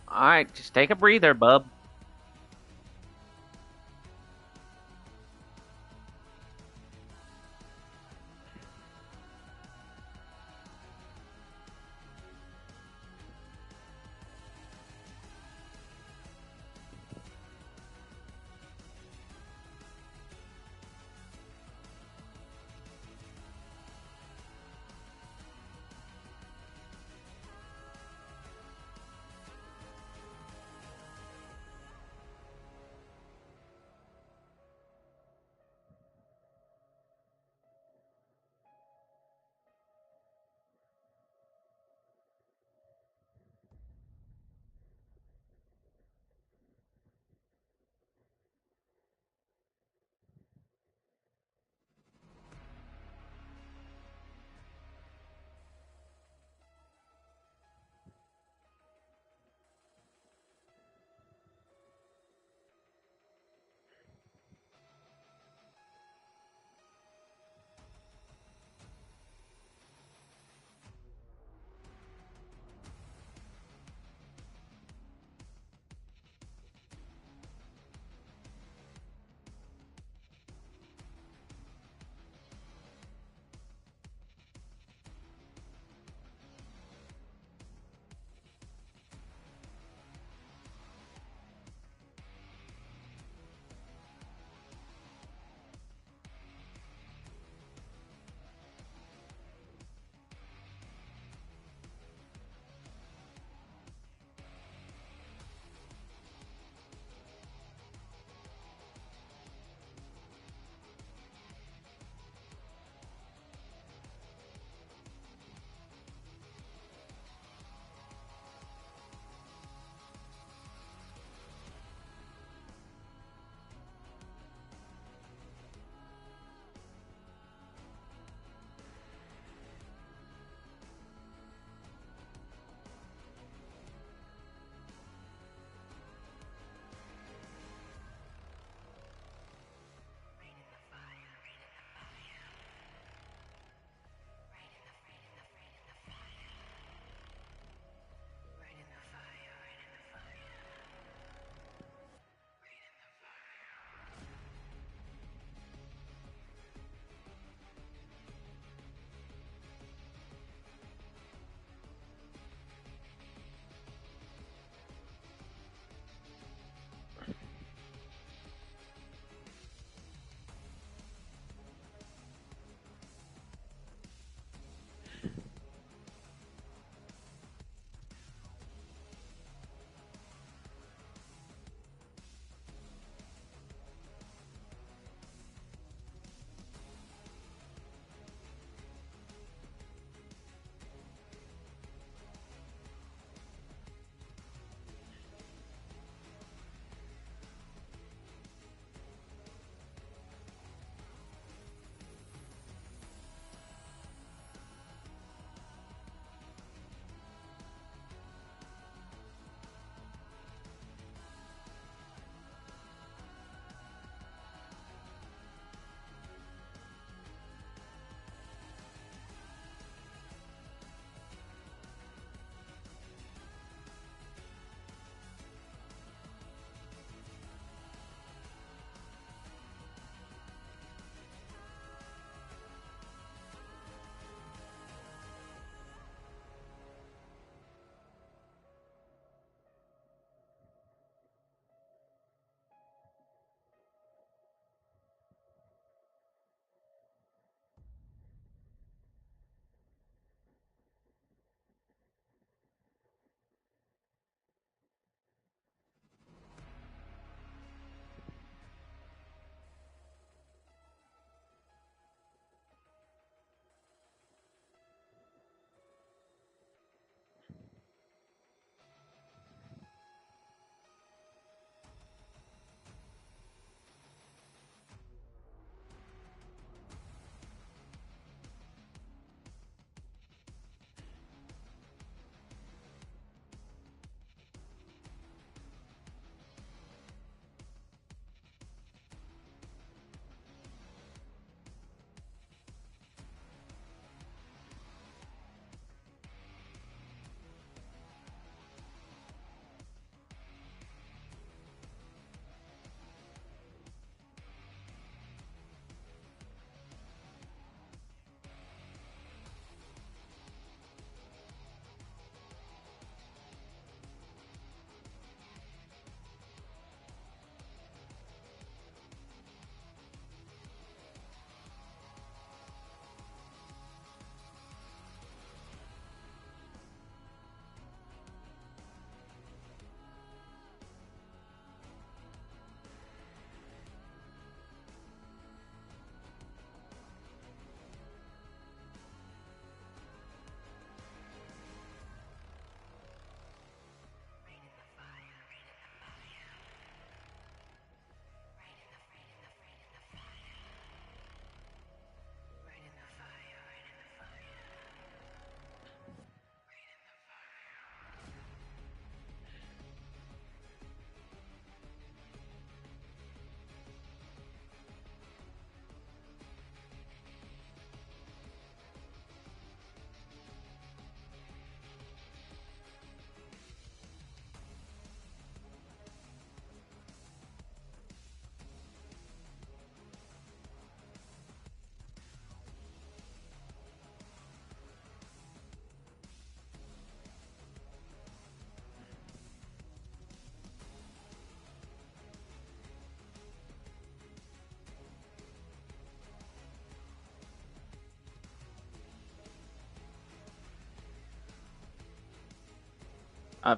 All right, just take a breather, bub.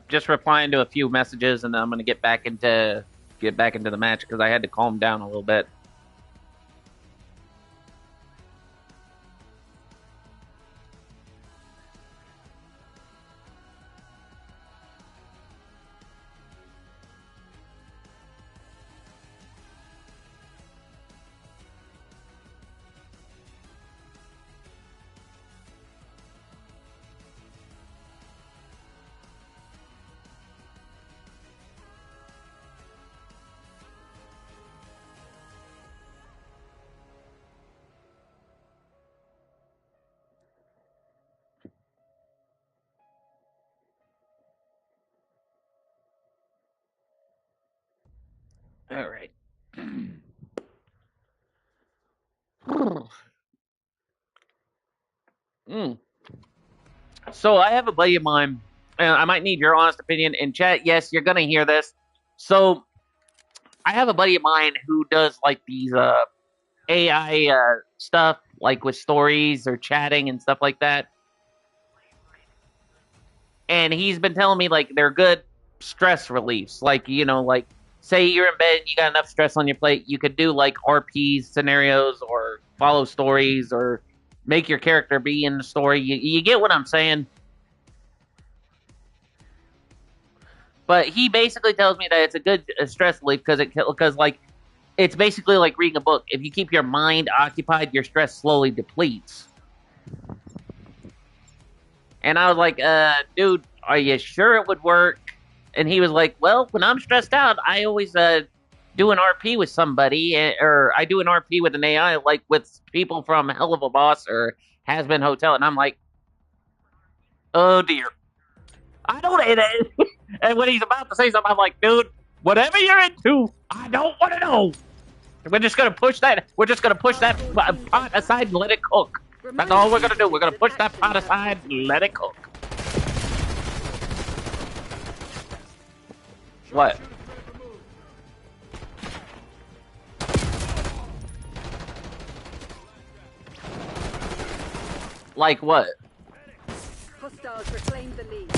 Just replying to a few messages, and then I'm gonna get back into the match because I had to calm down a little bit. All right. Mm. So I have a buddy of mine, and I might need your honest opinion in chat. Yes, you're gonna hear this. So I have a buddy of mine who does like these AI stuff, like with stories or chatting and stuff like that. And he's been telling me like they're good stress reliefs. Like, you know, like say you're in bed, you got enough stress on your plate, you could do like RP scenarios or follow stories or make your character be in the story. You get what I'm saying? But he basically tells me that it's a good stress relief because like it's basically like reading a book. If you keep your mind occupied, your stress slowly depletes. And I was like, dude, are you sure it would work? And he was like, well, when I'm stressed out, I always do an RP with somebody, or I do an RP with an AI, like with people from Hell of a Boss or Has Been Hotel. And I'm like, oh dear. I don't. And when he's about to say something, I'm like, dude, whatever you're into, I don't want to know. We're just gonna push that. We're just gonna push that pot aside and let it cook. That's all we're gonna do. We're gonna push that pot aside and let it cook. What? Like what? Hostiles reclaimed the lead.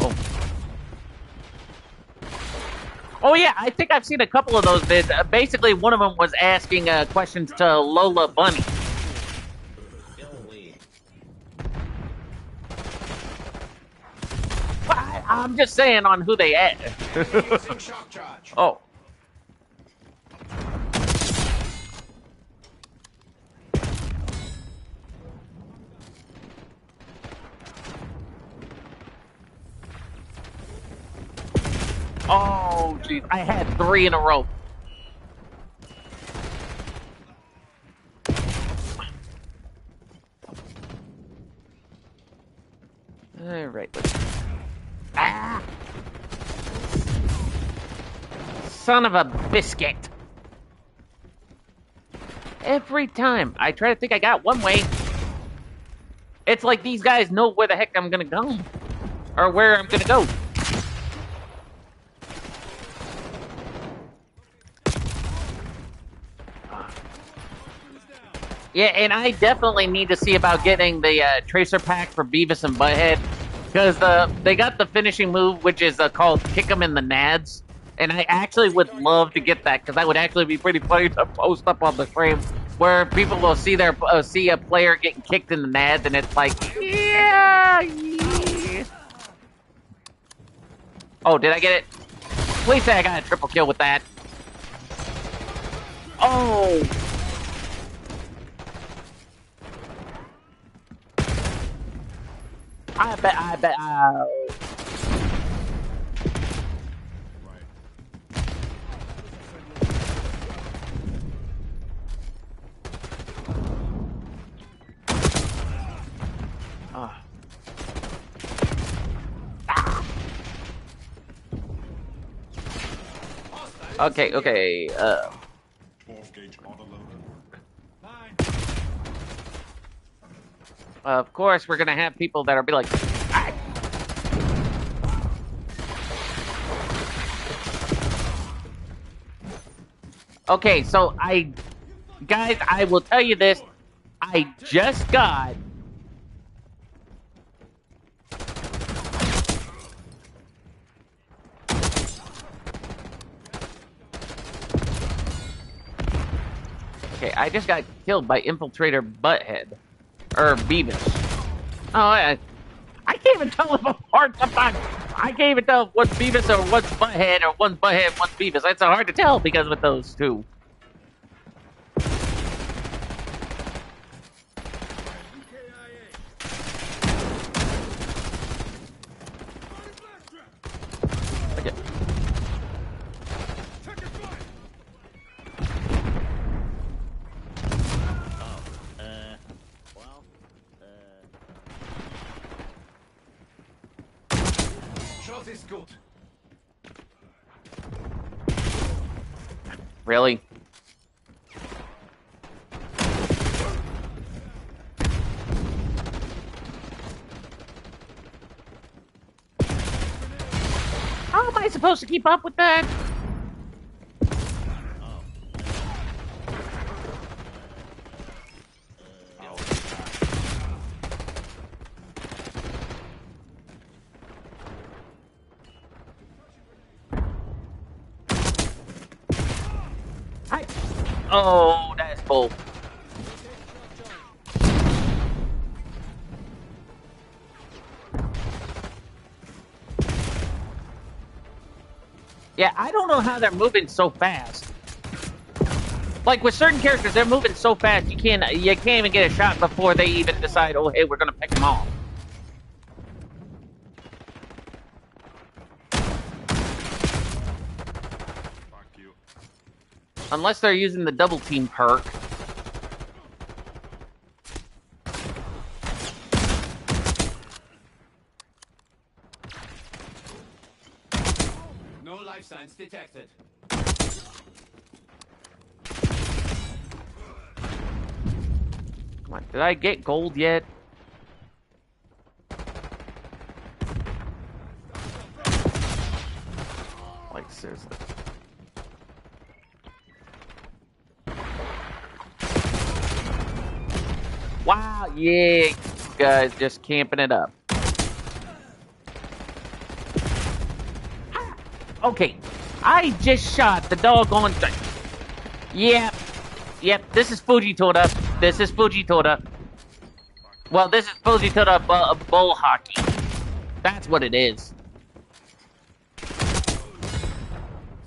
Oh yeah, I think I've seen a couple of those vids. Basically, one of them was asking questions to Lola Bunny. I'm just saying on who they asked. Oh. Oh, jeez. I had 3 in a row. All right. Ah! Son of a biscuit. Every time I try to think I got one way, it's like these guys know where the heck I'm gonna go. Or where I'm gonna go. Yeah, and I definitely need to see about getting the tracer pack for Beavis and Butthead, because they got the finishing move, which is called Kick 'em in the Nads, and I actually would love to get that, because that would actually be pretty funny to post up on the stream, where people will see see a player getting kicked in the Nads, and it's like, yeah. Oh, did I get it? Please say I got a triple kill with that. Oh. I bet. Ah. Okay. Of course, we're gonna have people that are be like, ah. Okay, so guys, I will tell you this. I just got Okay, I just got killed by Infiltrator Butthead. Or Beavis. Oh, I can't even tell them apart sometimes. I can't even tell if one's Beavis or one's Butthead or one's Butthead and one's Beavis. That's so hard to tell because with those two. Okay. Shot is good. Really? How am I supposed to keep up with that? Oh, that's bull. Yeah, I don't know how they're moving so fast. Like with certain characters, they're moving so fast you can't even get a shot before they even decide, oh hey, we're gonna pick them off. Fuck you. Unless they're using the double team perk. No life signs detected. Come on, did I get gold yet? Like seriously. Wow, yeah, you guys just camping it up. Okay, I just shot the doggone thing. Yep, this is Fujitora. This is Fujitora. Well, this is Fujitora bull hockey. That's what it is.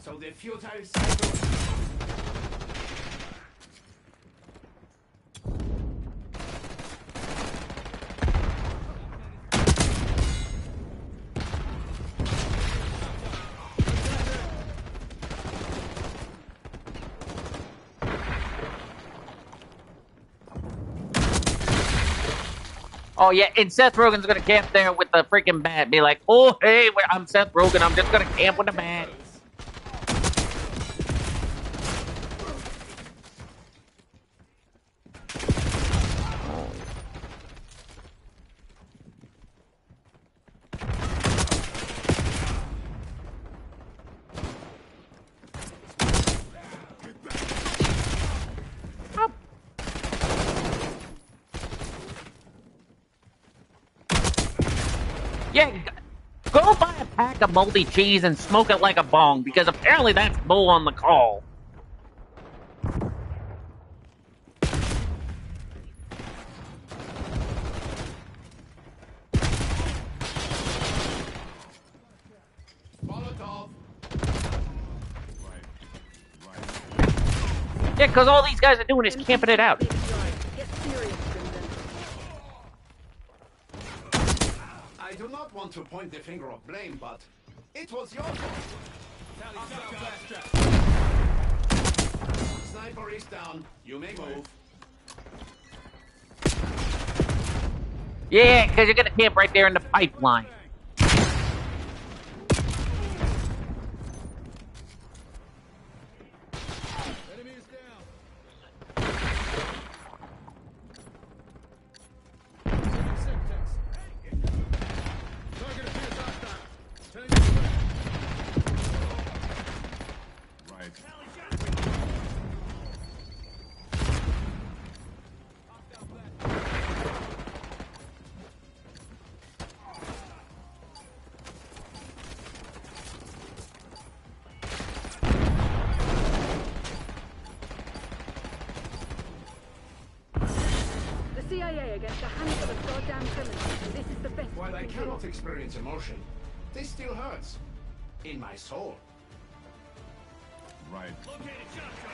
So the futile cycle. Oh yeah, and Seth Rogen's gonna camp there with the freaking bat. Be like, oh hey, I'm Seth Rogen. I'm just gonna camp with the bat. Yeah, go buy a pack of moldy cheese and smoke it like a bong, because apparently that's bull on the call. Molotov. Yeah, because all these guys are doing is camping it out. Get serious, Crimson. I do not want to point the finger of blame, but it was your fault. Sniper is down. You may move. Yeah, because you're gonna camp right there in the pipeline. against a handful of goddamn criminals, and this is the best While I you can cannot do. experience emotion, this still hurts. In my soul. Right. Located shotgun.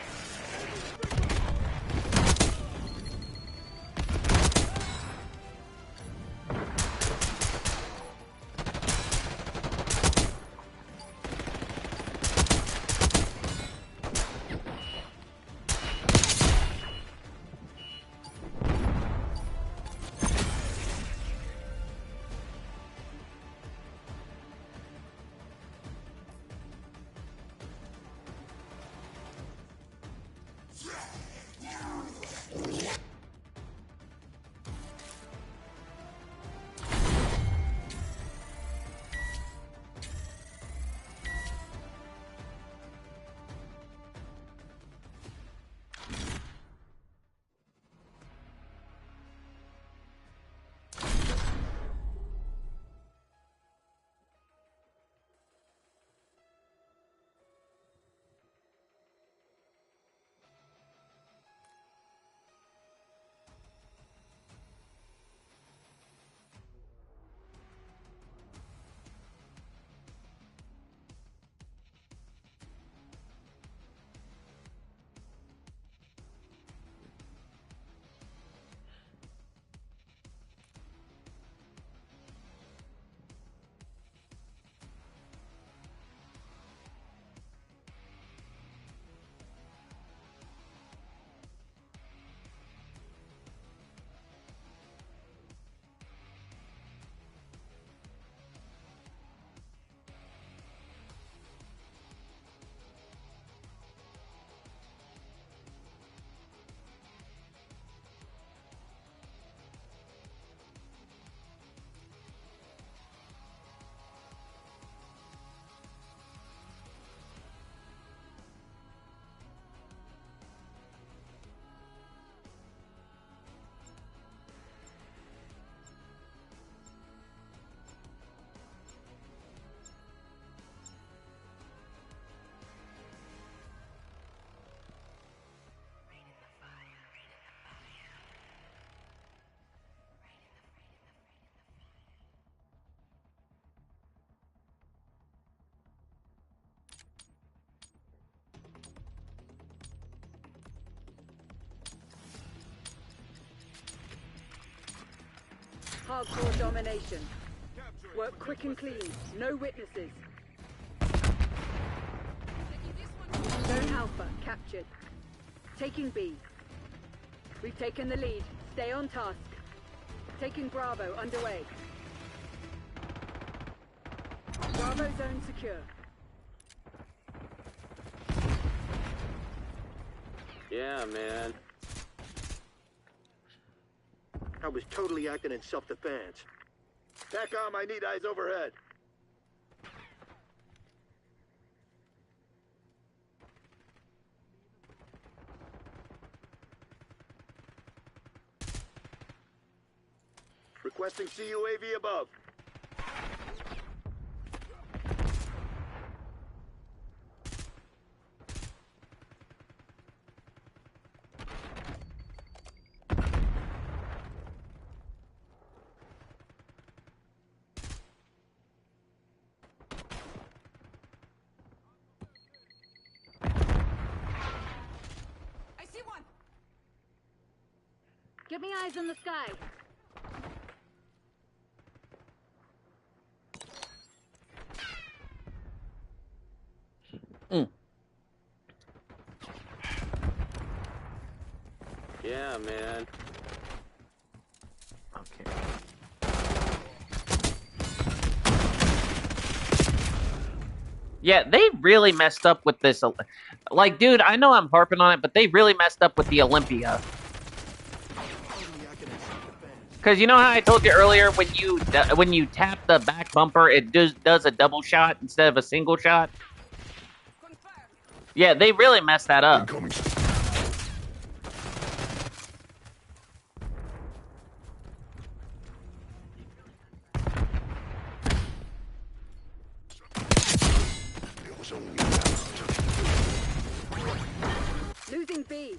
Hardcore domination. Work quick and clean. No witnesses. Zone Alpha captured. Taking B. We've taken the lead. Stay on task. Taking Bravo underway. Bravo zone secure. Yeah, man. I was totally acting in self-defense. TACOM, I need eyes overhead. Requesting CUAV above. I see one. Get me eyes on the sky. Yeah, man. Okay. Yeah, they really messed up with this. Like, dude, I know I'm harping on it, but they really messed up with the Olympia. Because you know how I told you earlier, when you tap the back bumper, it does a double shot instead of a single shot? Yeah, they really messed that up. Incoming. It was only Losing B.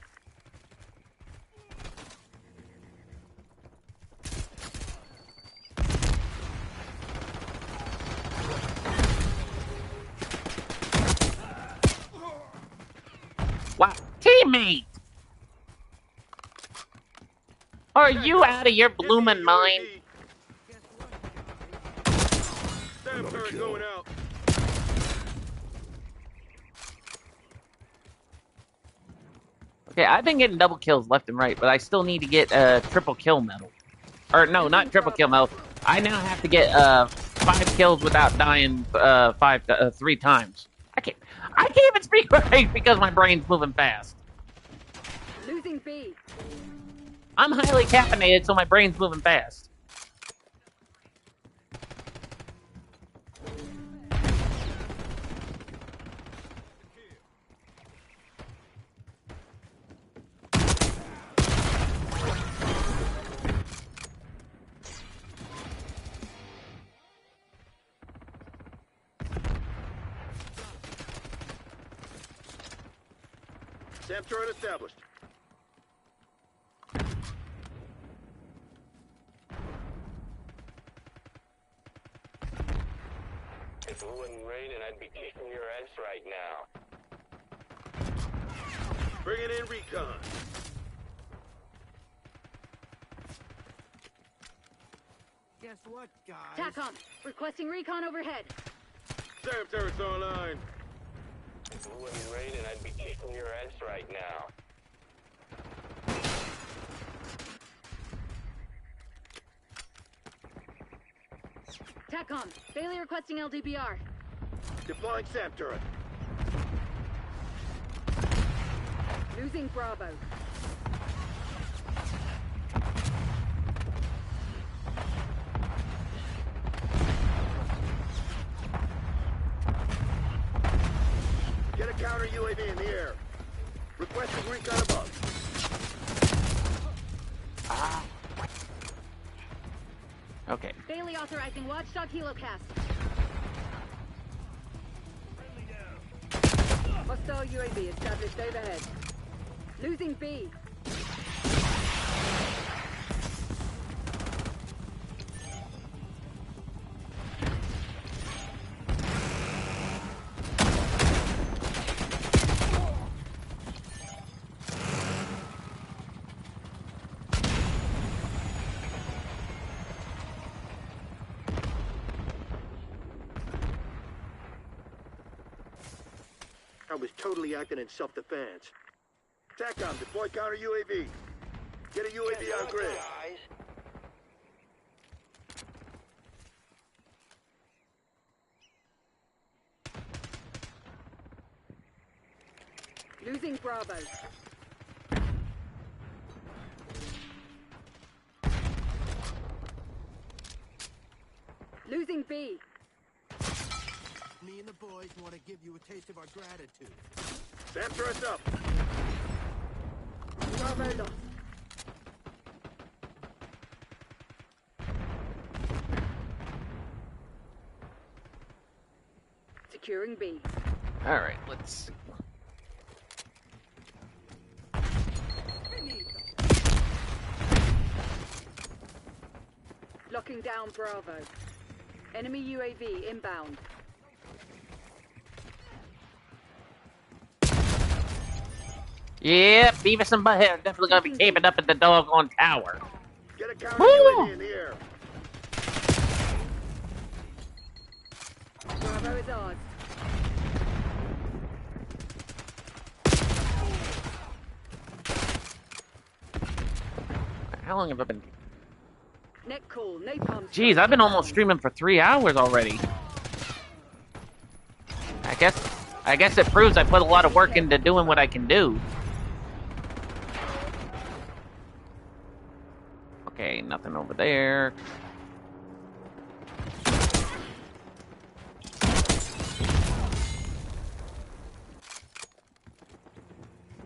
Wow, teammate! Are you out of your bloomin' mind? Stab turret going out. Okay, I've been getting double kills left and right, but I still need to get a triple kill medal. Or no, not triple kill medal. I now have to get 5 kills without dying 3 times. I can't even speak right because my brain's moving fast. Losing B. I'm highly caffeinated, so my brain's moving fast. SAM turret established. If it wouldn't rain, and I'd be kicking your ass right now. Bringing in recon. Guess what, guys? TACOM, requesting recon overhead. SAM turret's online. If it wouldn't rain, and I'd be kicking your ass right now. TACOM, Bailey requesting LDBR. Deploying SAM turret. Losing Bravo. Get a counter UAV in the air. Requesting recon above. Okay. Bailey authorizing Watchdog helocast. Hostile UAV established overhead. Losing B. I was totally acting in self-defense. TACOM, deploy counter UAV. Get a UAV on grid. Losing Bravo. Losing B. Me and the boys want to give you a taste of our gratitude. SAM turret's up. Bravo lost. Securing B. All right, let's. Locking down Bravo. Enemy UAV inbound. Yeah, Beavis and Butthead are definitely gonna be caping up at the doggone tower. Get a counter Woo! UAV in the air. Bravo is ours. How long have I been? Net call. Napalm. Jeez, I've been almost streaming for 3 hours already. I guess it proves I put a lot of work into doing what I can do. Okay, nothing over there.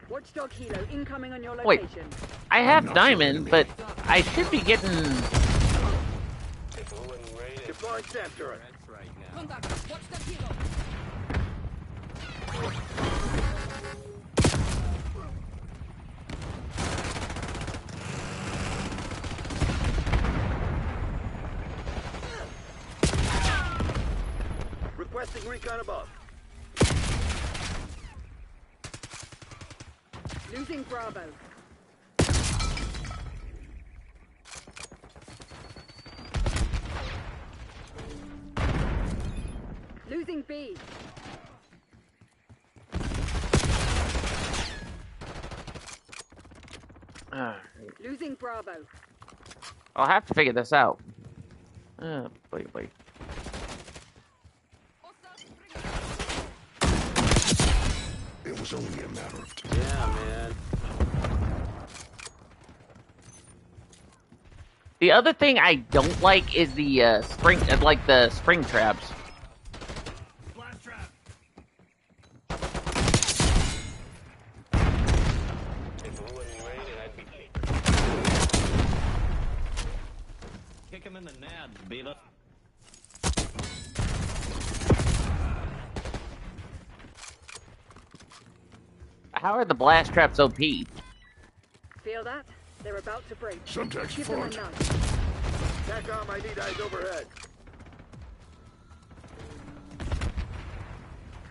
Watchdog helo incoming on your Wait. location. I have diamond, but I should be getting. If it wouldn't rain, and Deploying SAM turret. That's right now. Contact. Watch the helo. Requesting recon above. Losing Bravo. Losing B. Losing Bravo. I'll have to figure this out. Wait. It was only a matter of time. Yeah, man. The other thing I don't like is the spring traps. Blast trap. If it wouldn't rain, and I'd be clean. Kick him in the nads, Beta. How are the blast traps OP? Feel that? They're about to break. Sometimes Give them a fart. nudge. TACOM, I need eyes overhead.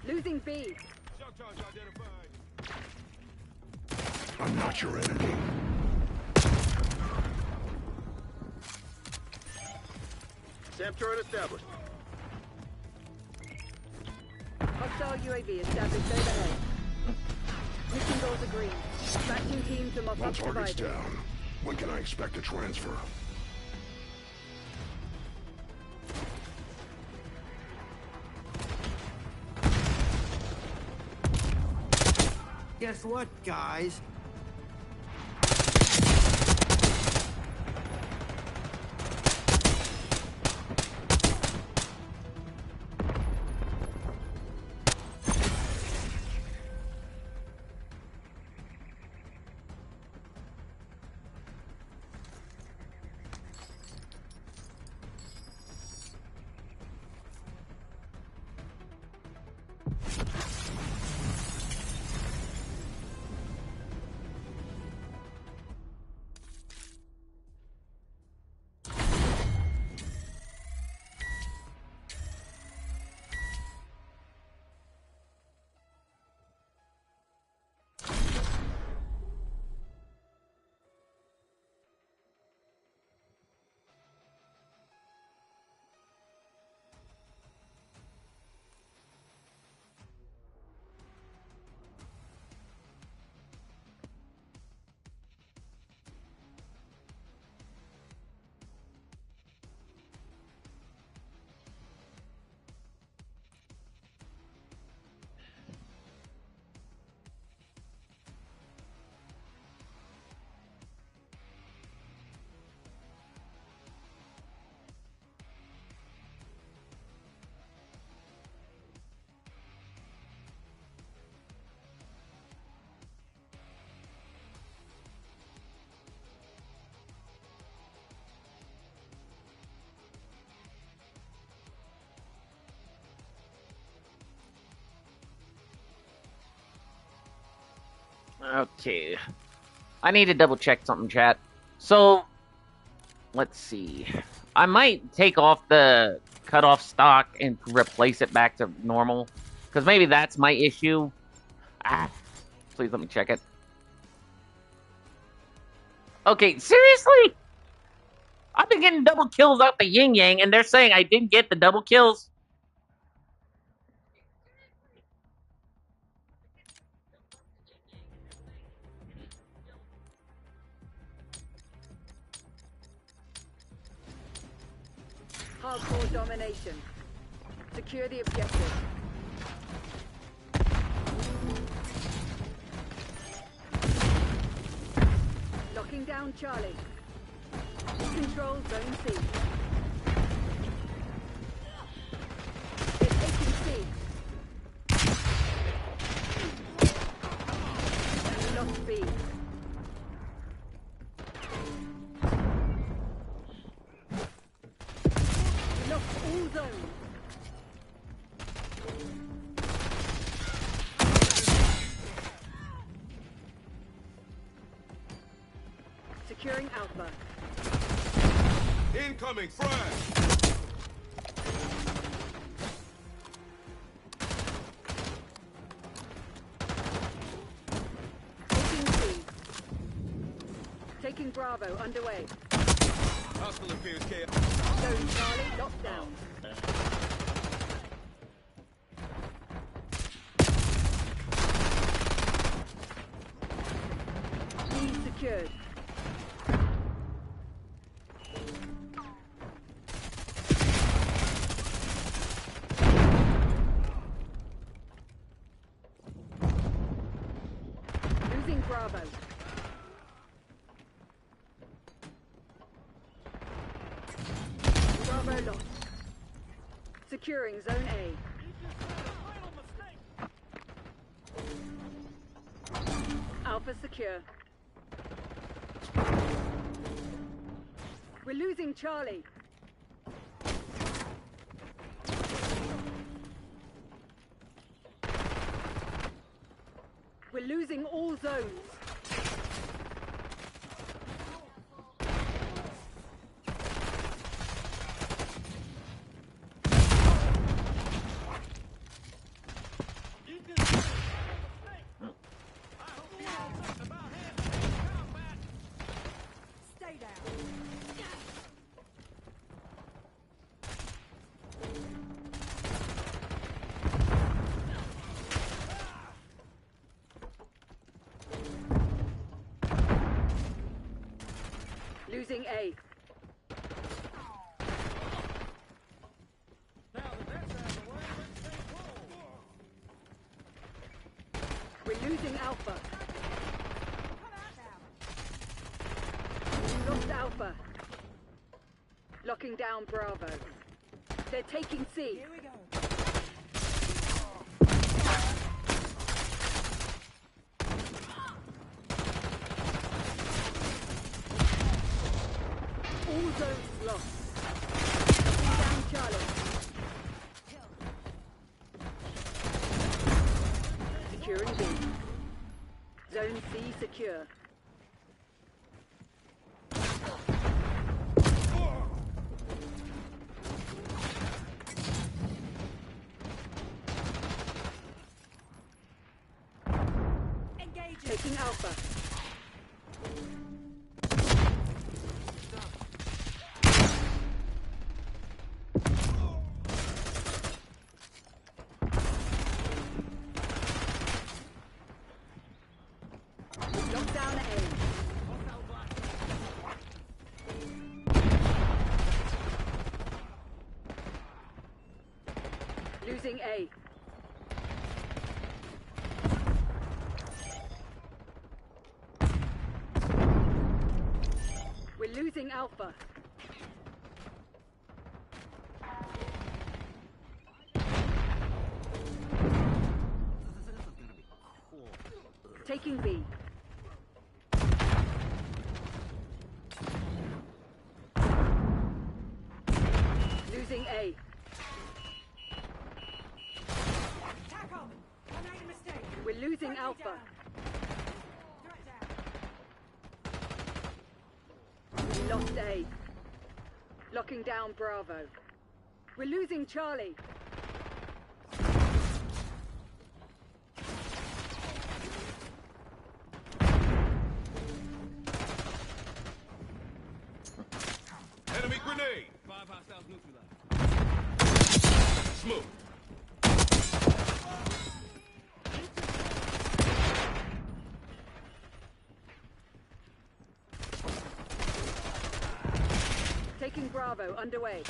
Losing B. I'm not your enemy. SAM turret established. Hostile UAV established overhead. Mission goals agreed. Matching teams and All mop-up targets provided. down. When can I expect a transfer? Guess what, guys? Okay. I need to double check something, chat. So, let's see. I might take off the cutoff stock and replace it back to normal. Because maybe that's my issue. Please let me check it. Okay, seriously? I've been getting double kills out the yin yang, and they're saying I didn't get the double kills. Hardcore domination. Secure the objective. Locking down Charlie. Control zone C. They're taking C. We lost B. We lost all zones. Securing Alpha. Incoming frag! Taking C. Taking Bravo underway. Hostile appears chaos. Zone Charlie locked down. B secured. Losing Bravo. Bravo lost. Securing Zone A. Alpha secure. We're losing Charlie. We're losing all zones. Stay down. Losing A. We're losing Alpha. We lost Alpha. Locking down Bravo. They're taking C. Here we go. All zones lost. Locking down Charlie. Securing B. Zone C secure. Engaging. Taking Alpha. Lock down A. Losing A. We're losing Alpha. Taking B. Losing A. Tackle. I made a mistake. We're losing Track me Alpha. down. Threat down. We lost A. Locking down Bravo. We're losing Charlie. Enemy grenade. 5 hostiles neutralized. Smoke. Taking Bravo underway.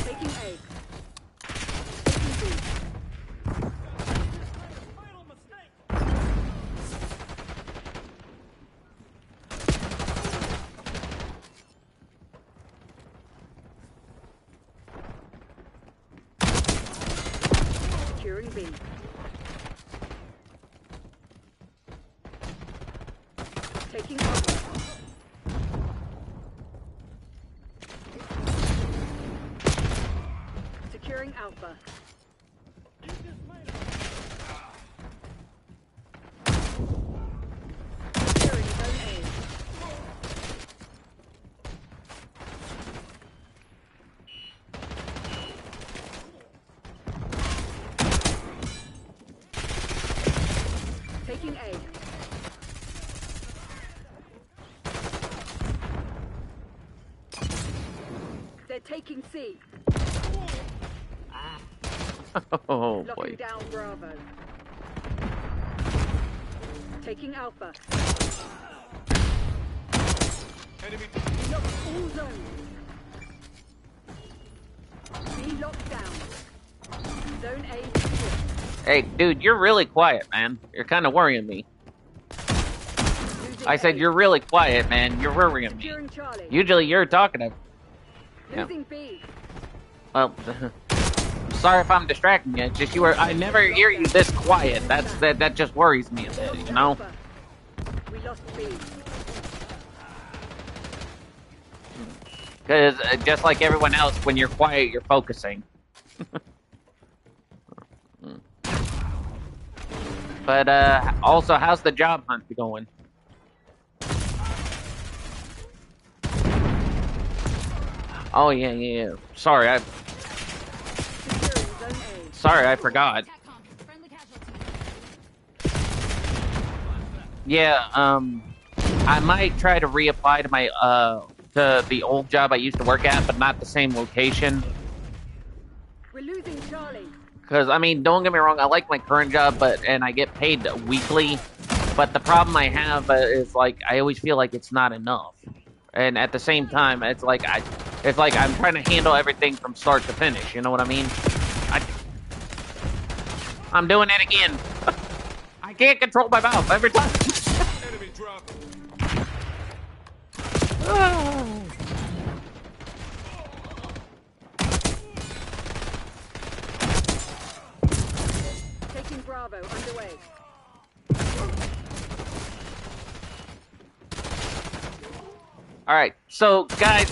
Taking A. Taking B. Securing B. Taking Alpha. Securing Alpha. Securing Zone A. Taking A. They're taking C. Oh boy. Locking down Bravo. Taking Alpha. Enemy. Lock all zones. B locked down. Zone A secure. Hey, dude, you're really quiet, man. You're kind of worrying me. Losing I said A. you're really quiet, man. You're worrying me. Securing Charlie. Usually you're talkative. Losing B. Well, sorry if I'm distracting you. It's just I never hear you this quiet. That just worries me a bit, you know? Alpha. We lost B. Because just like everyone else, when you're quiet, you're focusing. But also, how's the job hunt going? Oh yeah. Sorry, Securing Zone A. sorry, I forgot. Yeah, I might try to reapply to my to the old job I used to work at, but not the same location. We're losing Charlie. Because I mean, don't get me wrong, I like my current job, and I get paid weekly. But the problem I have is like I always feel like it's not enough, and at the same time, it's like I'm trying to handle everything from start to finish. You know what I mean? I'm doing it again. I can't control my mouth every time. Enemy drop. Taking Bravo underway. All right, so guys,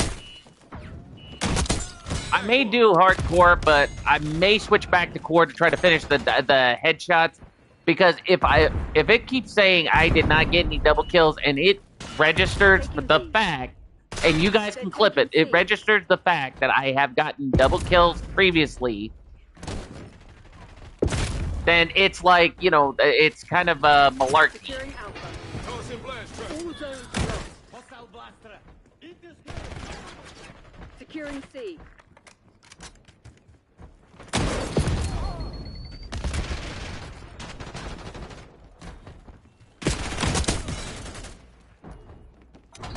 I may do hardcore, but I may switch back to core to try to finish the headshots, because if it keeps saying I did not get any double kills and it registers the fact, and you guys can clip it, it registers the fact that I have gotten double kills previously, then it's like, you know, it's kind of a malarkey. Securing Alpha. Tossing blast trap. All zones lost. Securing C.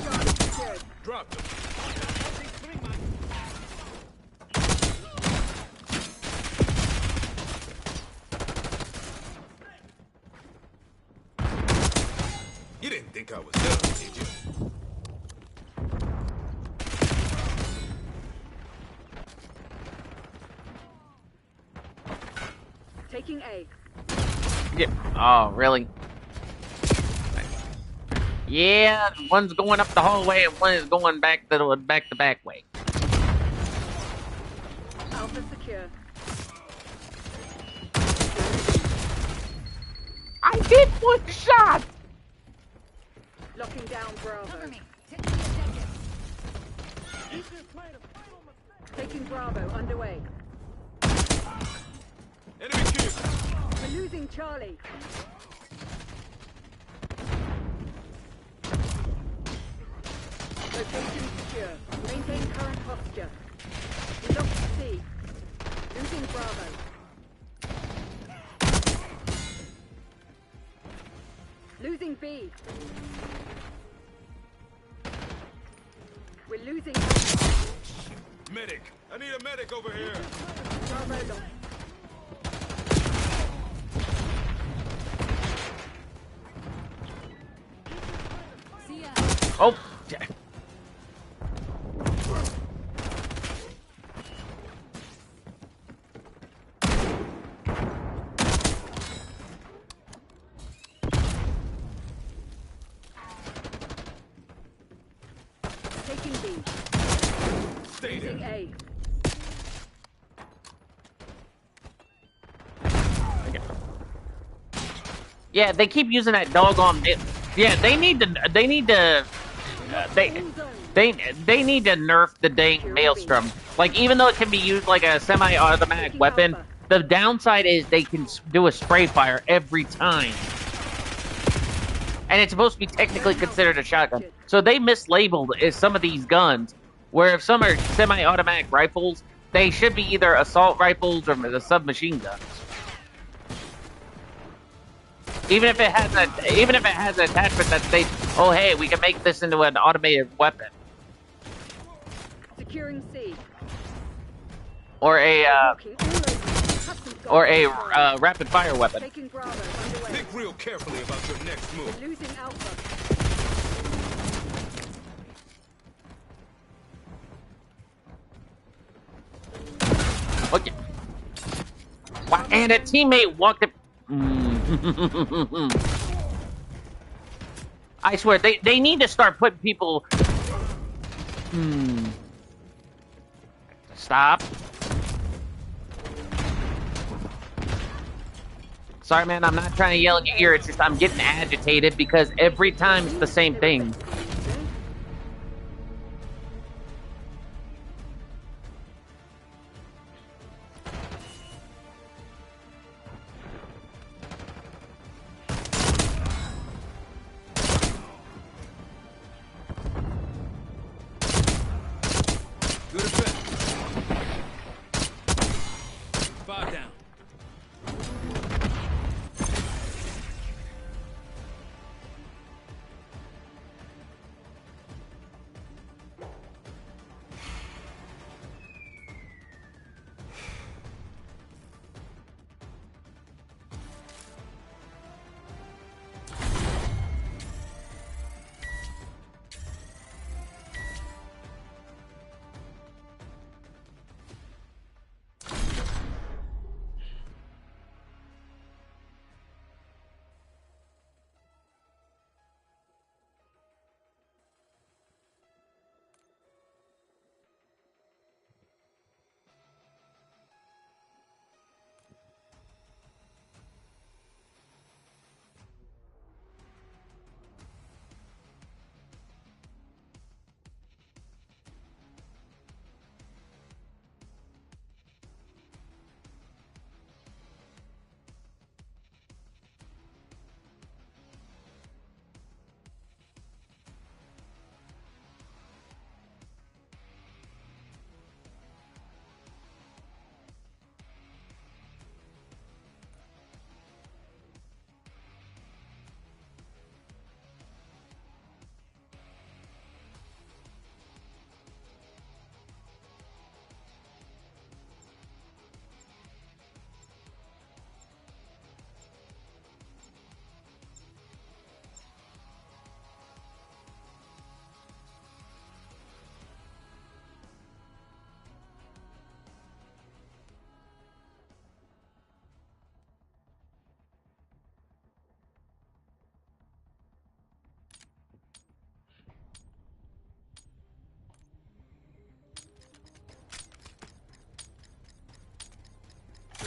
Charlie secured. Drop them. You didn't think I was done, did you? Taking A. Yeah. Oh, really? Yeah, one's going up the hallway and one is going back the back way. Alpha secure. I did one shot. Locking down Bravo. Cover me. Take the objective. Taking Bravo underway. Enemy kill. We're losing Charlie. Location secure. Maintain current posture. We lost C. Losing Bravo. Losing B. We're losing Medic. I need a medic over here. Bravo lost. See ya. Oh. Taking B. Stay Losing there. A. Yeah, they keep using that doggone. Yeah, they need to. They need to. They need to nerf the dang maelstrom. Like, even though it can be used like a semi-automatic weapon, the downside is they can do a spray fire every time. and it's supposed to be technically considered a shotgun. So they mislabeled some of these guns, where if some are semi-automatic rifles, they should be either assault rifles or the submachine guns. Even if it has an attachment that states, "Oh, hey, we can make this into an automated weapon," Securing C. or a Walking all over. Customs guard. rapid fire weapon. Taking Bravo underway. Think real carefully about your next move. Losing Alpha. Okay. Wow, and a teammate walked up. I swear, they need to start putting people. Stop. Sorry, man, I'm not trying to yell in your ear. It's just I'm getting agitated because every time it's the same thing. Good effect. 5 down.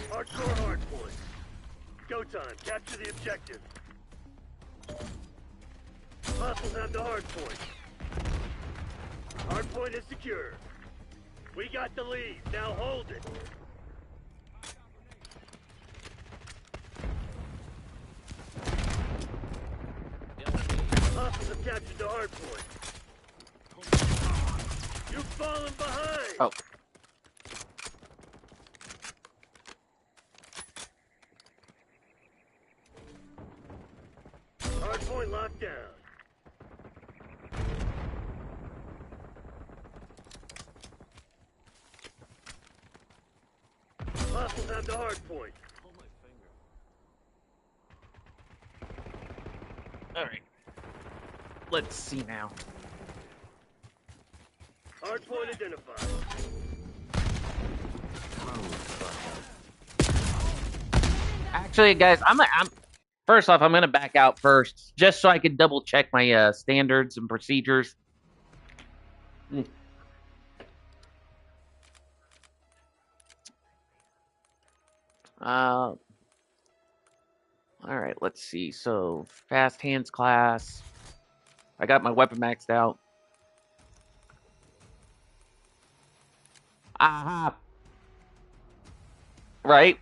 Hardcore hardpoint. Go time. Capture the objective. Hostiles have the hardpoint. Hardpoint is secure. We got the lead. Now hold it. Hostiles have captured the hardpoint. You've fallen behind. Oh. Hardpoint locked down. Hostiles have the hardpoint. All right. Let's see now. Hardpoint identified. Actually, guys, I'm first off, I'm gonna back out first, just so I can double check my standards and procedures. All right, let's see. So, fast hands class. I got my weapon maxed out. Aha. Right?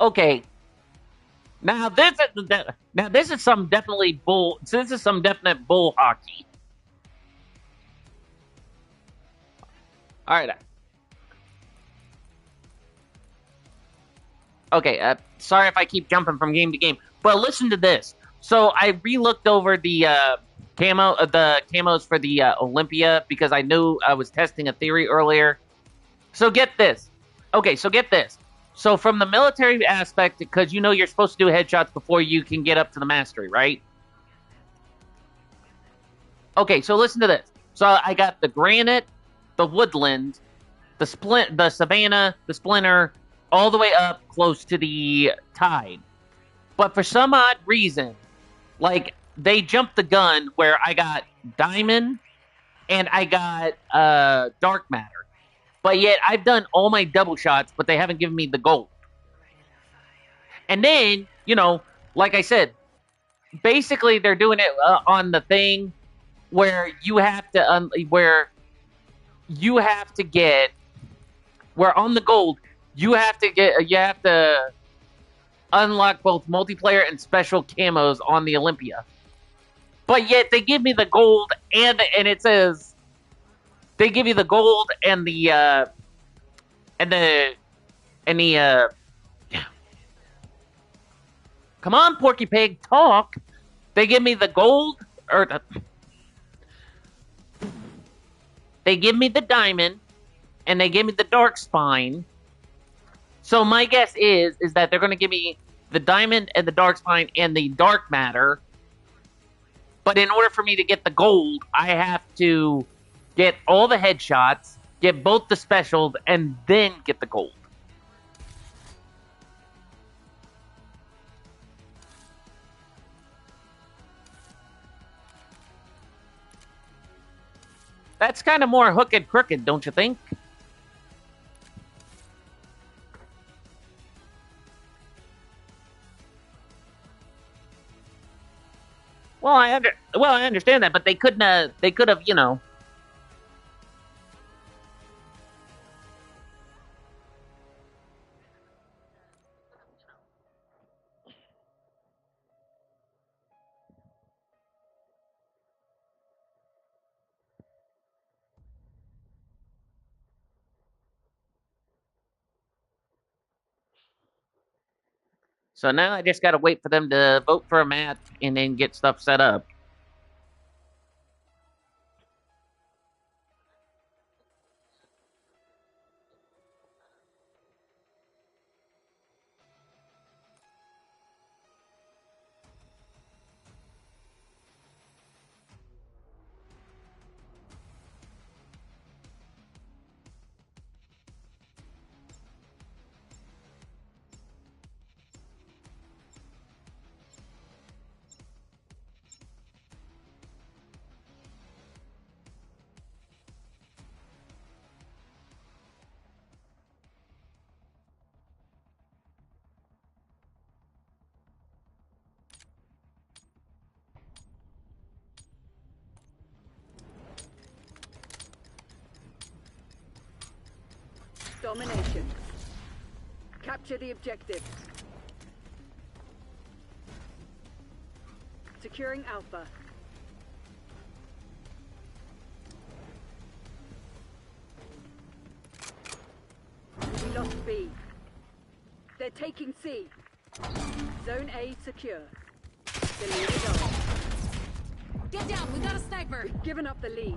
Okay. Now this is some definitely bull. This is some definite bull hockey. All right. Okay. Sorry if I keep jumping from game to game, but listen to this. So I re-looked over the camos for the Olympia because I knew I was testing a theory earlier. So get this. Okay, so get this. So from the military aspect, because you know you're supposed to do headshots before you can get up to the mastery, right? Okay, so listen to this. So I got the granite, the woodland, the savanna, the splinter, all the way up close to the tide. But for some odd reason, like they jumped the gun where I got diamond and I got dark matter. But yet I've done all my double shots, but they haven't given me the gold. And then, you know, like I said, basically they're doing it on the thing where you have to where on the gold you have to unlock both multiplayer and special camos on the Olympia. But yet they give me the gold and it says they give you the gold and the come on, Porky Pig, talk. They give me the gold they give me the diamond and they give me the dark spine. So my guess is that they're going to give me the diamond and the dark spine and the dark matter. But in order for me to get the gold, I have to get all the headshots, get both the specials, and then get the gold. That's kind of more hook and crooked, don't you think? Well, I understand that, but they could have, you know. So now I just got to wait for them to vote for a map and then get stuff set up. Domination. Capture the objective. Securing Alpha. We lost B. They're taking C. Zone A secure. The lead is on. Get down, we got a sniper. We've given up the lead.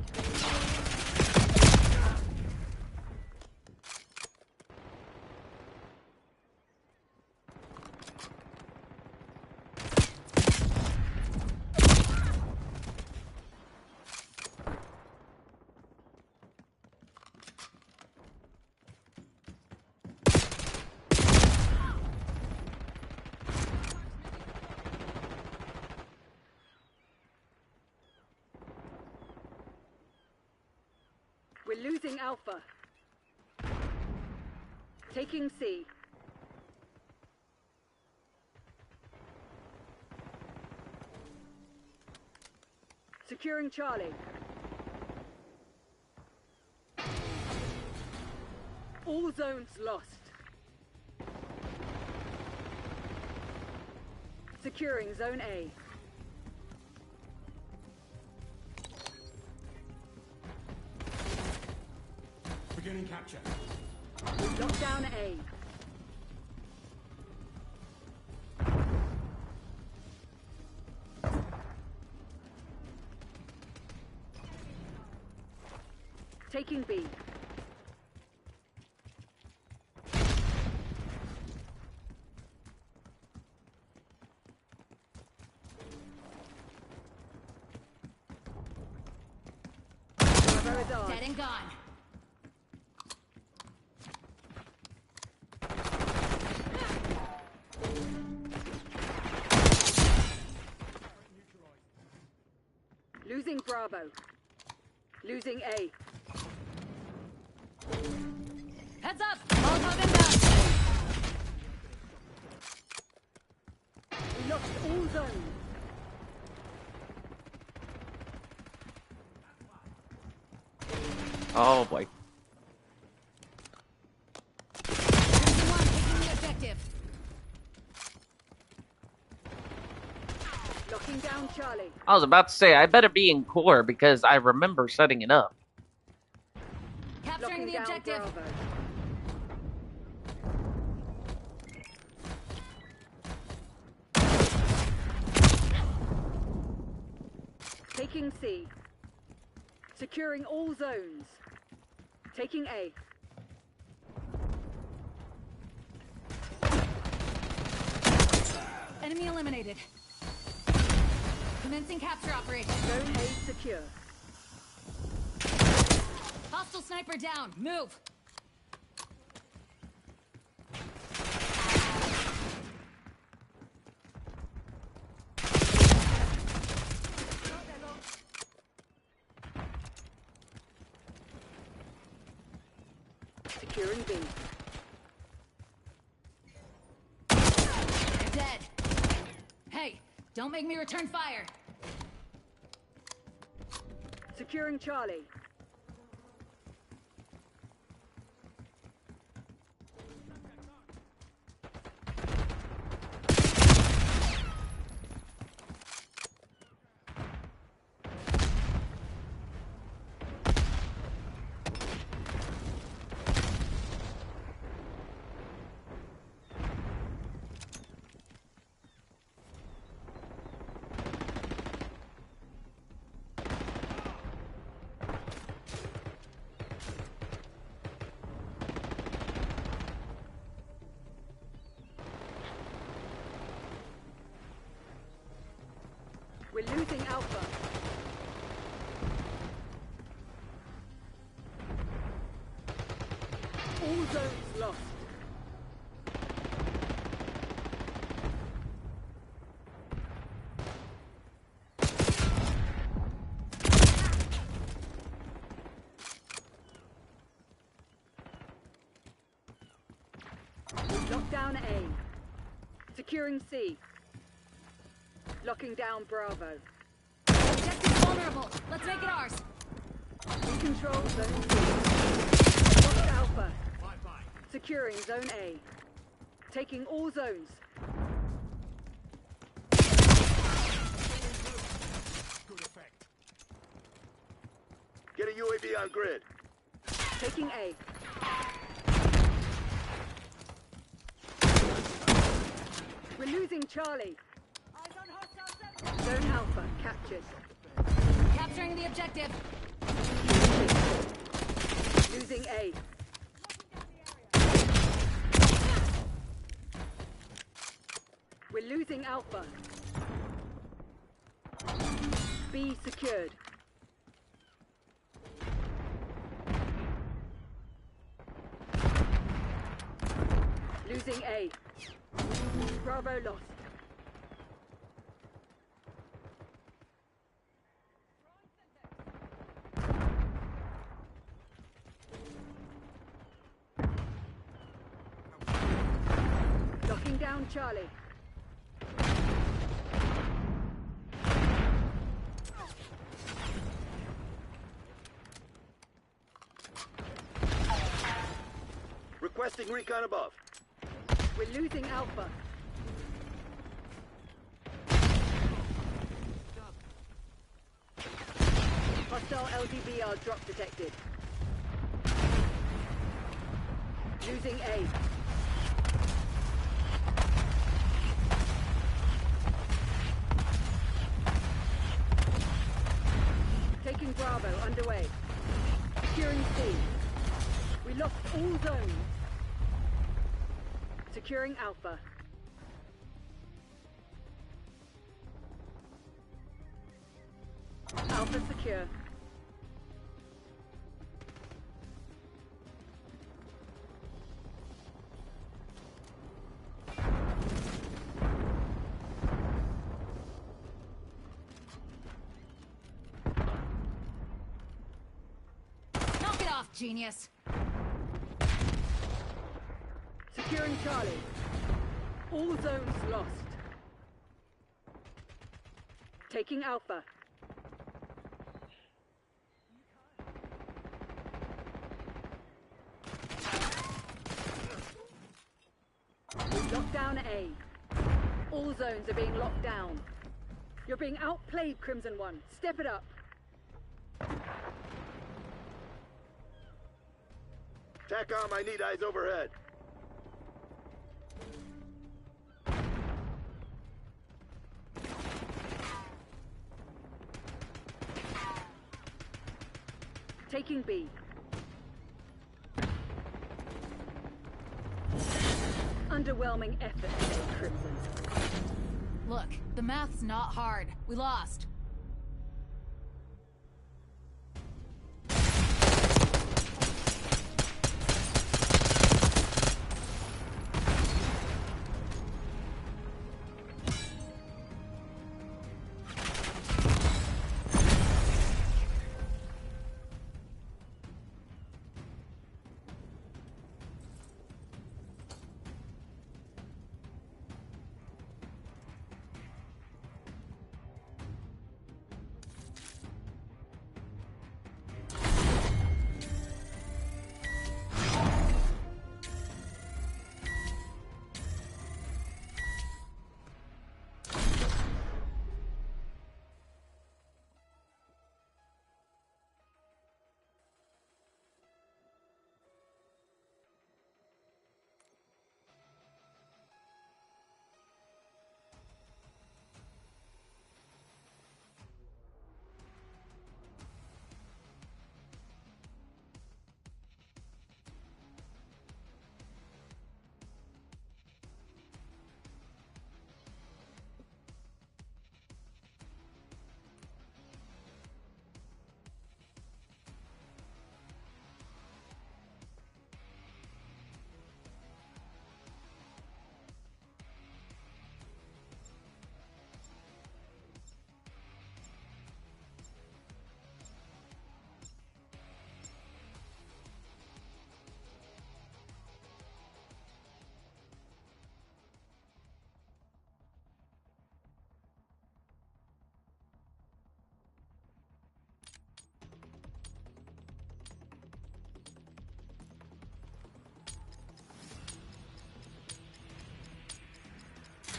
We're losing Alpha. Taking C. Securing Charlie. All zones lost. Securing Zone A. Beginning capture. We've locked down A. Taking B. Bravo is on. Dead and gone. Losing Bravo. Losing A. Heads up! Molotov inbound! We lost all zones. Oh boy. Crimson 1 taking the objective. Locking down Charlie. I was about to say I better be in core because I remember setting it up. Capturing Locking the down objective. Bravo. Taking C. Securing all zones. Taking A. Enemy eliminated. Commencing capture operation. Zone A secure. Hostile sniper down. Move. Securing B. They're dead. Hey, don't make me return fire. Securing Charlie. We're losing Alpha. All zones lost. Lock down A. Securing C. Locking down Bravo. Objective's vulnerable. Let's make it ours. We control Zone C. Lost Alpha. Securing Zone A. Taking all zones. Get a UAV on grid. Taking A. We're losing Charlie. Zone Alpha captured. Capturing the objective. Losing A. We're losing Alpha. B secured. Losing A. Bravo lost. Locking down Charlie. Requesting recon above. We're losing Alpha. Hostile LTBR drop detected. Losing A. Taking Bravo underway. Securing C. We lost all zones. Securing Alpha. Alpha secure. Knock it off, genius. Securing Charlie. All zones lost. Taking Alpha. Lock down A. All zones are being locked down. You're being outplayed, Crimson One. Step it up. TACOM, I need eyes overhead. Taking B. Underwhelming effort today, Crimson. Look, the math's not hard. We lost.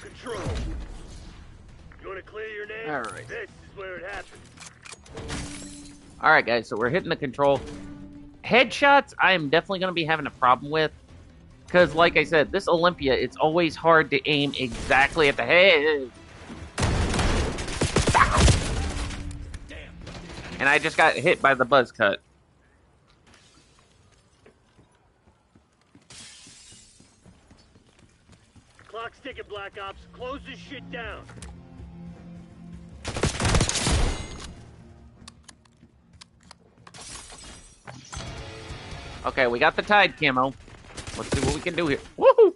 Control. You want to clear your name? All right. This is where it happens. All right, guys. So we're hitting the control. Headshots, I am definitely going to be having a problem with. Because, like I said, this Olympia, it's always hard to aim exactly at the head. And I just got hit by the buzz cut. Clock's ticking, Black Ops. Close this shit down. Okay, we got the Tide camo. Let's see what we can do here. Woohoo!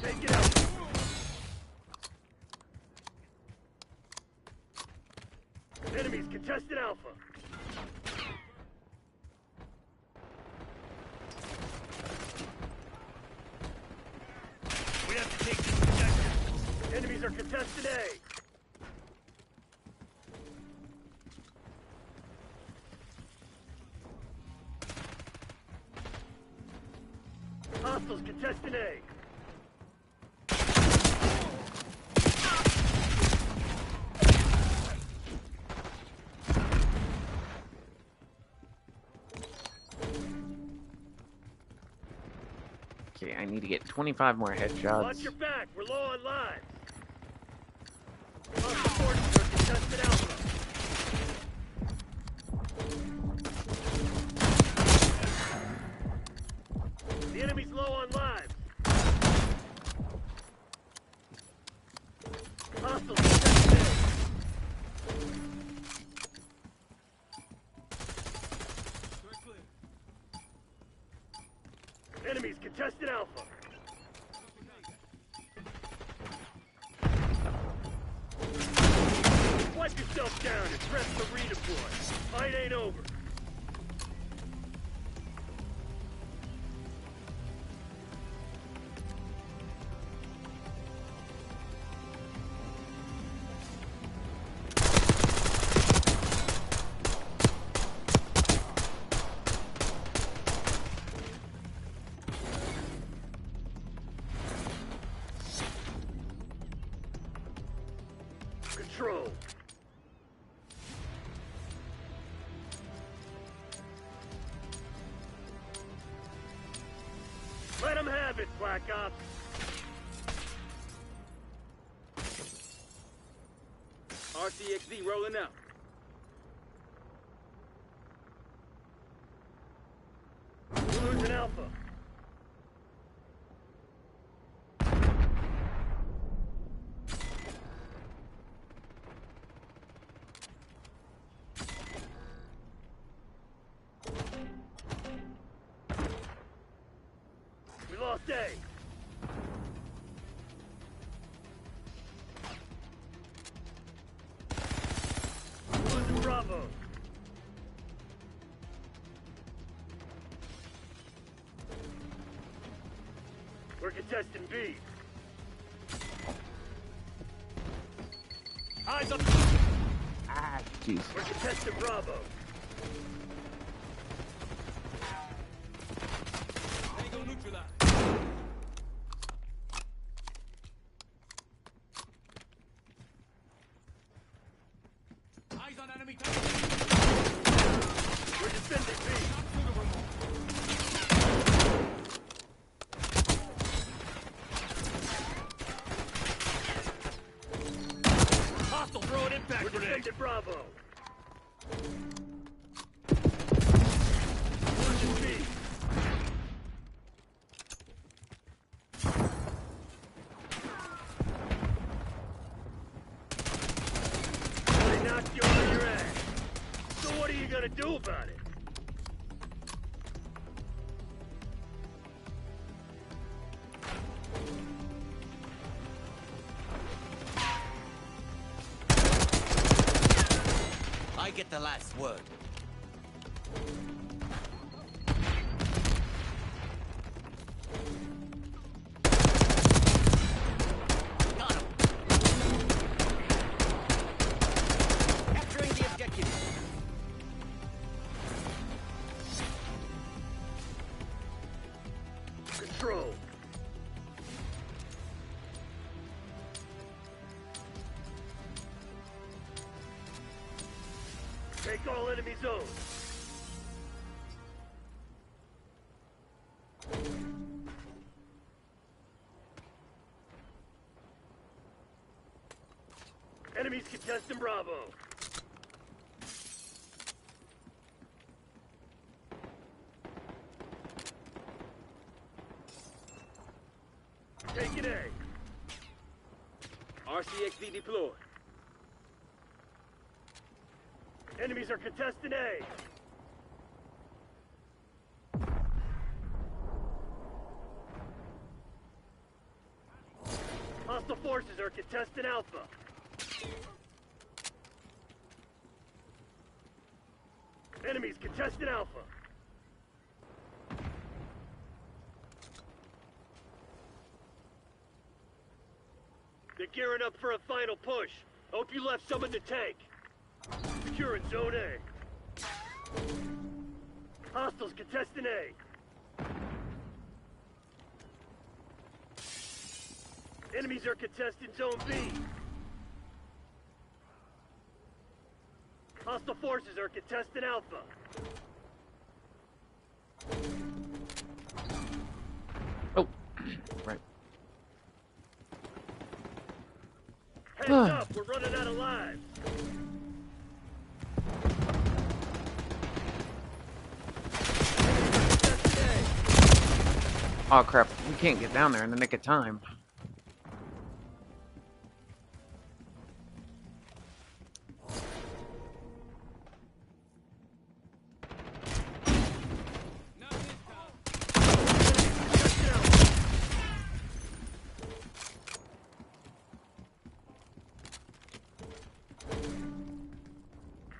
Take it out. Enemies contested Alpha. We have to take this objective. Enemies are contested A. Hostiles contesting A. Okay, I need to get 25 more Watch headshots. your back. We're low on lives. Hostile forces are contested Alpha. The enemy's low on lives. Hostiles contested A. Enemies contested Alpha. Wipe yourself down and press the redeploy. Fight ain't over. Control. Let them have it, Black Ops. RCXD rolling out. We're losing Alpha. We lost A. Losing Bravo. We're contesting B. Eyes up. Ah, jeez. We're contesting Bravo. Tango neutralized. Eyes on enemy target. We're defending B. Hostile throwing impact We're grenade. defending Bravo. Losing B. They knocked you on your ass. So what are you gonna do about it? I get the last word. Got him. Capturing the objective. Control. Take all enemy zones. Enemies contesting Bravo. Taking A. RCXD deployed. Enemies are contesting A. Hostile forces are contesting Alpha. Enemies contesting Alpha. They're gearing up for a final push. Hope you left some in the tank. Securing Zone A. Hostiles contesting A. Enemies are contesting Zone B. Hostile forces are contesting Alpha. Oh, up, we're running out of lives. Oh crap, we can't get down there in the nick of time.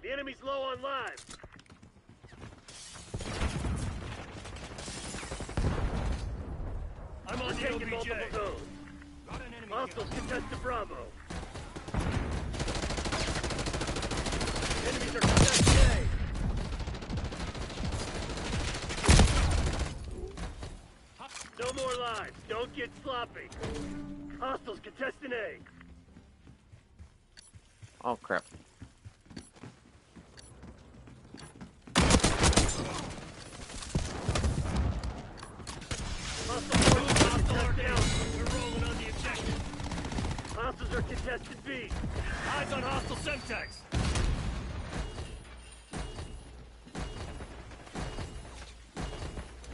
The enemy's low on lives. I'm on taking multiple zones. Hostiles contest to Bravo. Enemies are contesting A. No more lives. Don't get sloppy. Hostiles contesting A. Oh crap. We're rolling on the objective. Hostiles are contested B. Eyes on hostile Semtex.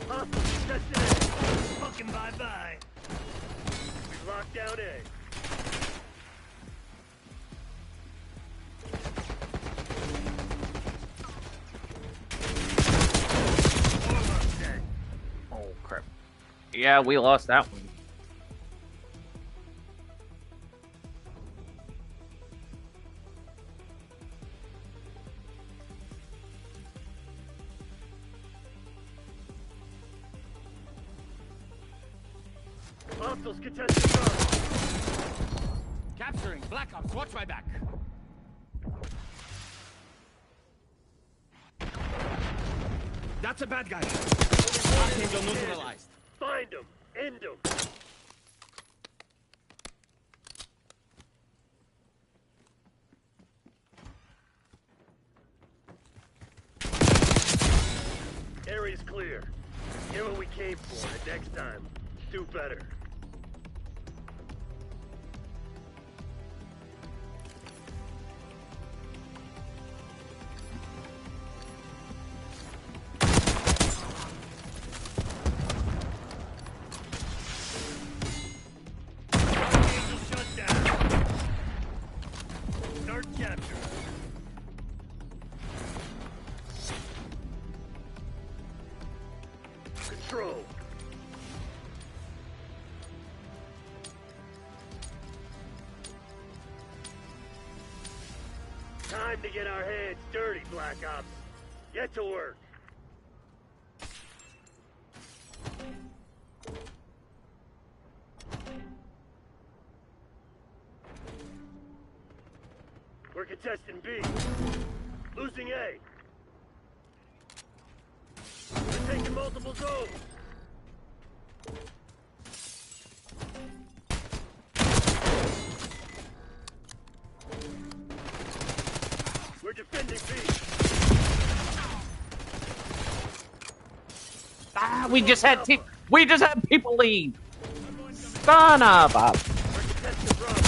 Hostiles contested A. Fucking bye-bye. We've locked down A. Almost dead. Oh crap. Yeah, we lost that one. Hostiles contested Bravo. Capturing Black Ops, watch my back. That's a bad guy. Archangel neutralized. Find him. End him. Area's clear. Get what we came for, and next time, do better. Angel shut down. Start capture. Control. Time to get our hands dirty, Black Ops. Get to work. We're contesting B. Losing A. We're taking multiple zones. We're defending B. Ah, we just had people leave. Son of a. We're contesting Bravo.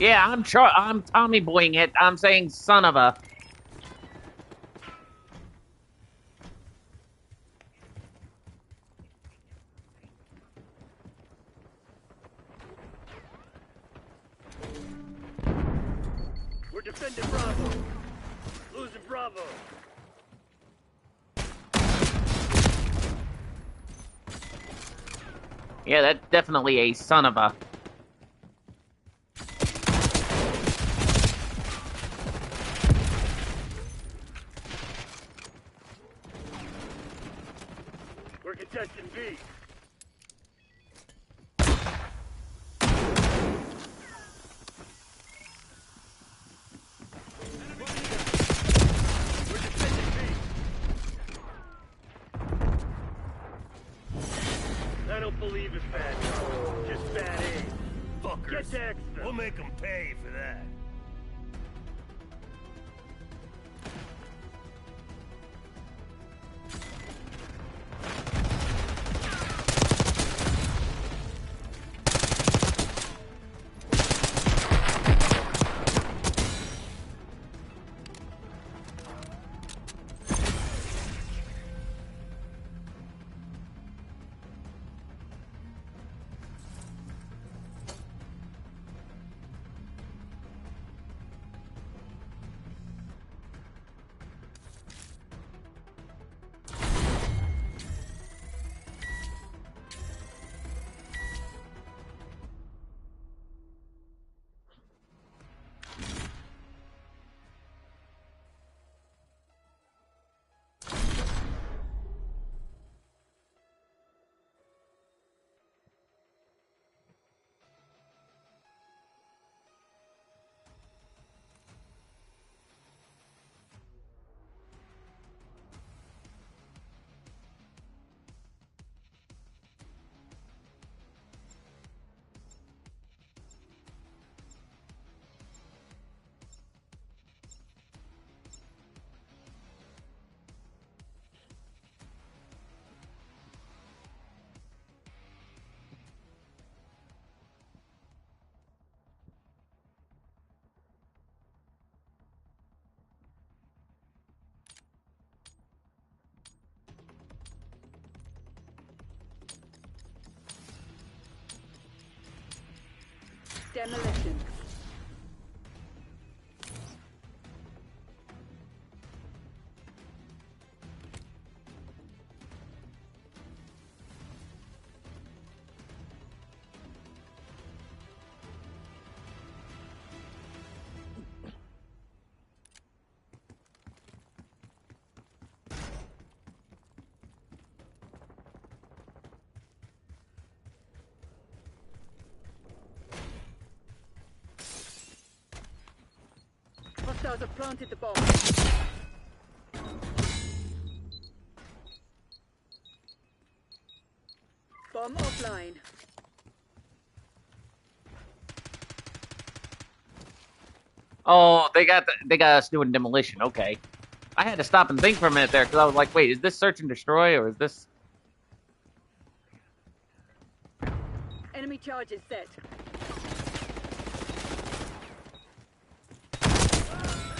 Yeah, I'm Tommy Boying it. I'm saying son of a. We're defending Bravo. Losing Bravo. Yeah, that's definitely a son of a. We're contesting B. We're defending B. I don't believe in bad guys, just bad aim. Fuckers. Get to exfil. We'll make them pay for that. Demolition. Hostiles have planted the bomb. Bomb offline. Oh, they got us doing demolition. Okay, I had to stop and think for a minute there because I was like, wait, is this search and destroy or is this? Enemy charges set.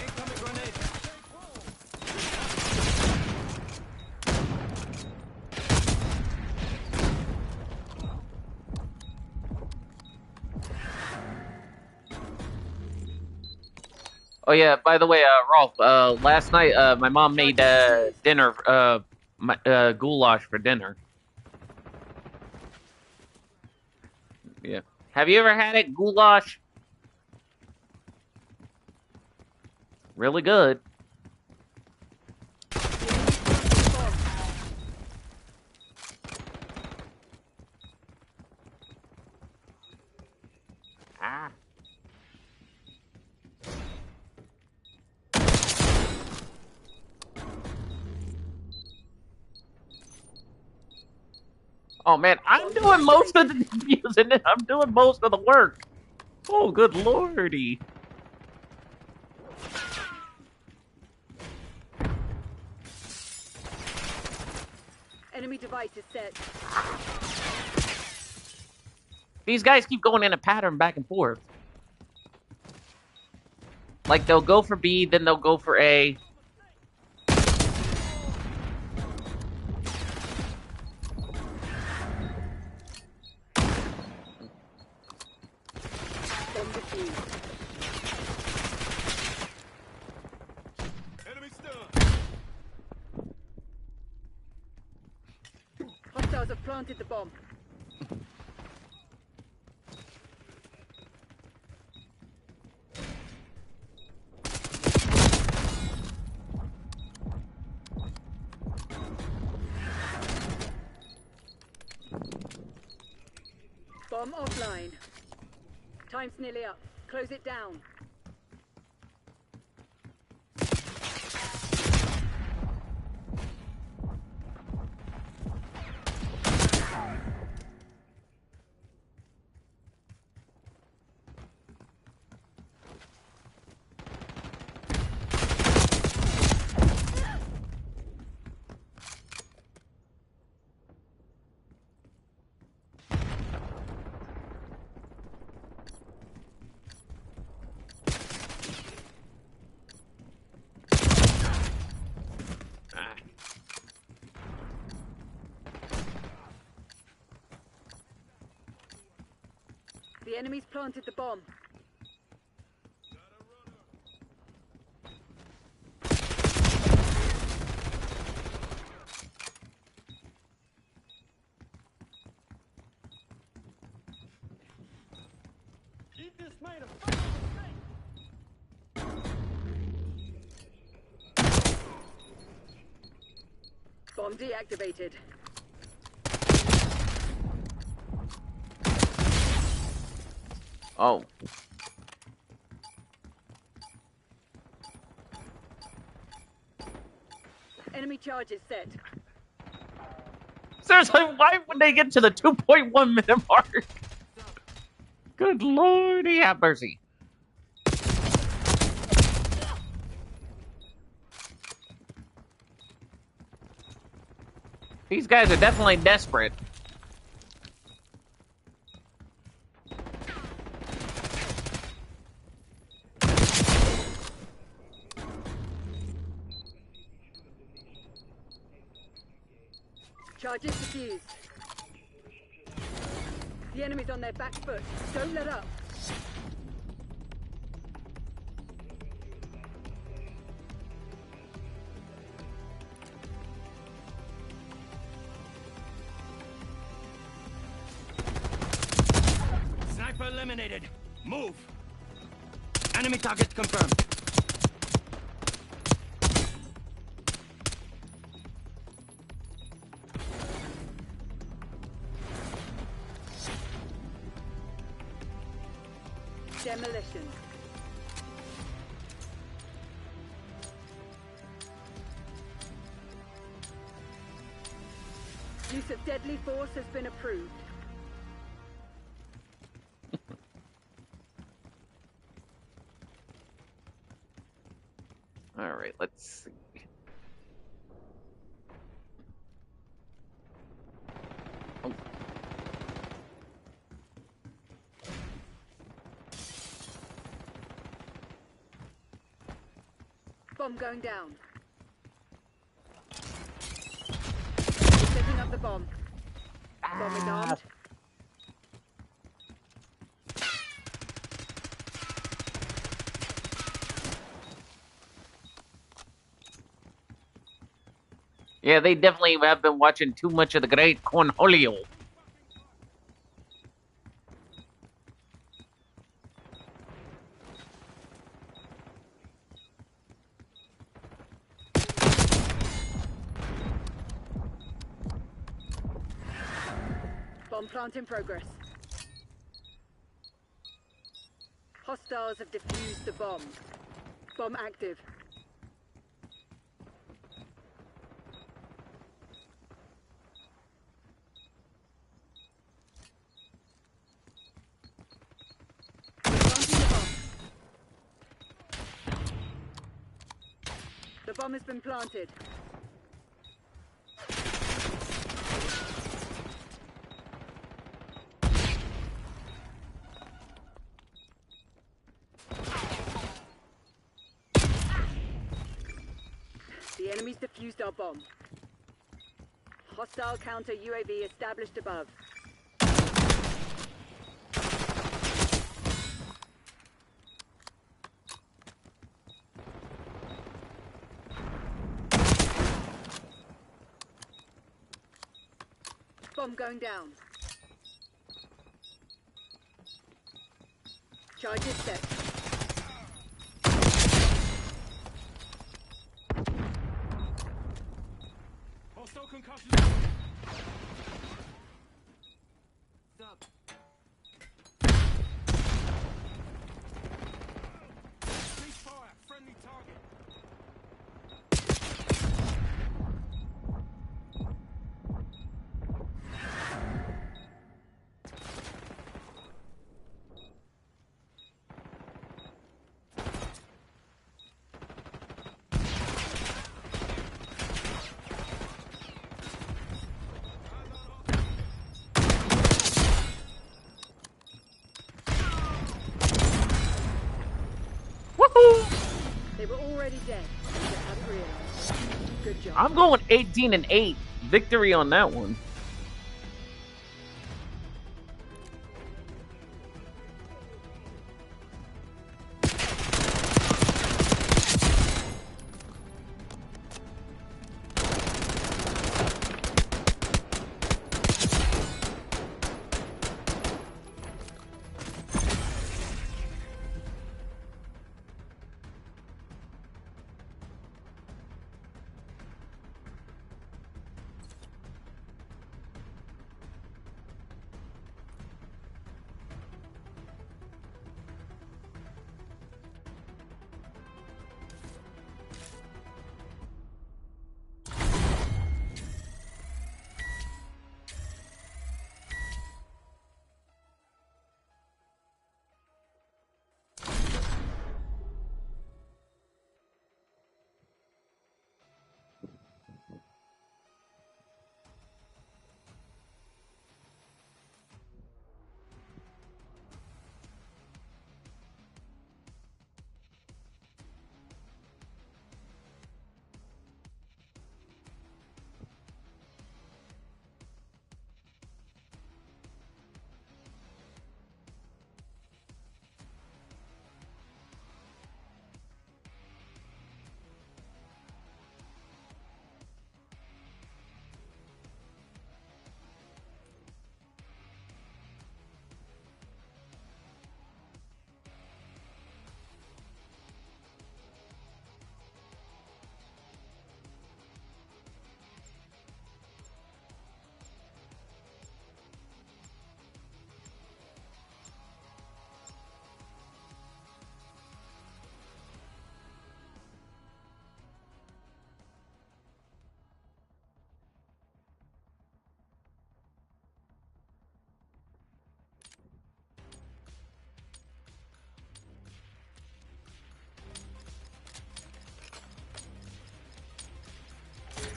Incoming grenade. Oh yeah, by the way, Rolf, last night my mom made dinner, goulash for dinner. Yeah. Have you ever had it? Goulash? Really good. Ah. Oh man, I'm doing most of the defusing it. I'm doing most of the work. Oh, good lordy. Enemy device is set. These guys keep going in a pattern back and forth. Like they'll go for B, then they'll go for A. Bomb defused. Enemy stunned. Hostiles have planted the bomb. Bomb offline. Time's nearly up. Close it down. The enemy's planted the bomb. You just made a fucking mistake. Bomb deactivated. Oh. Enemy charges set. Seriously, why would they get to the 2.1 minute mark? Good lordy, have mercy. These guys are definitely desperate. Charges defused. The enemy's on their back foot. Don't let up. eliminated. Move. Enemy target confirmed. Demolition. Use of deadly force has been approved. All right, let's see. Oh. Bomb going down. Setting up the bomb. Bomb is armed. Yeah, they definitely have been watching too much of the Great Cornholio. Bomb plant in progress. Hostiles have defused the bomb. Bomb active. The bomb has been planted. The enemy's defused our bomb. Hostile counter UAV established above. Bomb going down. Charges set. Hostile concussion. Stop. Cease fire. Friendly target. They were already dead. They hadn't realized. Good job. I'm going 18-8. Victory on that one.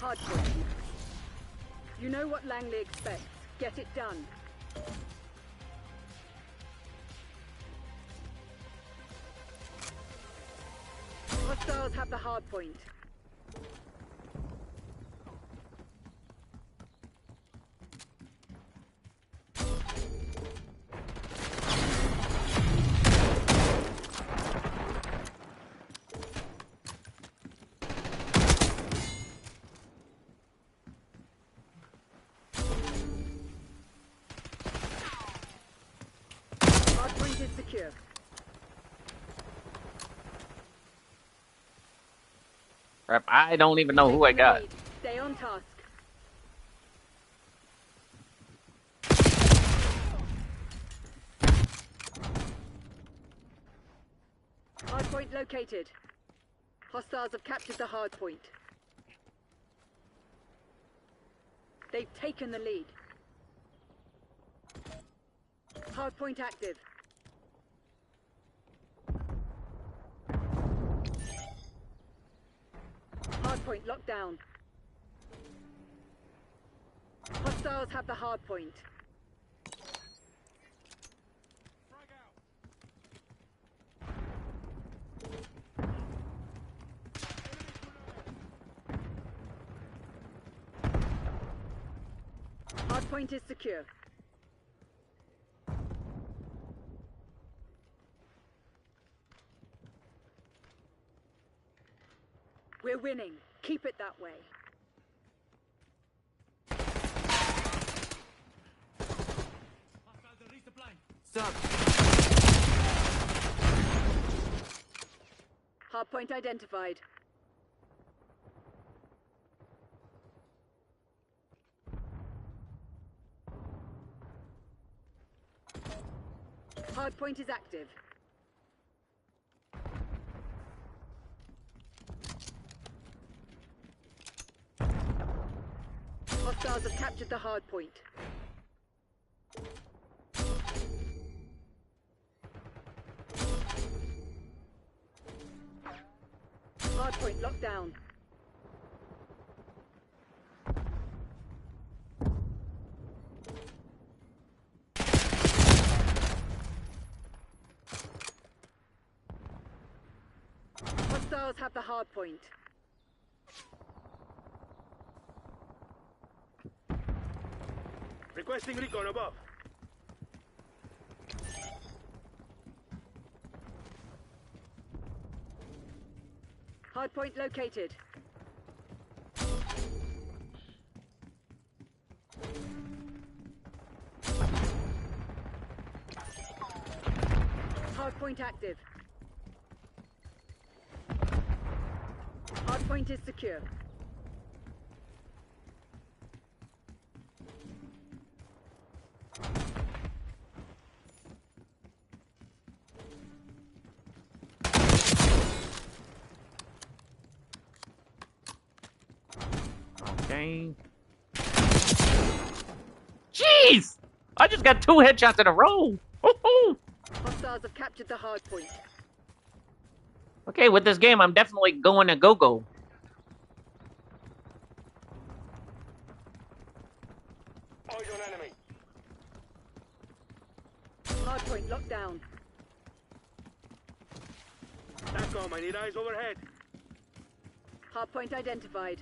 hardpoint. You know what Langley expects. Get it done. Hostiles have the hardpoint. Hardpoint is secure. Crap, I don't even know who I got. Stay on task. Hardpoint located. Hostiles have captured the hardpoint. They've taken the lead. Hardpoint active. Hardpoint locked down. Hostiles have the hardpoint. Hardpoint is secure. We're winning. Keep it that way. Stop. Hardpoint identified. Hardpoint is active. Hostiles have captured the hardpoint. Hardpoint locked down. Hostiles have the hardpoint. Requesting recon above. Hardpoint located. Hardpoint active. Hardpoint is secure. Okay. Jeez! I just got 2 headshots in a row! Woohoo! Hostiles have captured the hardpoint. Okay, with this game, I'm definitely going to go-go. Eyes on enemy. Hardpoint locked down. TACOM, I need eyes overhead. Hardpoint identified.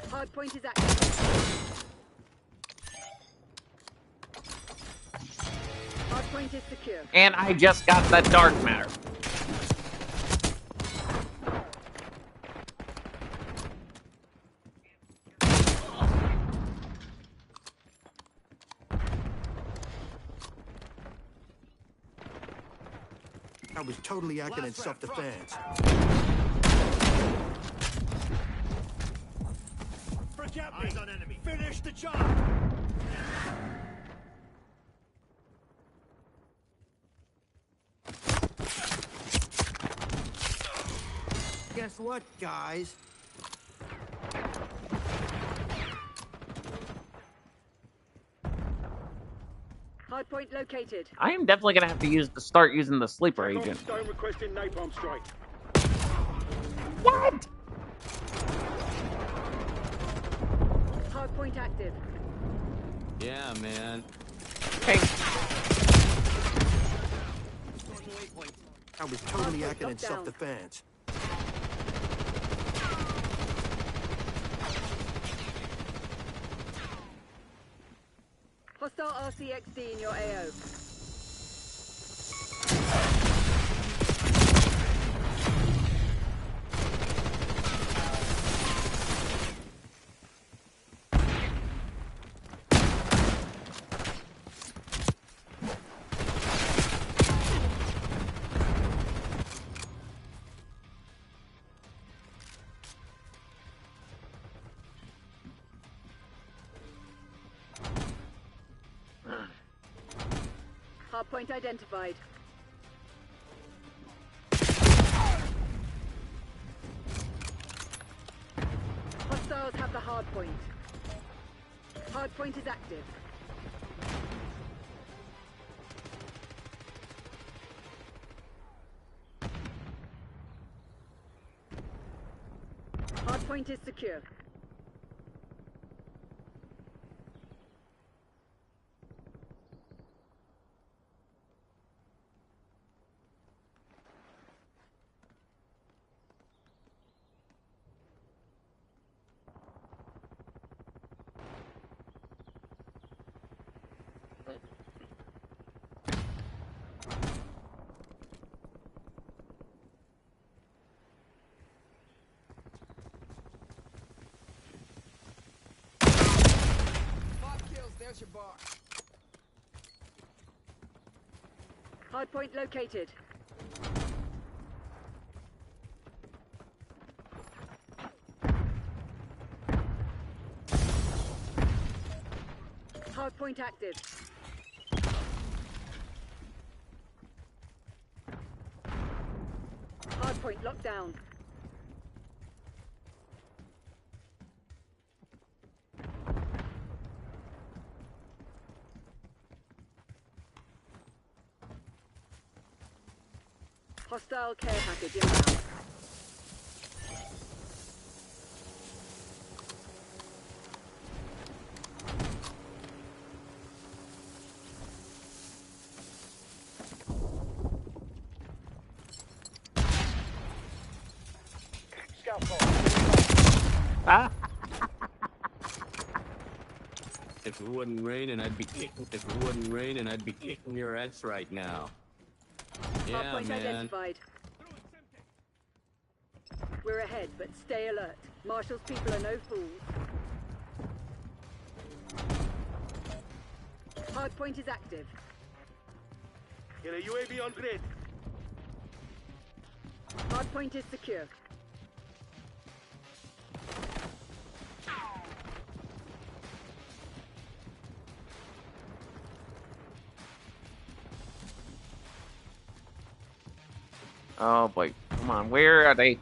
Hardpoint is active. Hardpoint is secure. And I just got the dark matter. I was totally acting in self-defense. Forget me. Eyes on enemy. Finish the job. Guess what, guys? Hardpoint located. I am definitely gonna have to start using the sleeper Check on agent. Stone requesting napalm strike. What? Hardpoint active. Yeah, man. Okay. I was totally acting in self-defense. Hostile RCXD in your AO. Hardpoint identified. Hostiles have the hardpoint. Hardpoint is active. Hardpoint is secure. There's your bar. Hardpoint located. Hardpoint active. Hardpoint locked down. Hostile care package inbound. Scout call. Ah. If it wouldn't rain, and I'd be kicking your ass right now. Yeah, Hardpoint man. identified. We're ahead, but stay alert. Marshall's people are no fools. Hardpoint is active. Get a UAV on grid. Hardpoint is secure. Oh boy, come on, where are they?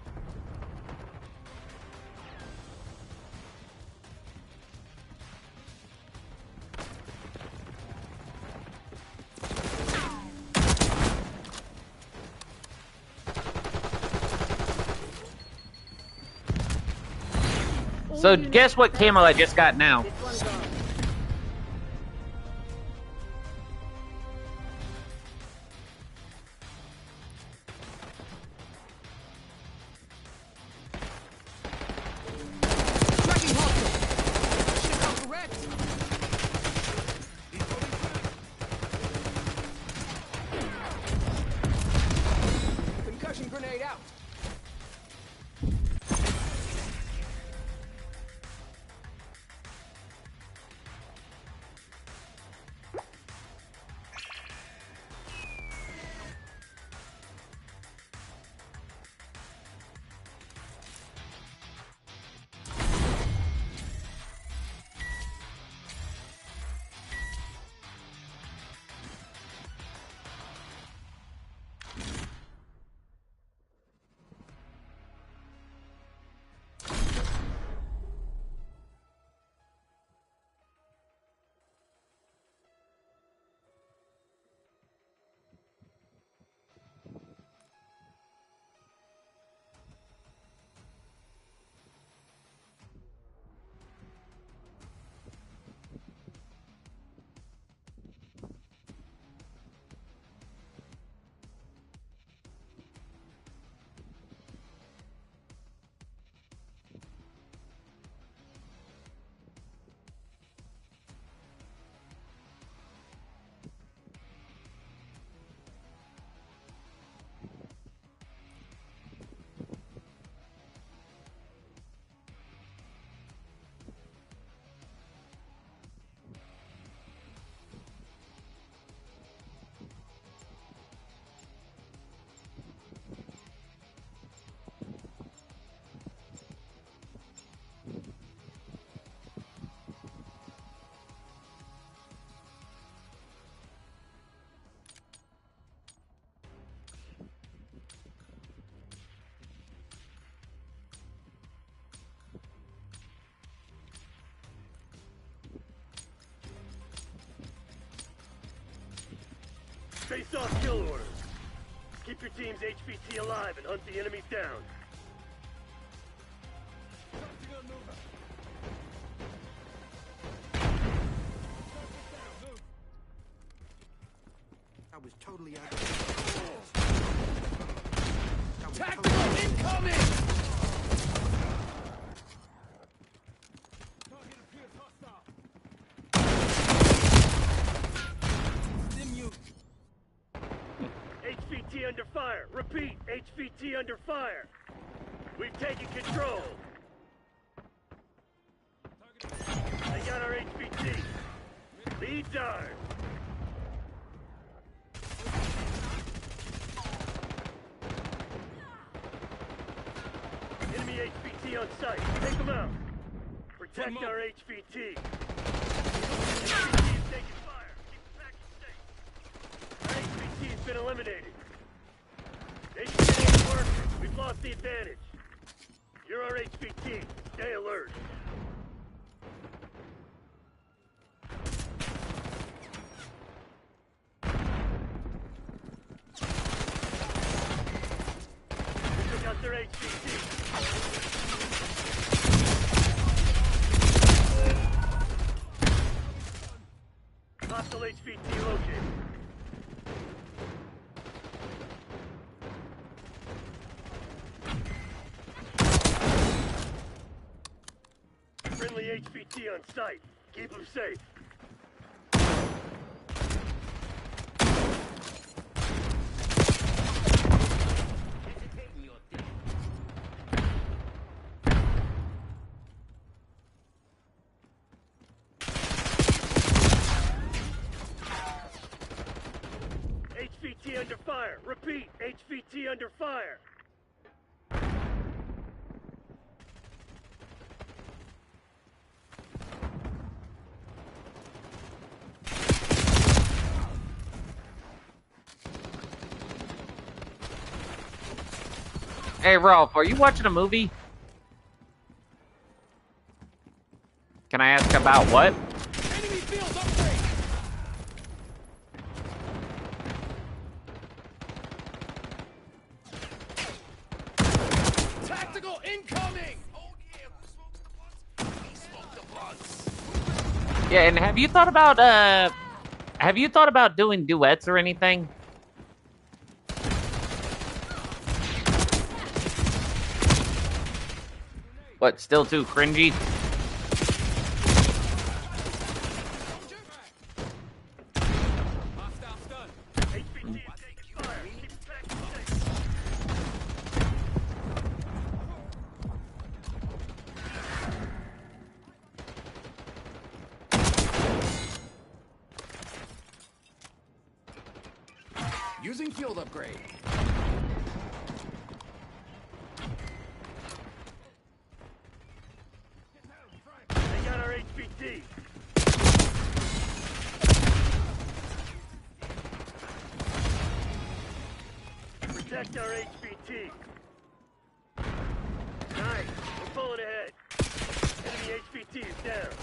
So guess what camo I just got now? This one's on. Tracking hostile. Shit out correct. Concussion grenade out. Face-off kill orders. Keep your team's HVT alive and hunt the enemies down. I was totally out of Tactical incoming! HVT under fire. Repeat, HVT under fire. We've taken control. They got our HVT. Leads ours. Enemy HVT on site. Take them out. Protect our HVT. HVT is taking fire. Keep the package safe. Our HVT has been eliminated. HVT ain't working. We've lost the advantage. You're our HVT. Stay alert. We took out their HVT. Hostile HVT located. Friendly HVT on site. Keep them safe. HVT under fire. Repeat, HVT under fire. Hey, Rolf, are you watching a movie? Can I ask about what? Enemy field upgrade! Tactical incoming! Oh yeah, who smokes the blunts? We smoke the blunts. Yeah, and have you thought about doing duets or anything? What, still too cringy? Hostile stun. HVT is taking fire. Keep the package safe. Using field upgrade. They got our HVT. Protect our HVT. Nice. We're pulling ahead. Enemy HVT is down.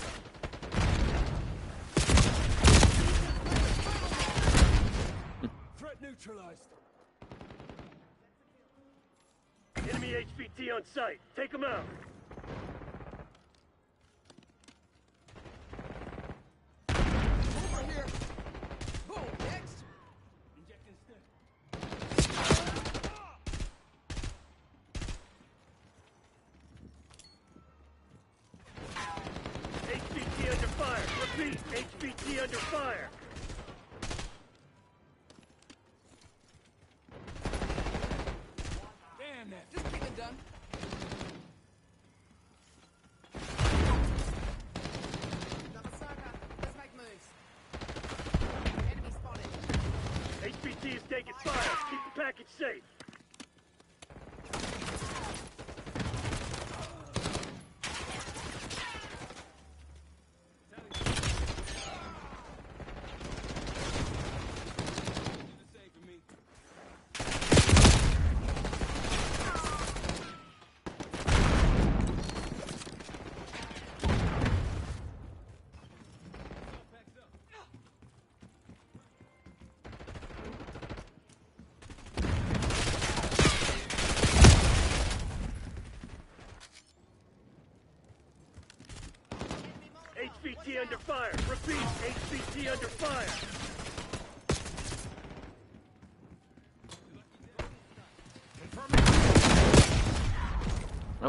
Threat neutralized. Enemy HVT on site. Take them out. Over here. Boom, next. Injecting stim. HVT under fire. Repeat. HVT under fire. Damn that. Just getting done. Let's make moves. Enemy spotted. HVT is taking fire. Keep the package safe. under fire. Repeat, HVT under fire. Oh.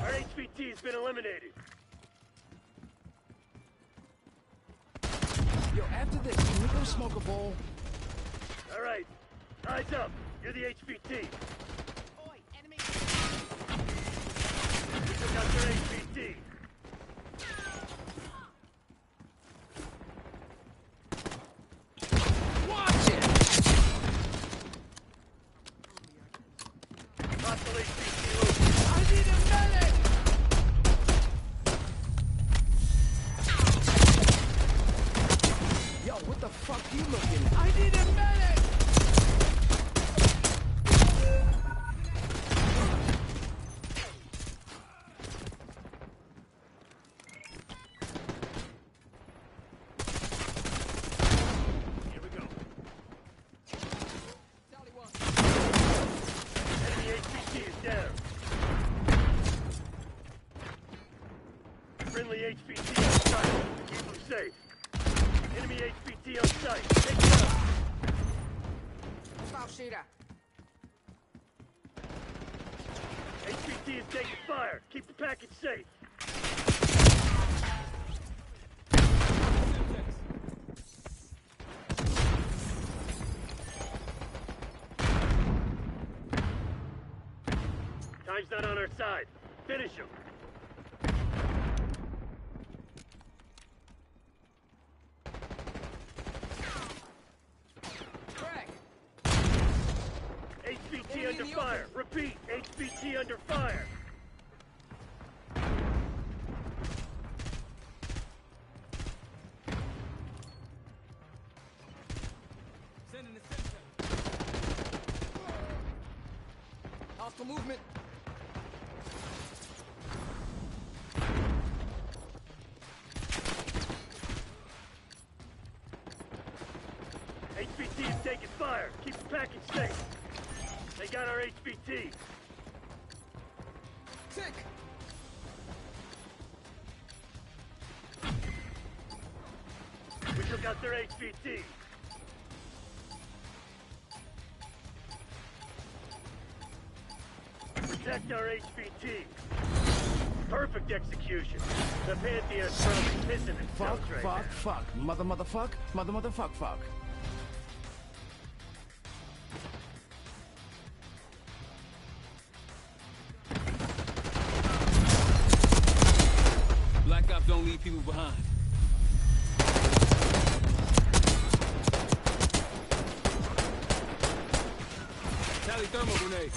Our HVT has been eliminated. Yo, after this, can we go smoke a bowl? All right. Eyes up. You're the HVT. Oi, enemy. We took out their HVT. Watch it! Hostile HVT loose. I need a medic! Yo, what the fuck you looking? I need a medic! Here we go. Sally one. Enemy HVT is down. Friendly HVT on site. Keep them safe. Enemy HVT on site. Take it out. Foul shooter. HVT is taking fire. Keep the package safe. Time's not on our side. Finish him. Crack. HVT Enemy under in the fire. Repeat. HVT under fire. Sending the sensor. Hostile movement. HVT is taking fire. Keep the package safe. They got our HVT. Tick. We took out their HVT. Protect our HVT. Perfect execution. The Pantheon's probably pissing Fuck, themselves right fuck, now. fuck. Motherfuck, motherfuck, fuck. Black Ops don't leave people behind. Tally thermal grenade.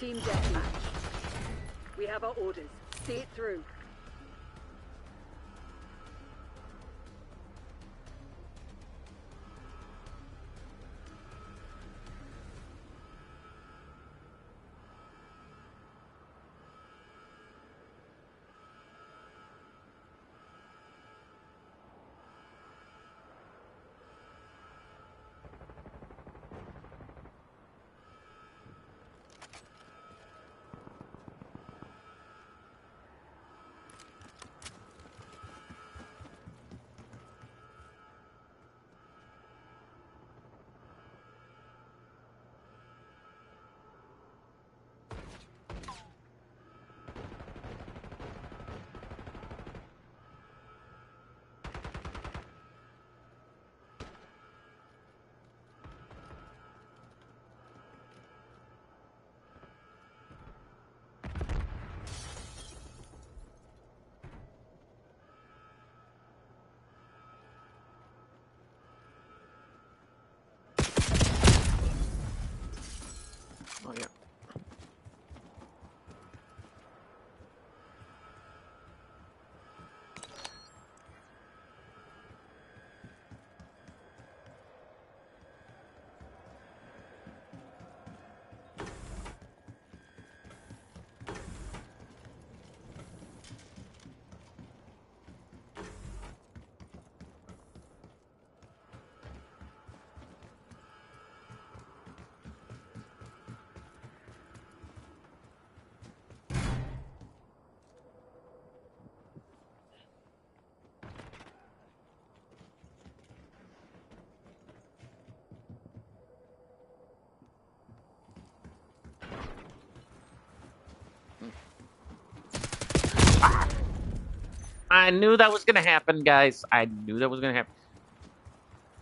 Team deathmatch. We have our orders. See it through. Oh, yeah. I knew that was gonna happen, guys. I knew that was gonna happen.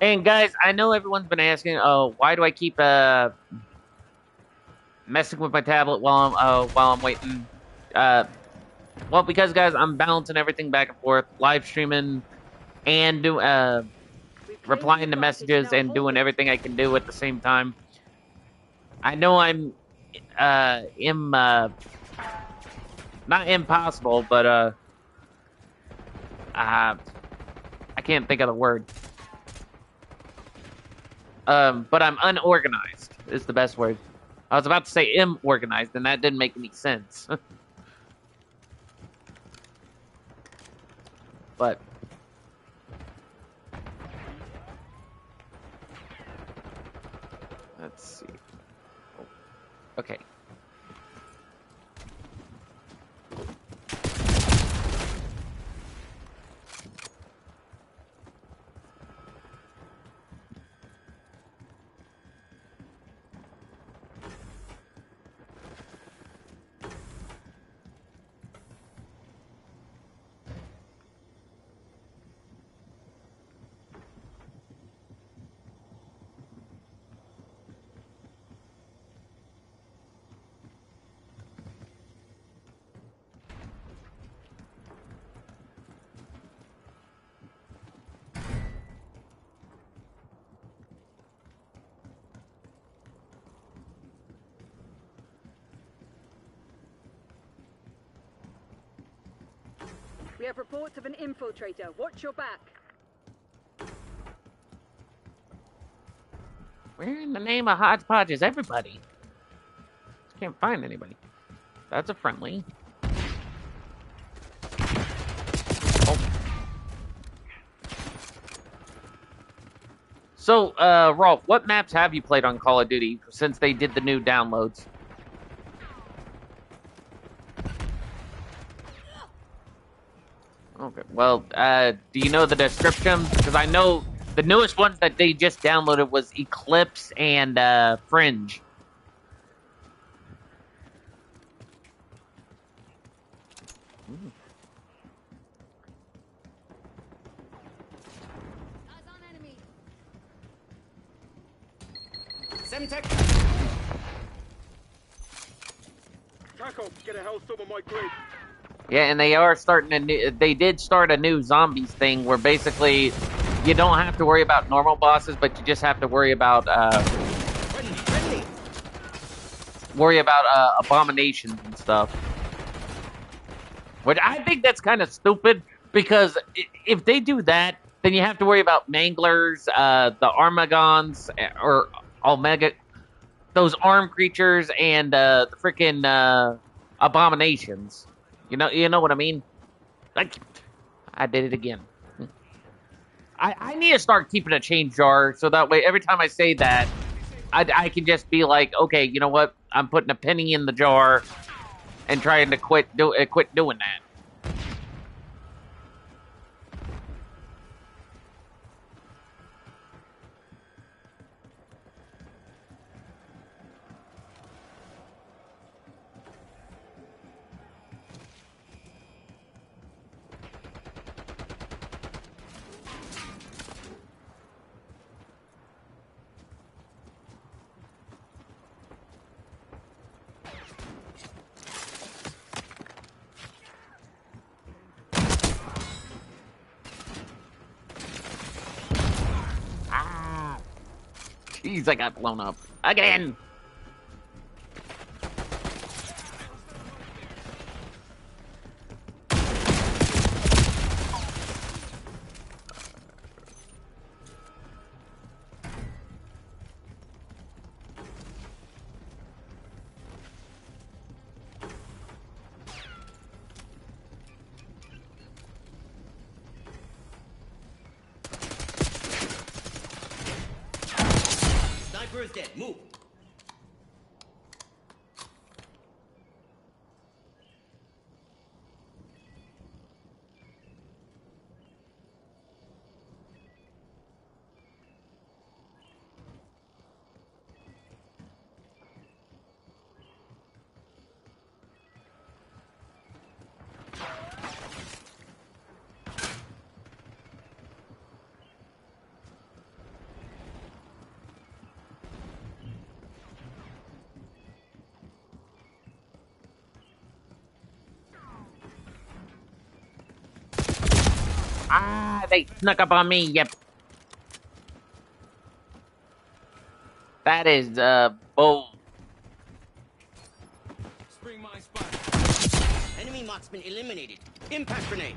And guys, I know everyone's been asking, "Oh, why do I keep messing with my tablet while I'm waiting?" Well, because guys, I'm balancing everything back and forth, live streaming, and replying to messages and doing everything I can do at the same time. I know I'm not impossible, but I can't think of the word. But I'm unorganized is the best word. I was about to say organized, and that didn't make any sense. But let's see. Okay. We have reports of an infiltrator. Watch your back. Where in the name of hodgepodge is everybody? Can't find anybody. That's a friendly. Oh. So, Rolf, what maps have you played on Call of Duty since they did the new downloads? Okay. Well, do you know the description? Because I know the newest ones that they just downloaded was Eclipse and Fringe. Eyes on enemy. Semtech. Taco, get a hell over my grid. Yeah, and they are starting a new. They did start a new zombies thing where basically you don't have to worry about normal bosses, but you just have to worry about. worry about abominations and stuff. Which I think that's kind of stupid, because if they do that, then you have to worry about manglers, the armagons, or omega, those armed creatures, and the freaking abominations. You know what I mean? Like, I did it again. I need to start keeping a change jar, so that way every time I say that, I can just be like, okay, you know what? I'm putting a penny in the jar and trying to quit doing that. Jeez, I got blown up. Again! Sniper is dead. Move. Ah, they snuck up on me, yep. That is, bull. Spring mine spot. Enemy marksman eliminated. Impact grenade.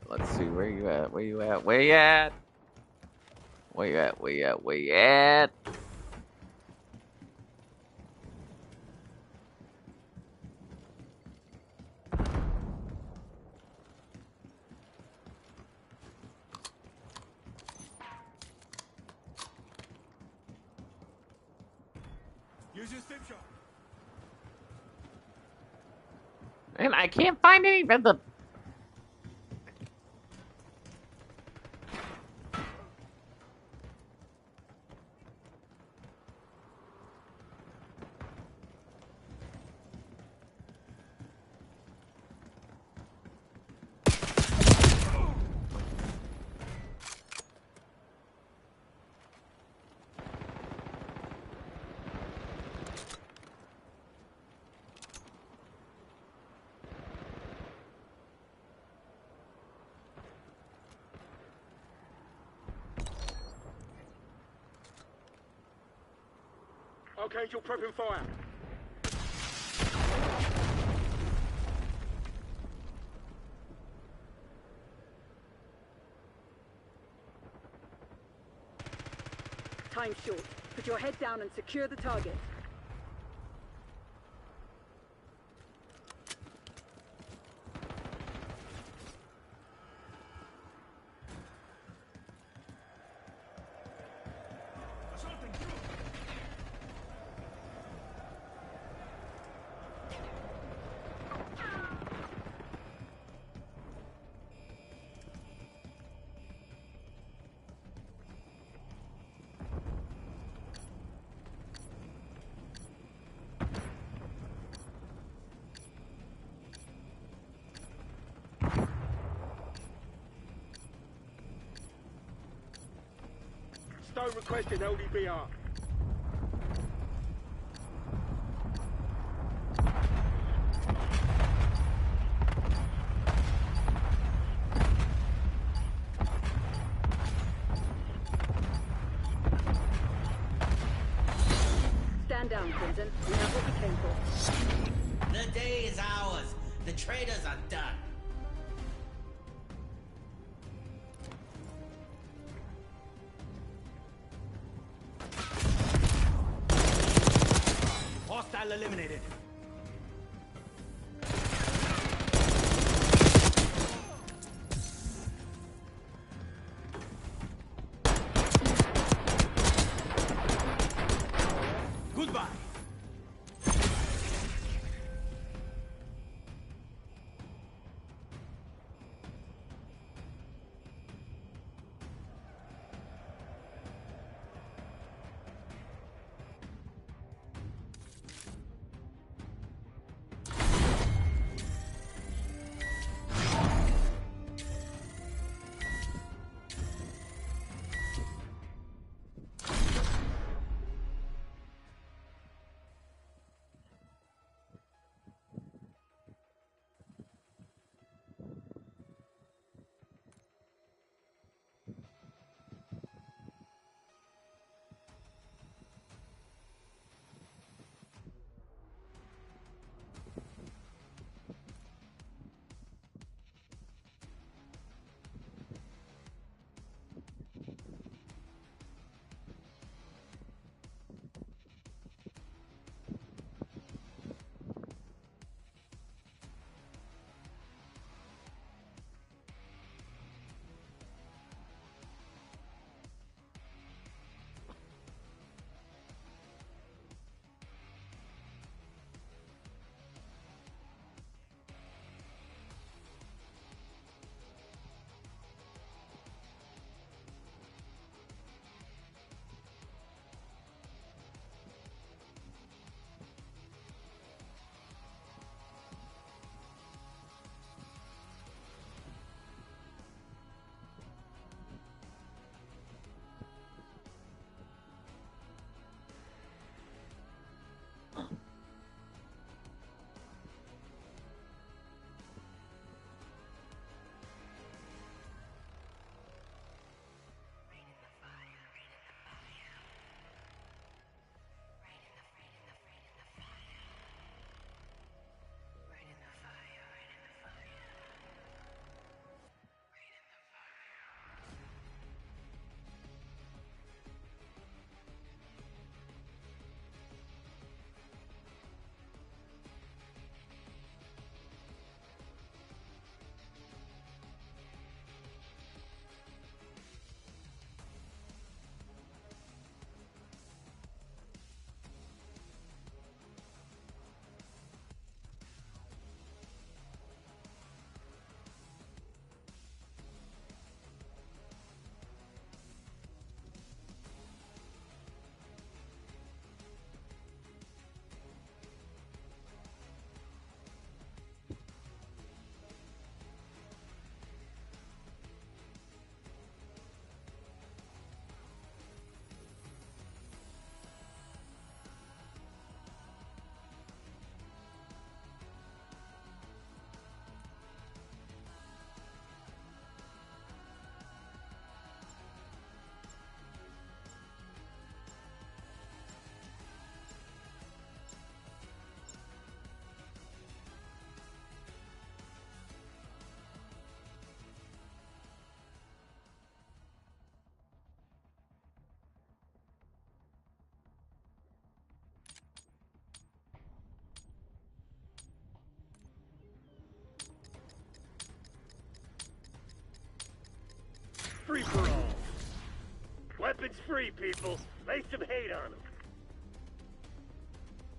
Let's see, where you at? Where you at? Where you at? Where you at? Where you at? Where you at? Use your stim shot. And I can't find any of the... Archangel prepping fire. Time short. Put your head down and secure the target. Stone requesting LDBR. weapons, and we have what we came for. The day is ours. The traitors are done. Hostile eliminated. Goodbye. Free for all. Weapons free, people. Lay some hate on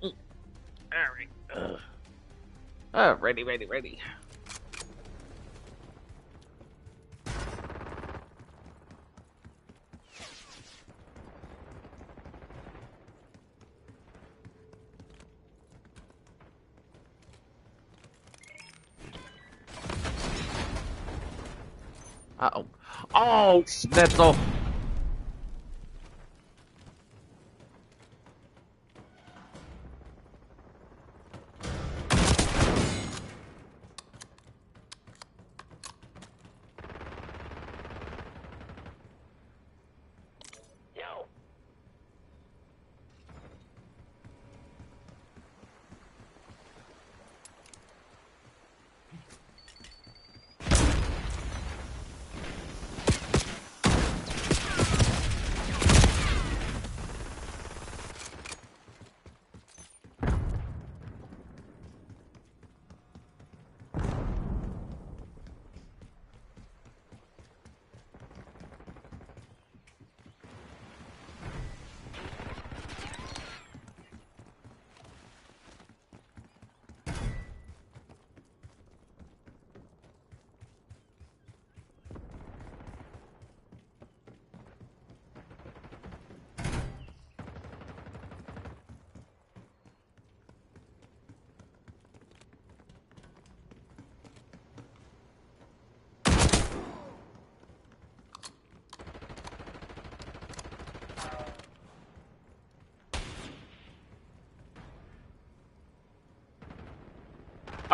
them. Alright. Ready. Uh-oh. Oh, Schnitzel.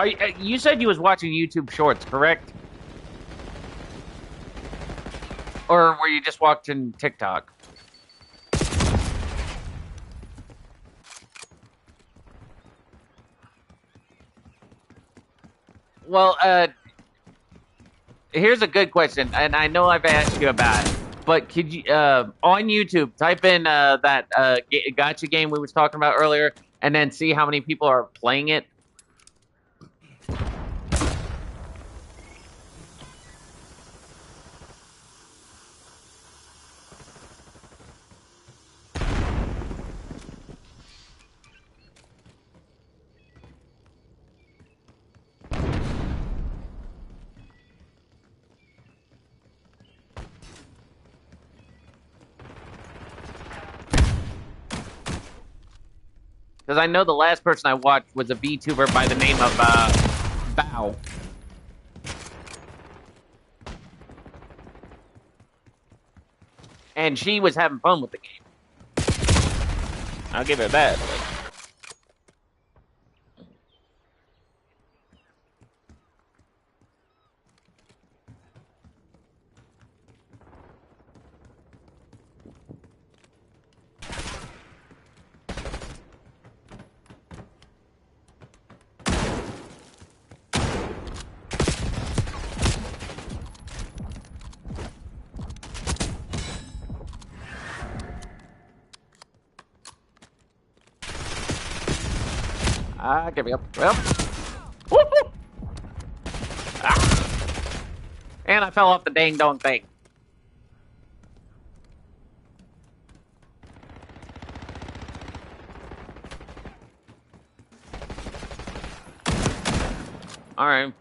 You said you was watching YouTube Shorts, correct? Or were you just watching TikTok? Well, here's a good question, and I know I've asked you about it, but could you, on YouTube, type in that gotcha game we was talking about earlier, and then see how many people are playing it? Because I know the last person I watched was a VTuber by the name of Bow. And she was having fun with the game. I'll give her that. Give me up. Well. Woo-hoo! Ah. And I fell off the dang dong thing. Alright.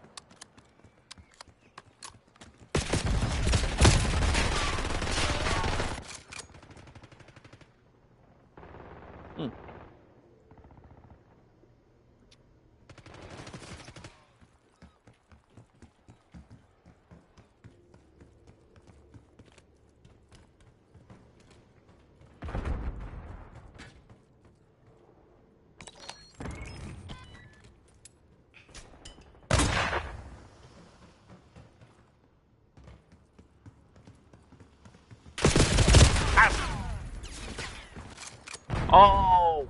Oh!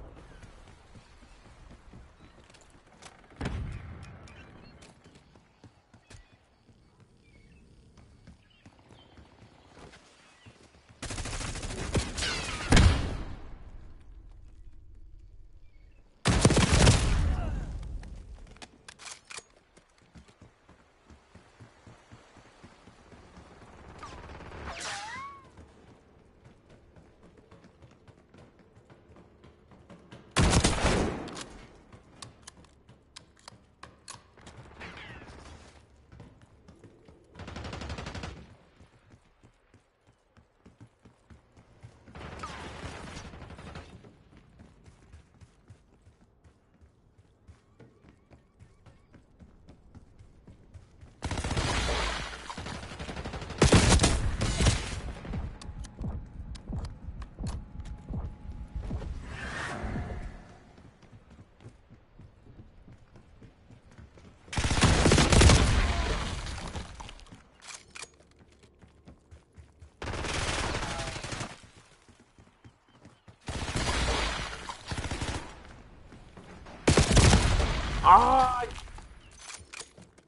Oh!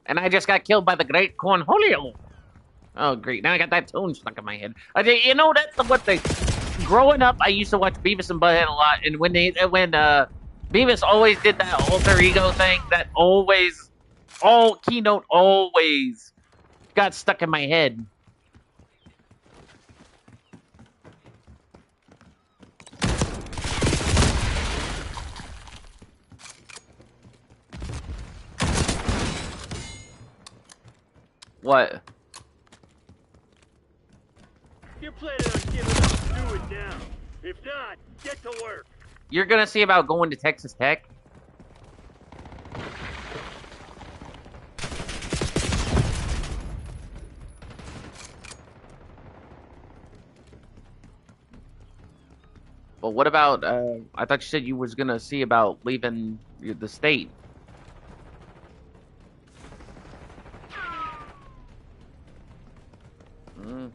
And I just got killed by the Great Cornholio. Oh, great. Now I got that tune stuck in my head. You know, that's the one thing. Growing up, I used to watch Beavis and Butthead a lot, and when Beavis always did that alter ego thing, that keynote always got stuck in my head. What? You're planning on giving up, do it now. If not, get to work. You're gonna see about going to Texas Tech? But what about, I thought you said you was gonna see about leaving the state. Mm.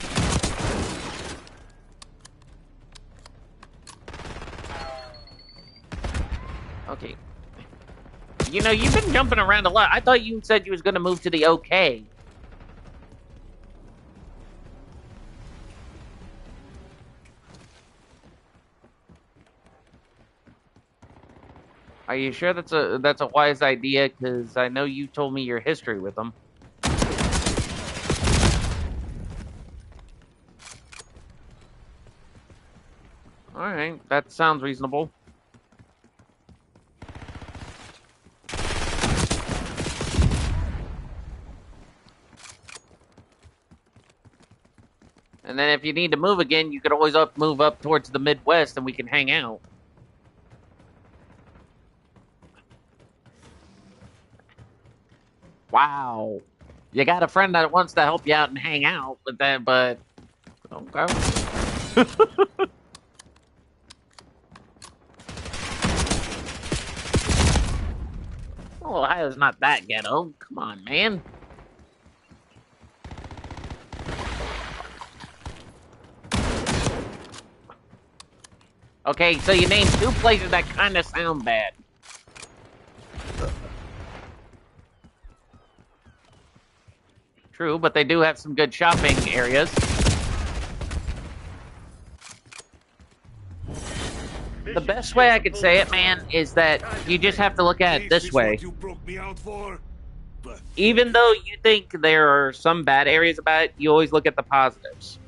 Okay. You know, you've been jumping around a lot. I thought you said you was going to move to the OK. Are you sure that's a wise idea? Because I know you told me your history with them. All right, that sounds reasonable. And then if you need to move again, you could always move up towards the Midwest and we can hang out. Wow. You got a friend that wants to help you out and hang out with that, but okay. Well, Ohio's not that ghetto. Come on, man. Okay, so you named two places that kind of sound bad. True, but they do have some good shopping areas. The best way I could say it, man, is that you just have to look at it this way. Even though you think there are some bad areas about it, you always look at the positives.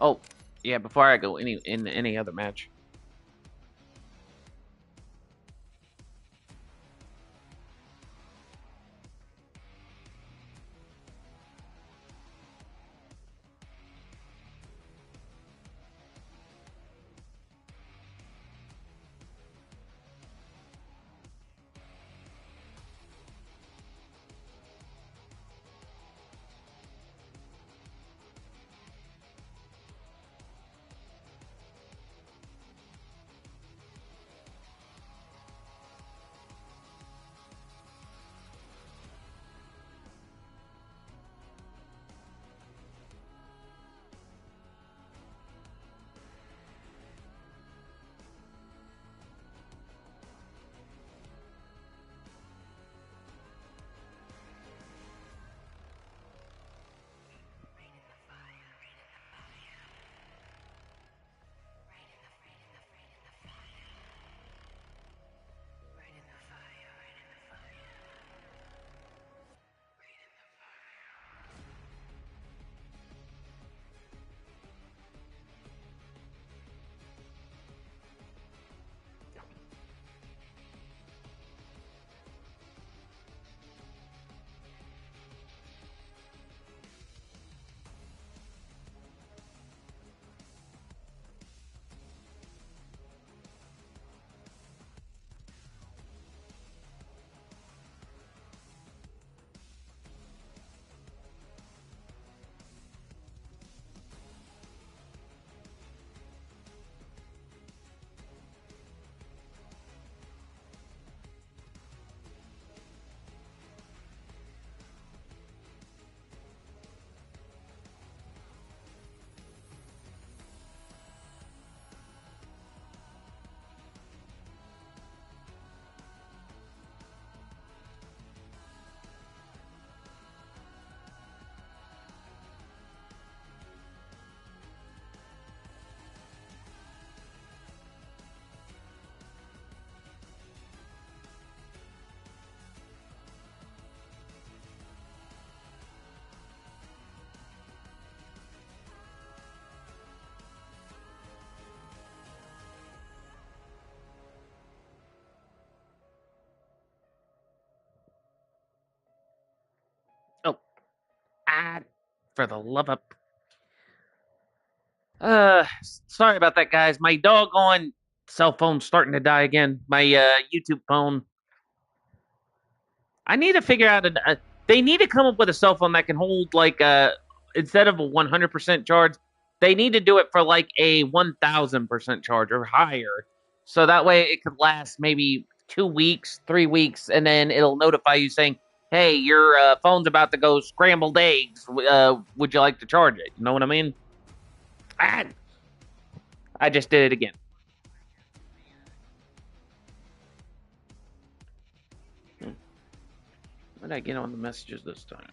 Oh, yeah, before I go in any other match. Ah, for the love of... Sorry about that, guys. My doggone cell phone's starting to die again. My YouTube phone. I need to figure out they need to come up with a cell phone that can hold like instead of a 100% charge, they need to do it for like a 1000% charge or higher. So that way it could last maybe 2 weeks, 3 weeks, and then it'll notify you saying, "Hey, your phone's about to go scrambled eggs. Would you like to charge it?" You know what I mean? Ah, I just did it again. What did I get on the messages this time?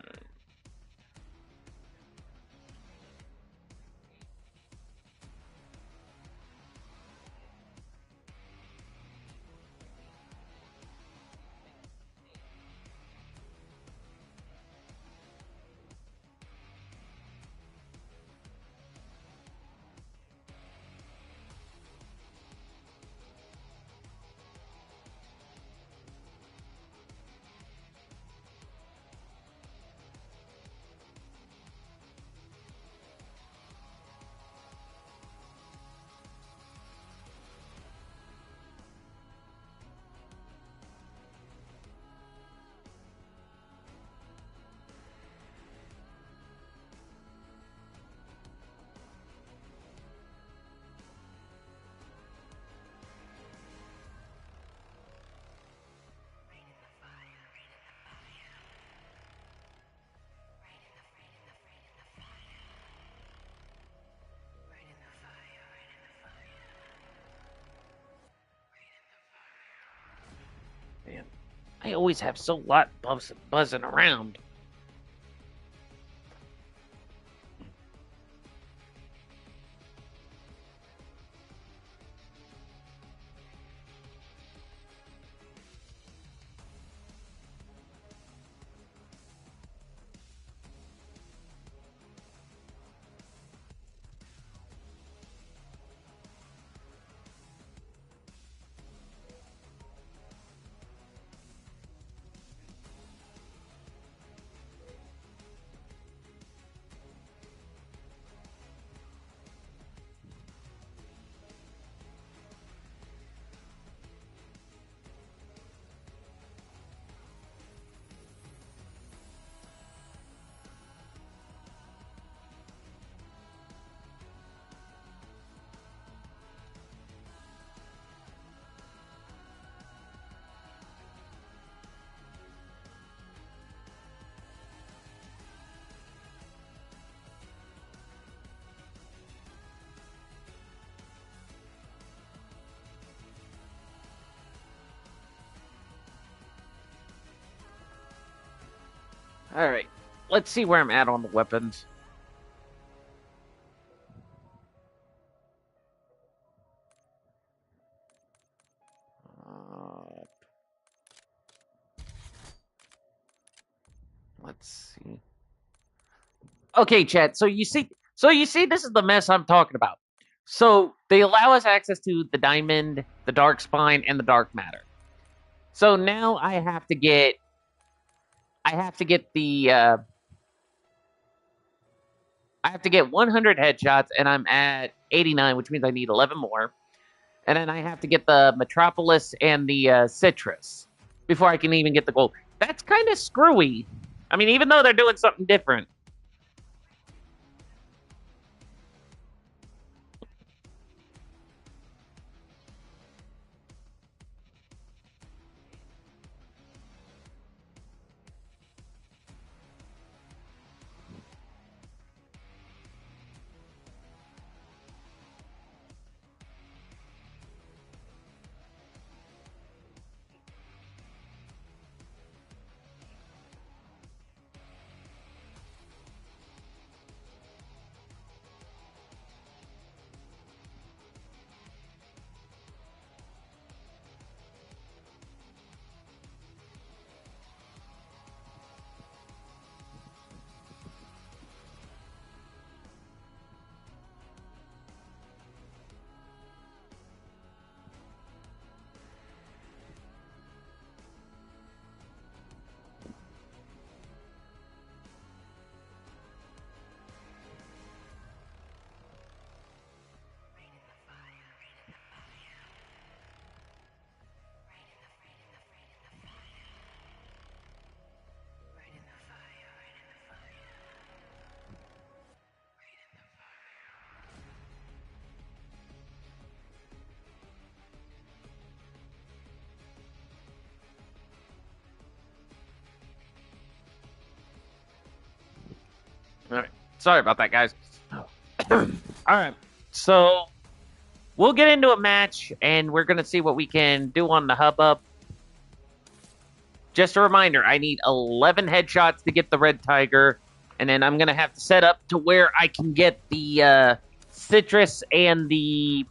Man, I always have so lot buzzing around. All right, let's see where I'm at on the weapons. Let's see. Okay, chat. So you see, this is the mess I'm talking about. So they allow us access to the diamond, the dark spine, and the dark matter. So now I have to get the I have to get 100 headshots, and I'm at 89, which means I need 11 more. And then I have to get the Metropolis and the Citrus before I can even get the gold. That's kind of screwy. I mean, even though they're doing something different. All right. Sorry about that, guys. All right. So we'll get into a match, and we're going to see what we can do on the hubbub. Just a reminder, I need 11 headshots to get the red tiger, and then I'm going to have to set up to where I can get the citrus and the...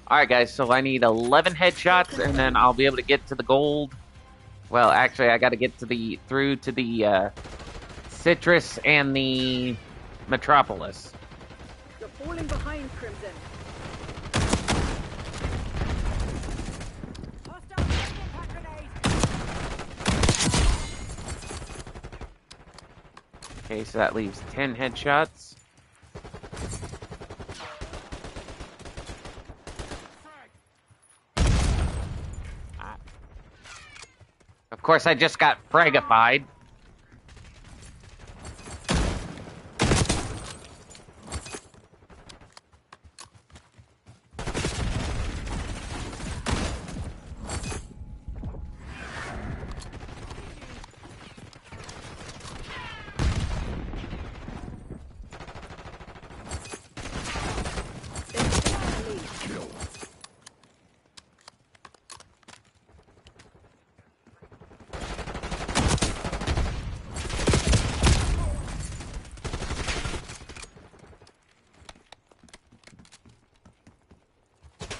All right, guys, so I need 11 headshots, and then I'll be able to get to the gold. Well, actually, I got to get to the citrus and the metropolis. You're falling behind, Crimson. Okay, so that leaves 10 headshots. Of course, I just got fragified.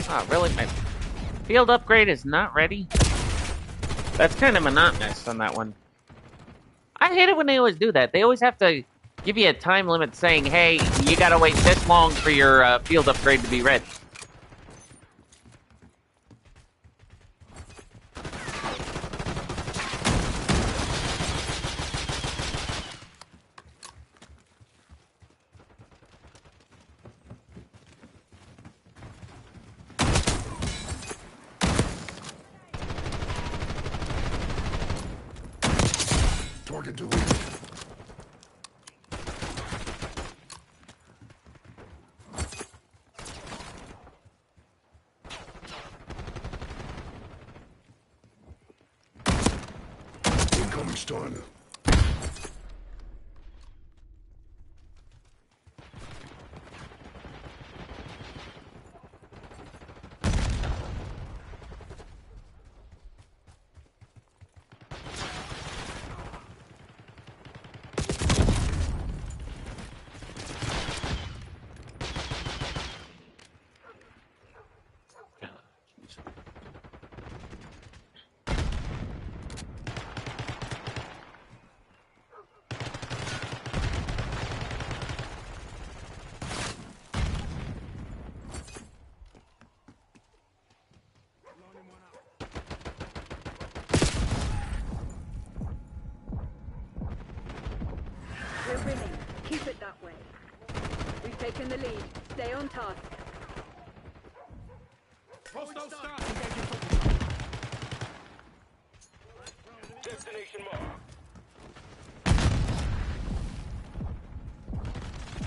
Oh, really? My field upgrade is not ready? That's kind of monotonous on that one. I hate it when they always do that. They always have to give you a time limit saying, hey, you gotta wait this long for your field upgrade to be ready. Target deleted. Incoming stun. We're winning. Keep it that way. We've taken the lead. Stay on task. Destination marked.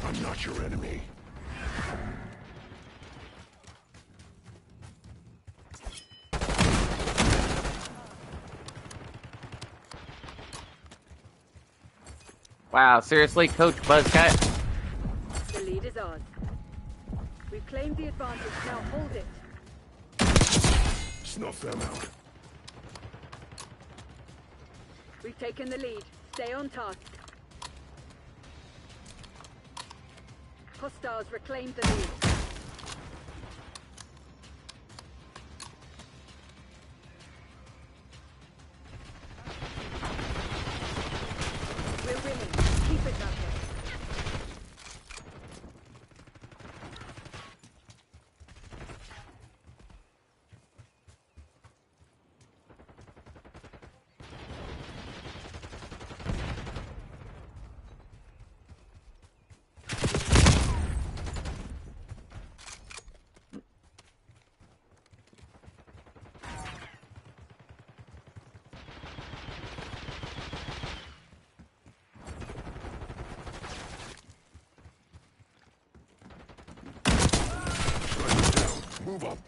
I'm I'm not your enemy. Wow, seriously, Coach Buzzcut? The lead is ours. We've claimed the advantage, now hold it. Snuff them out. We've taken the lead. Stay on task. Hostiles reclaimed the lead. We're winning. Keep it that way. Move up.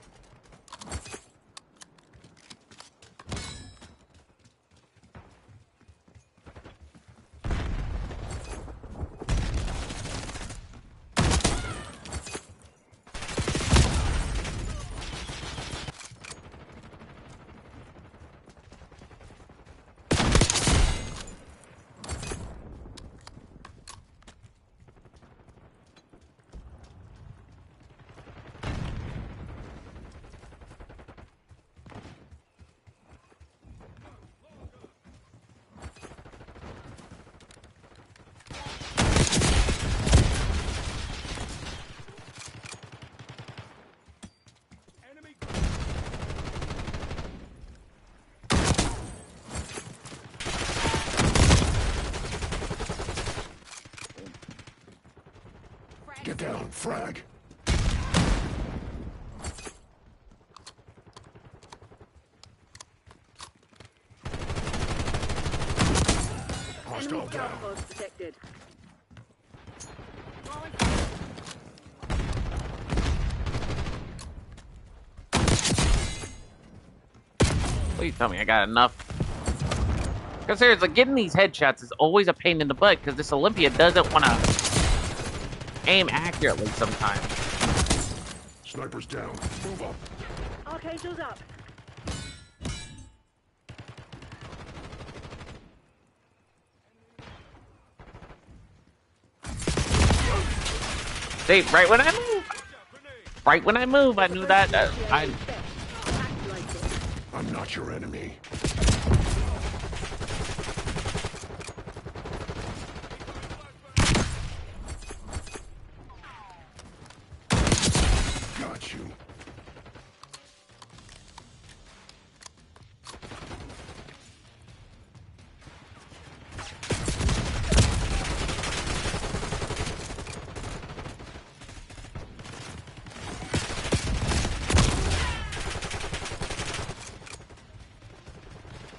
Get down, frag. Hostile Enemy down. outpost detected. Please tell me I got enough. Because seriously, getting these headshots is always a pain in the butt because this Olympia doesn't want to aim accurately sometimes. Snipers down. Move up. Archangel's up. See, right when I move, I knew that. I'm not your enemy. Got you.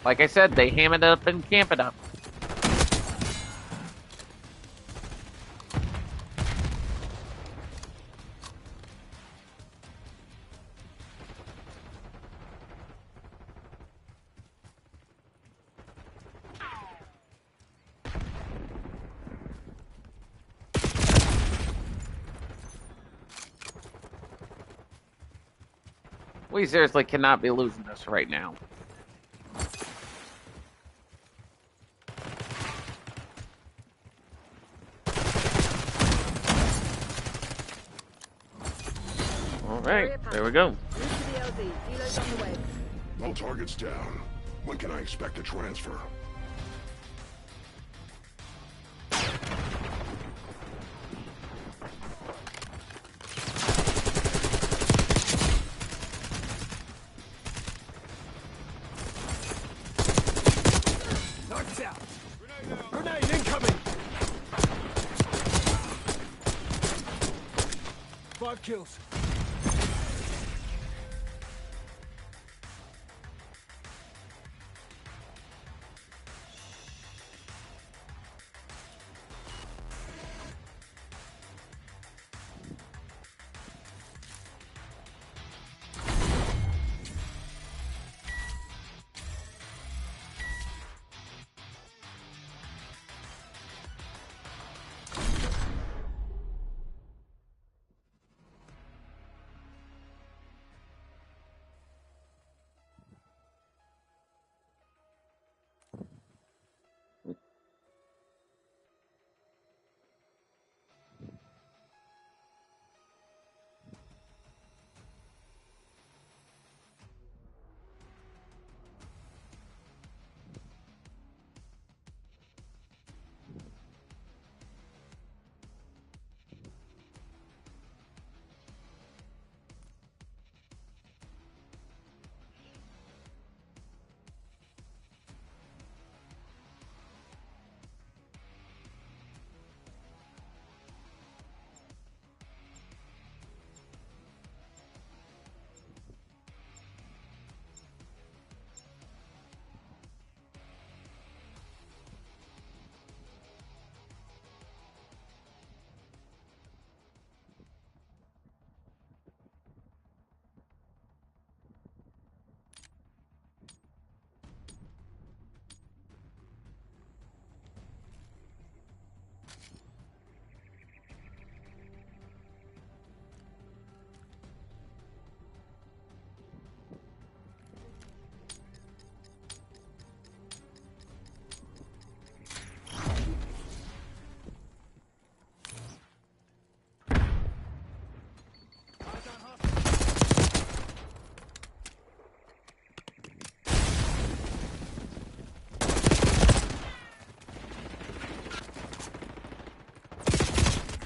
Like I said, they ham it up and camp it up. We seriously cannot be losing this right now. Alright, there we go. Move to the LZ. Helo's on the way. All targets down. When can I expect a transfer? Knocked out. Grenade incoming. 5 kills.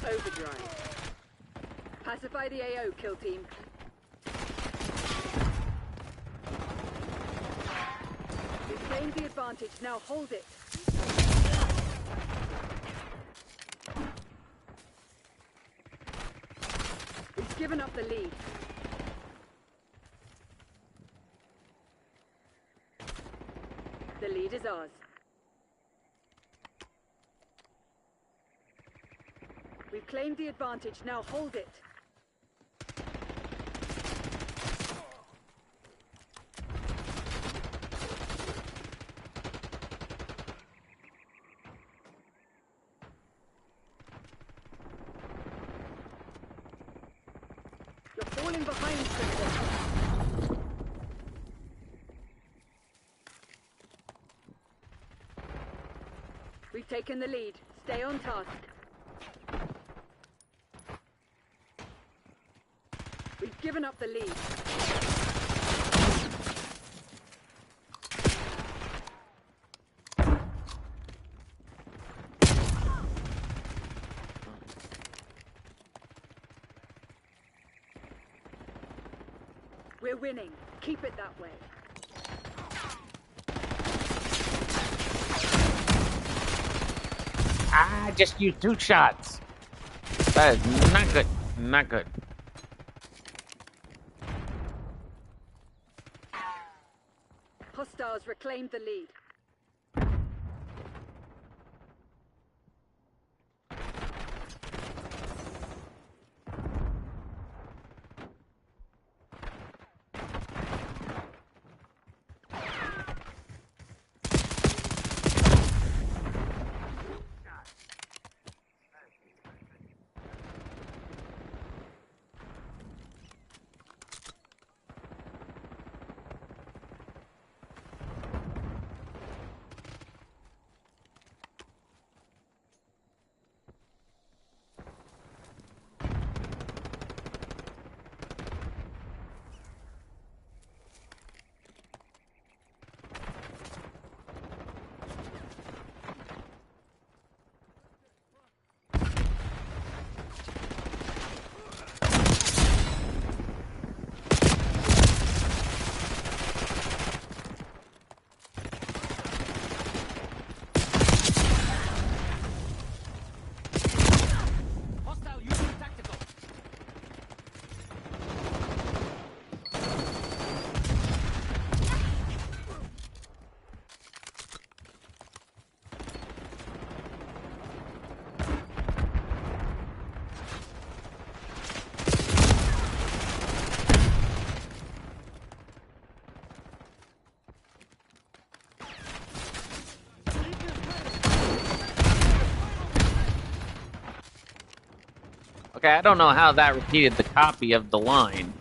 overdrive. Pacify the AO, kill team. We've gained the advantage, now hold it. We've given up the lead. The lead is ours. We've claimed the advantage, now hold it. You're falling behind, Crimson. We've taken the lead. Stay on task. We've given up the lead. We're winning. Keep it that way. I just used 2 shots. That is not good. Not good. Hostiles reclaimed the lead. Hostile using tactical. Okay, I don't know how that repeated the copy of the line.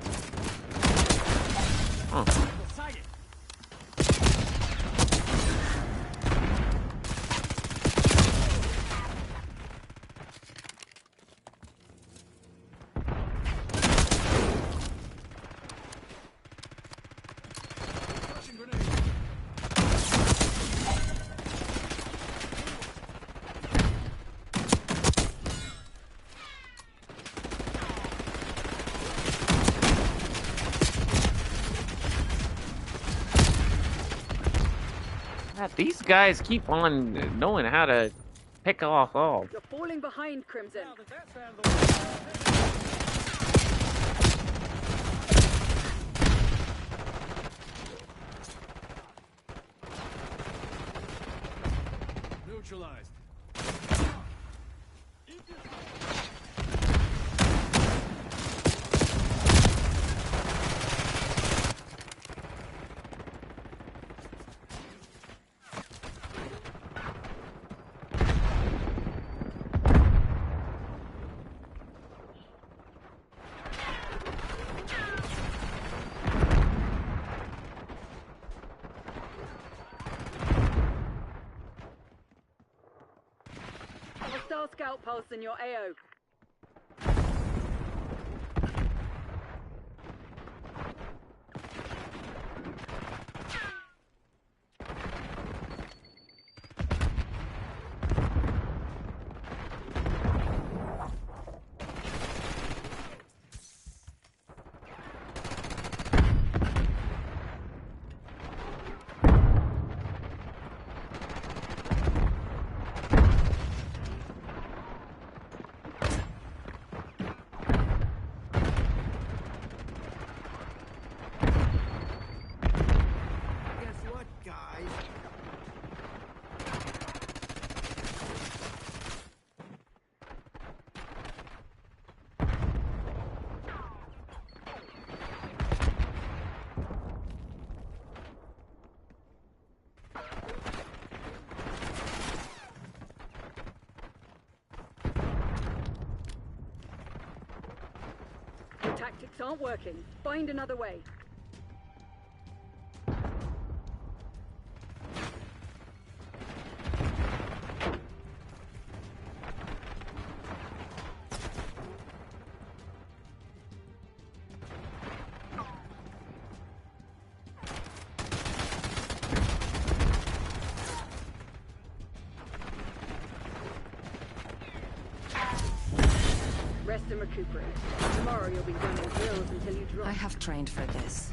Huh. Sighted. Flashing grenade. God, these guys keep on knowing how to pick off all. You're falling behind, Crimson. Now that that's out of the way. Neutralized. Hostile scout pulse in your AO. tactics aren't working. Find another way. Rest and recuperate. Tomorrow you'll be running drills until you drop. I have trained for this.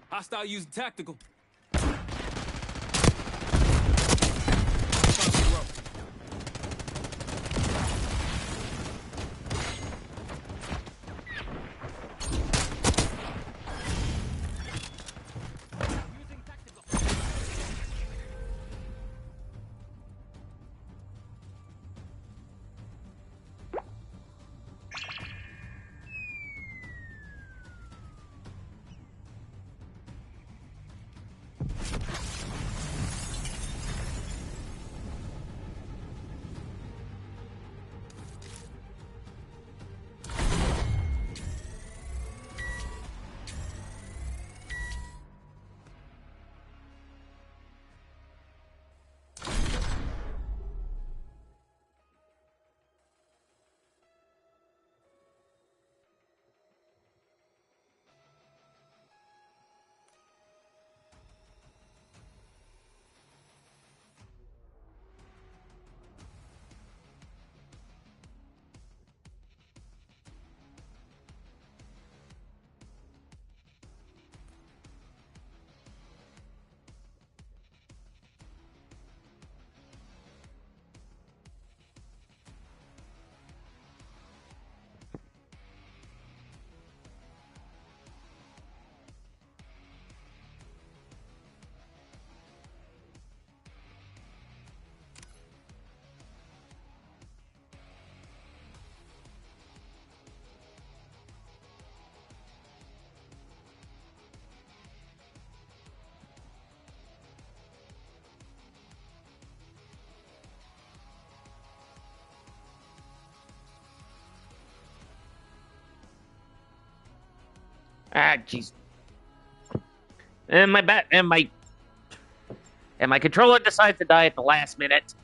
Hostile using tactical. Ah, jeez. And my controller decides to die at the last minute.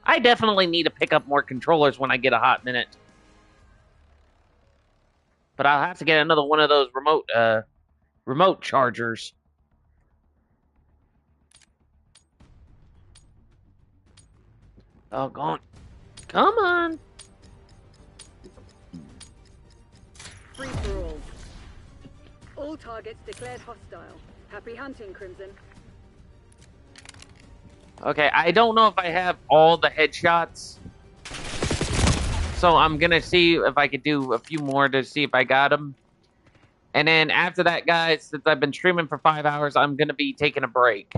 I definitely need to pick up more controllers when I get a hot minute. But I'll have to get another one of those remote chargers. Oh, gone. Come on. Free for all. All targets declared hostile. Happy hunting, Crimson. Okay, I don't know if I have all the headshots. So I'm gonna see if I could do a few more to see if I got them. And then after that, guys, since I've been streaming for 5 hours, I'm gonna be taking a break.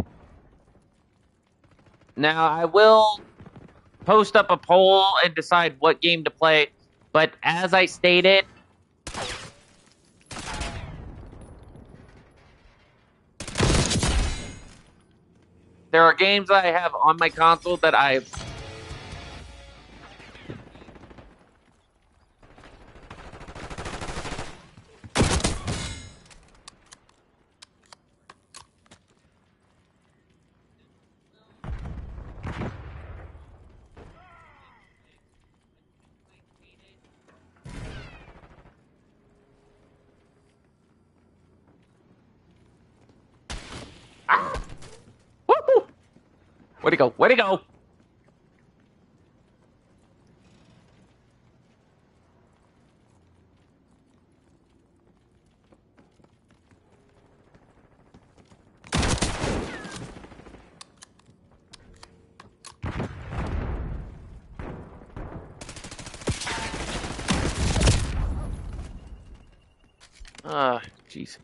Now, I will post up a poll and decide what game to play. But as I stated, there are games I have on my console that I've... Ah! Woohoo! Where'd he go? Where'd he go? Ah, jeez.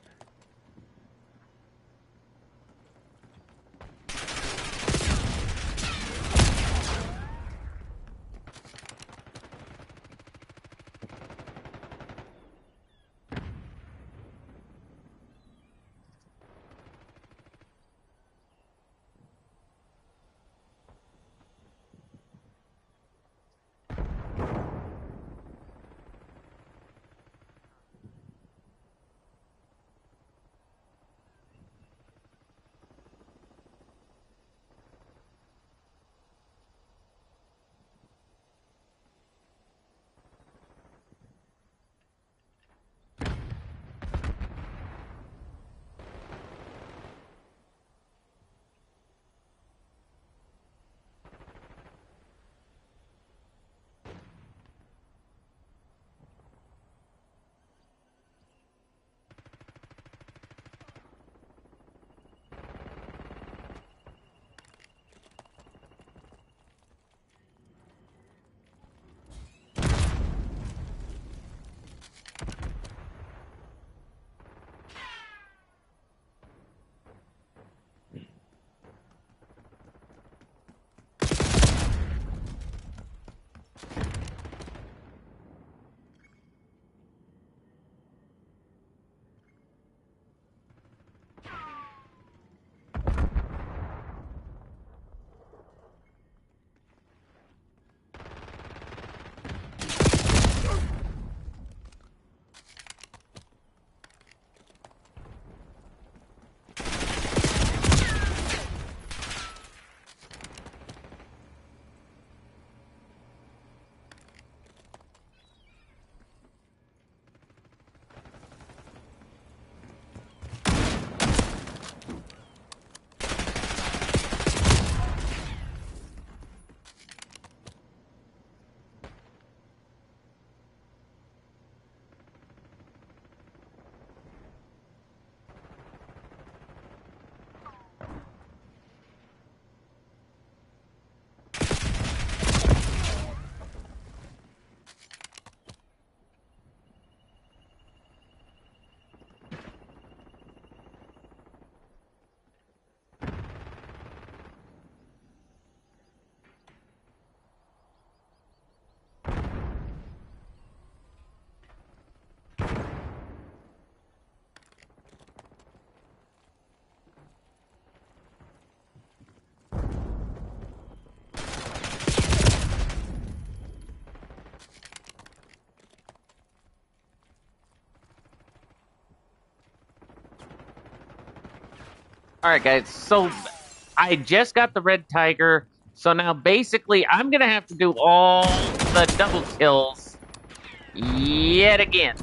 All right, guys. So I just got the red tiger. So now basically I'm going to have to do all the double kills yet again.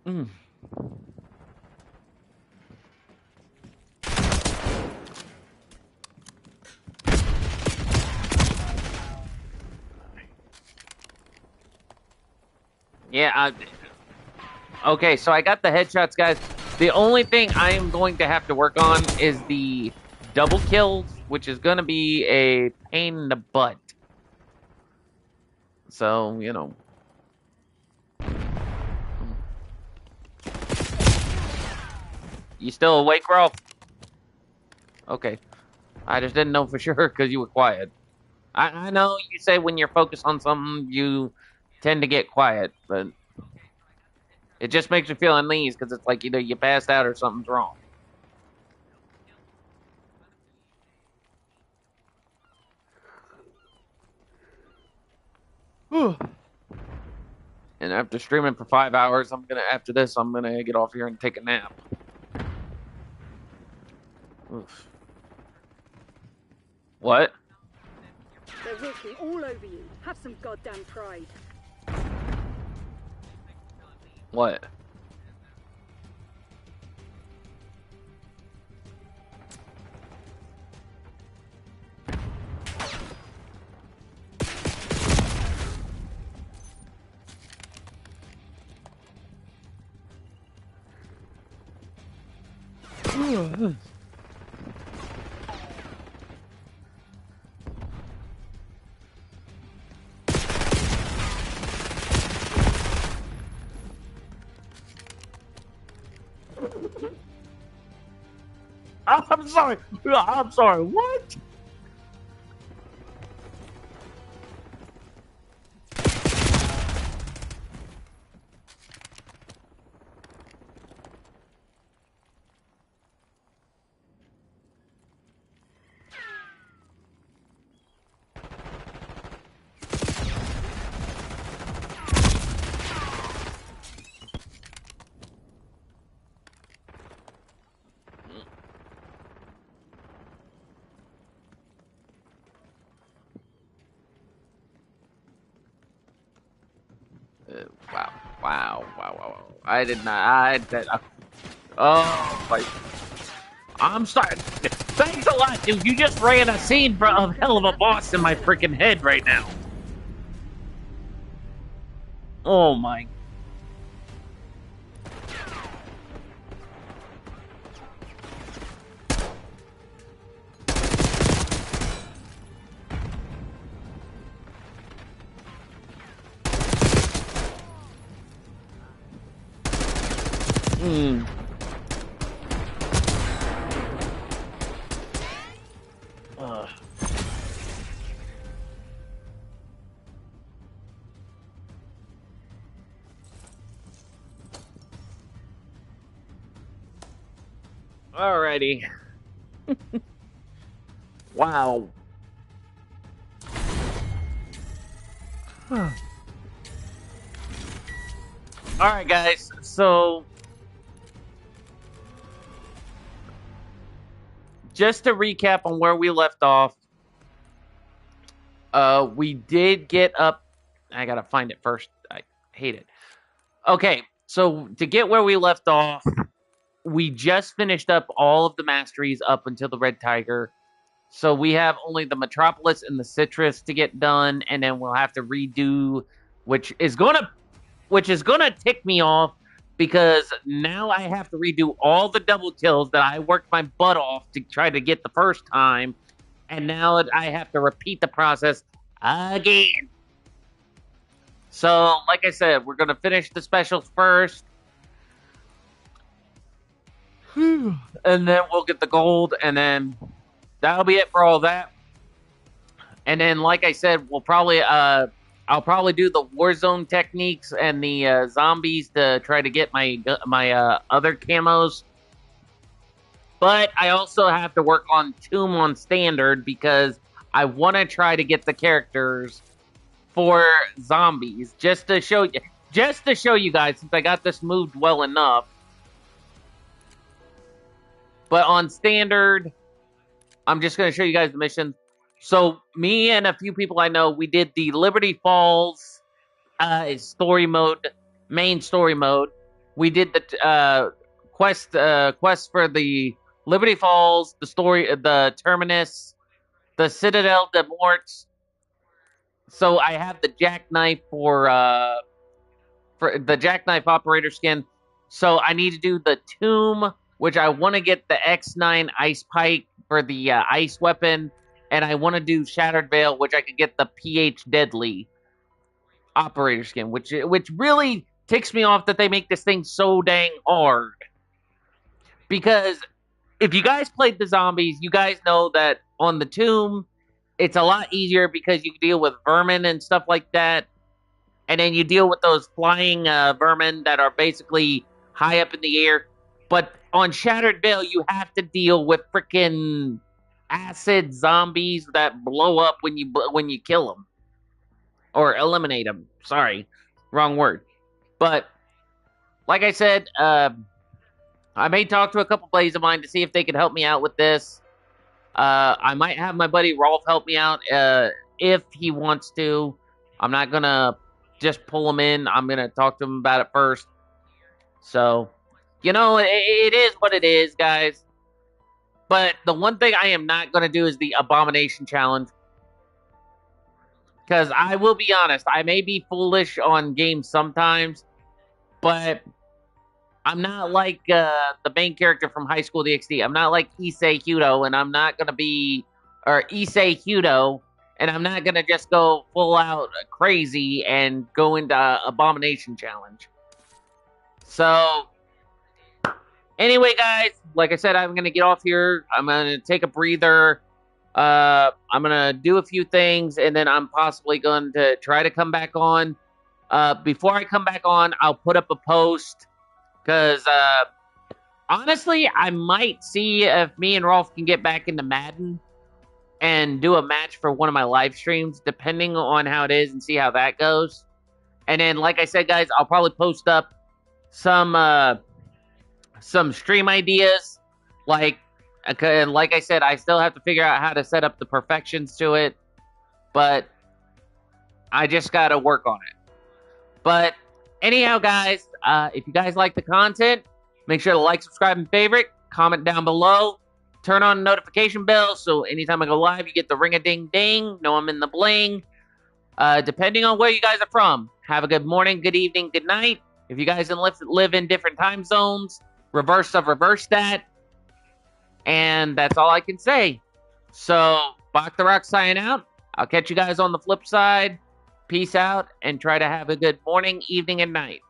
Mm. Yeah, okay, so I got the headshots, guys. The only thing I am going to have to work on is the double kills, which is going to be a pain in the butt. So, you know. You still awake, Rolf? Okay. I just didn't know for sure because you were quiet. I know you say when you're focused on something, you tend to get quiet, but it just makes me feel uneasy because it's like either you passed out or something's wrong. And after streaming for 5 hours, after this, I'm gonna get off here and take a nap. Oof. What? They're walking all over you. Have some goddamn pride. What? I'm sorry. I'm sorry. What? Wow. I did not. Oh, my. I'm sorry. Thanks a lot, dude. You just ran a scene of hell of a boss in my freaking head right now. Oh, my. Hmm. Alrighty. Wow. Alright, guys. So, just to recap on where we left off, We did get up. I gotta find it first. I hate it. Okay, so to get where we left off, we just finished up all of the masteries up until the Red Tiger. So we have only the Metropolis and the Citrus to get done, and then we'll have to redo, which is gonna tick me off because now I have to redo all the double kills that I worked my butt off to try to get the first time, and now I have to repeat the process again. So, like I said, we're gonna finish the specials first, and then we'll get the gold, and then that'll be it for all that. And then, like I said, we'll probably I'll probably do the Warzone techniques and the zombies to try to get my other camos. But I also have to work on Tomb on standard because I want to try to get the characters for zombies just to show you guys, since I got this moved well enough. But on standard, I'm just going to show you guys the mission. So me and a few people I know, we did the Liberty Falls story mode, main story mode. We did the quest for the Liberty Falls, the Terminus, the Citadel de Morts. So I have the jackknife for the jackknife operator skin. So I need to do the Tomb, which I want to get the X9 ice pike for the ice weapon, and I want to do Shattered Veil, which I could get the PH Deadly operator skin, which really ticks me off that they make this thing so dang hard. Because if you guys played the zombies, you guys know that on the Tomb, it's a lot easier because you deal with vermin and stuff like that. And then you deal with those flying vermin that are basically high up in the air. But on Shattered Veil, you have to deal with freaking acid zombies that blow up when you kill them. Or eliminate them. Sorry, wrong word. But, like I said, I may talk to a couple buddies of mine to see if they can help me out with this. I might have my buddy Rolf help me out if he wants to. I'm not going to just pull him in. I'm going to talk to him about it first. So, you know, it is what it is, guys. But the one thing I am not going to do is the Abomination Challenge. Because I will be honest, I may be foolish on games sometimes, but I'm not like the main character from High School DxD. I'm not like Issei Hudo, and I'm not going to be, or Issei Hudo, and I'm not going to just go full out crazy and go into Abomination Challenge. So, anyway, guys, like I said, I'm going to get off here. I'm going to take a breather. I'm going to do a few things, and then I'm possibly going to try to come back on. Before I come back on, I'll put up a post, because, honestly, I might see if me and Rolf can get back into Madden and do a match for one of my live streams, depending on how it is, and see how that goes. And then, like I said, guys, I'll probably post up some stream ideas, like I said, I still have to figure out how to set up the perfections to it, but I just gotta work on it. But anyhow, guys, if you guys like the content, make sure to like, subscribe, and favorite. Comment down below. Turn on the notification bell so anytime I go live, you get the ring-a-ding-ding. Know I'm in the bling. Depending on where you guys are from, have a good morning, good evening, good night. If you guys live in different time zones, reverse that. And that's all I can say. So, Bach the Rock signing out. I'll catch you guys on the flip side. Peace out, and try to have a good morning, evening, and night.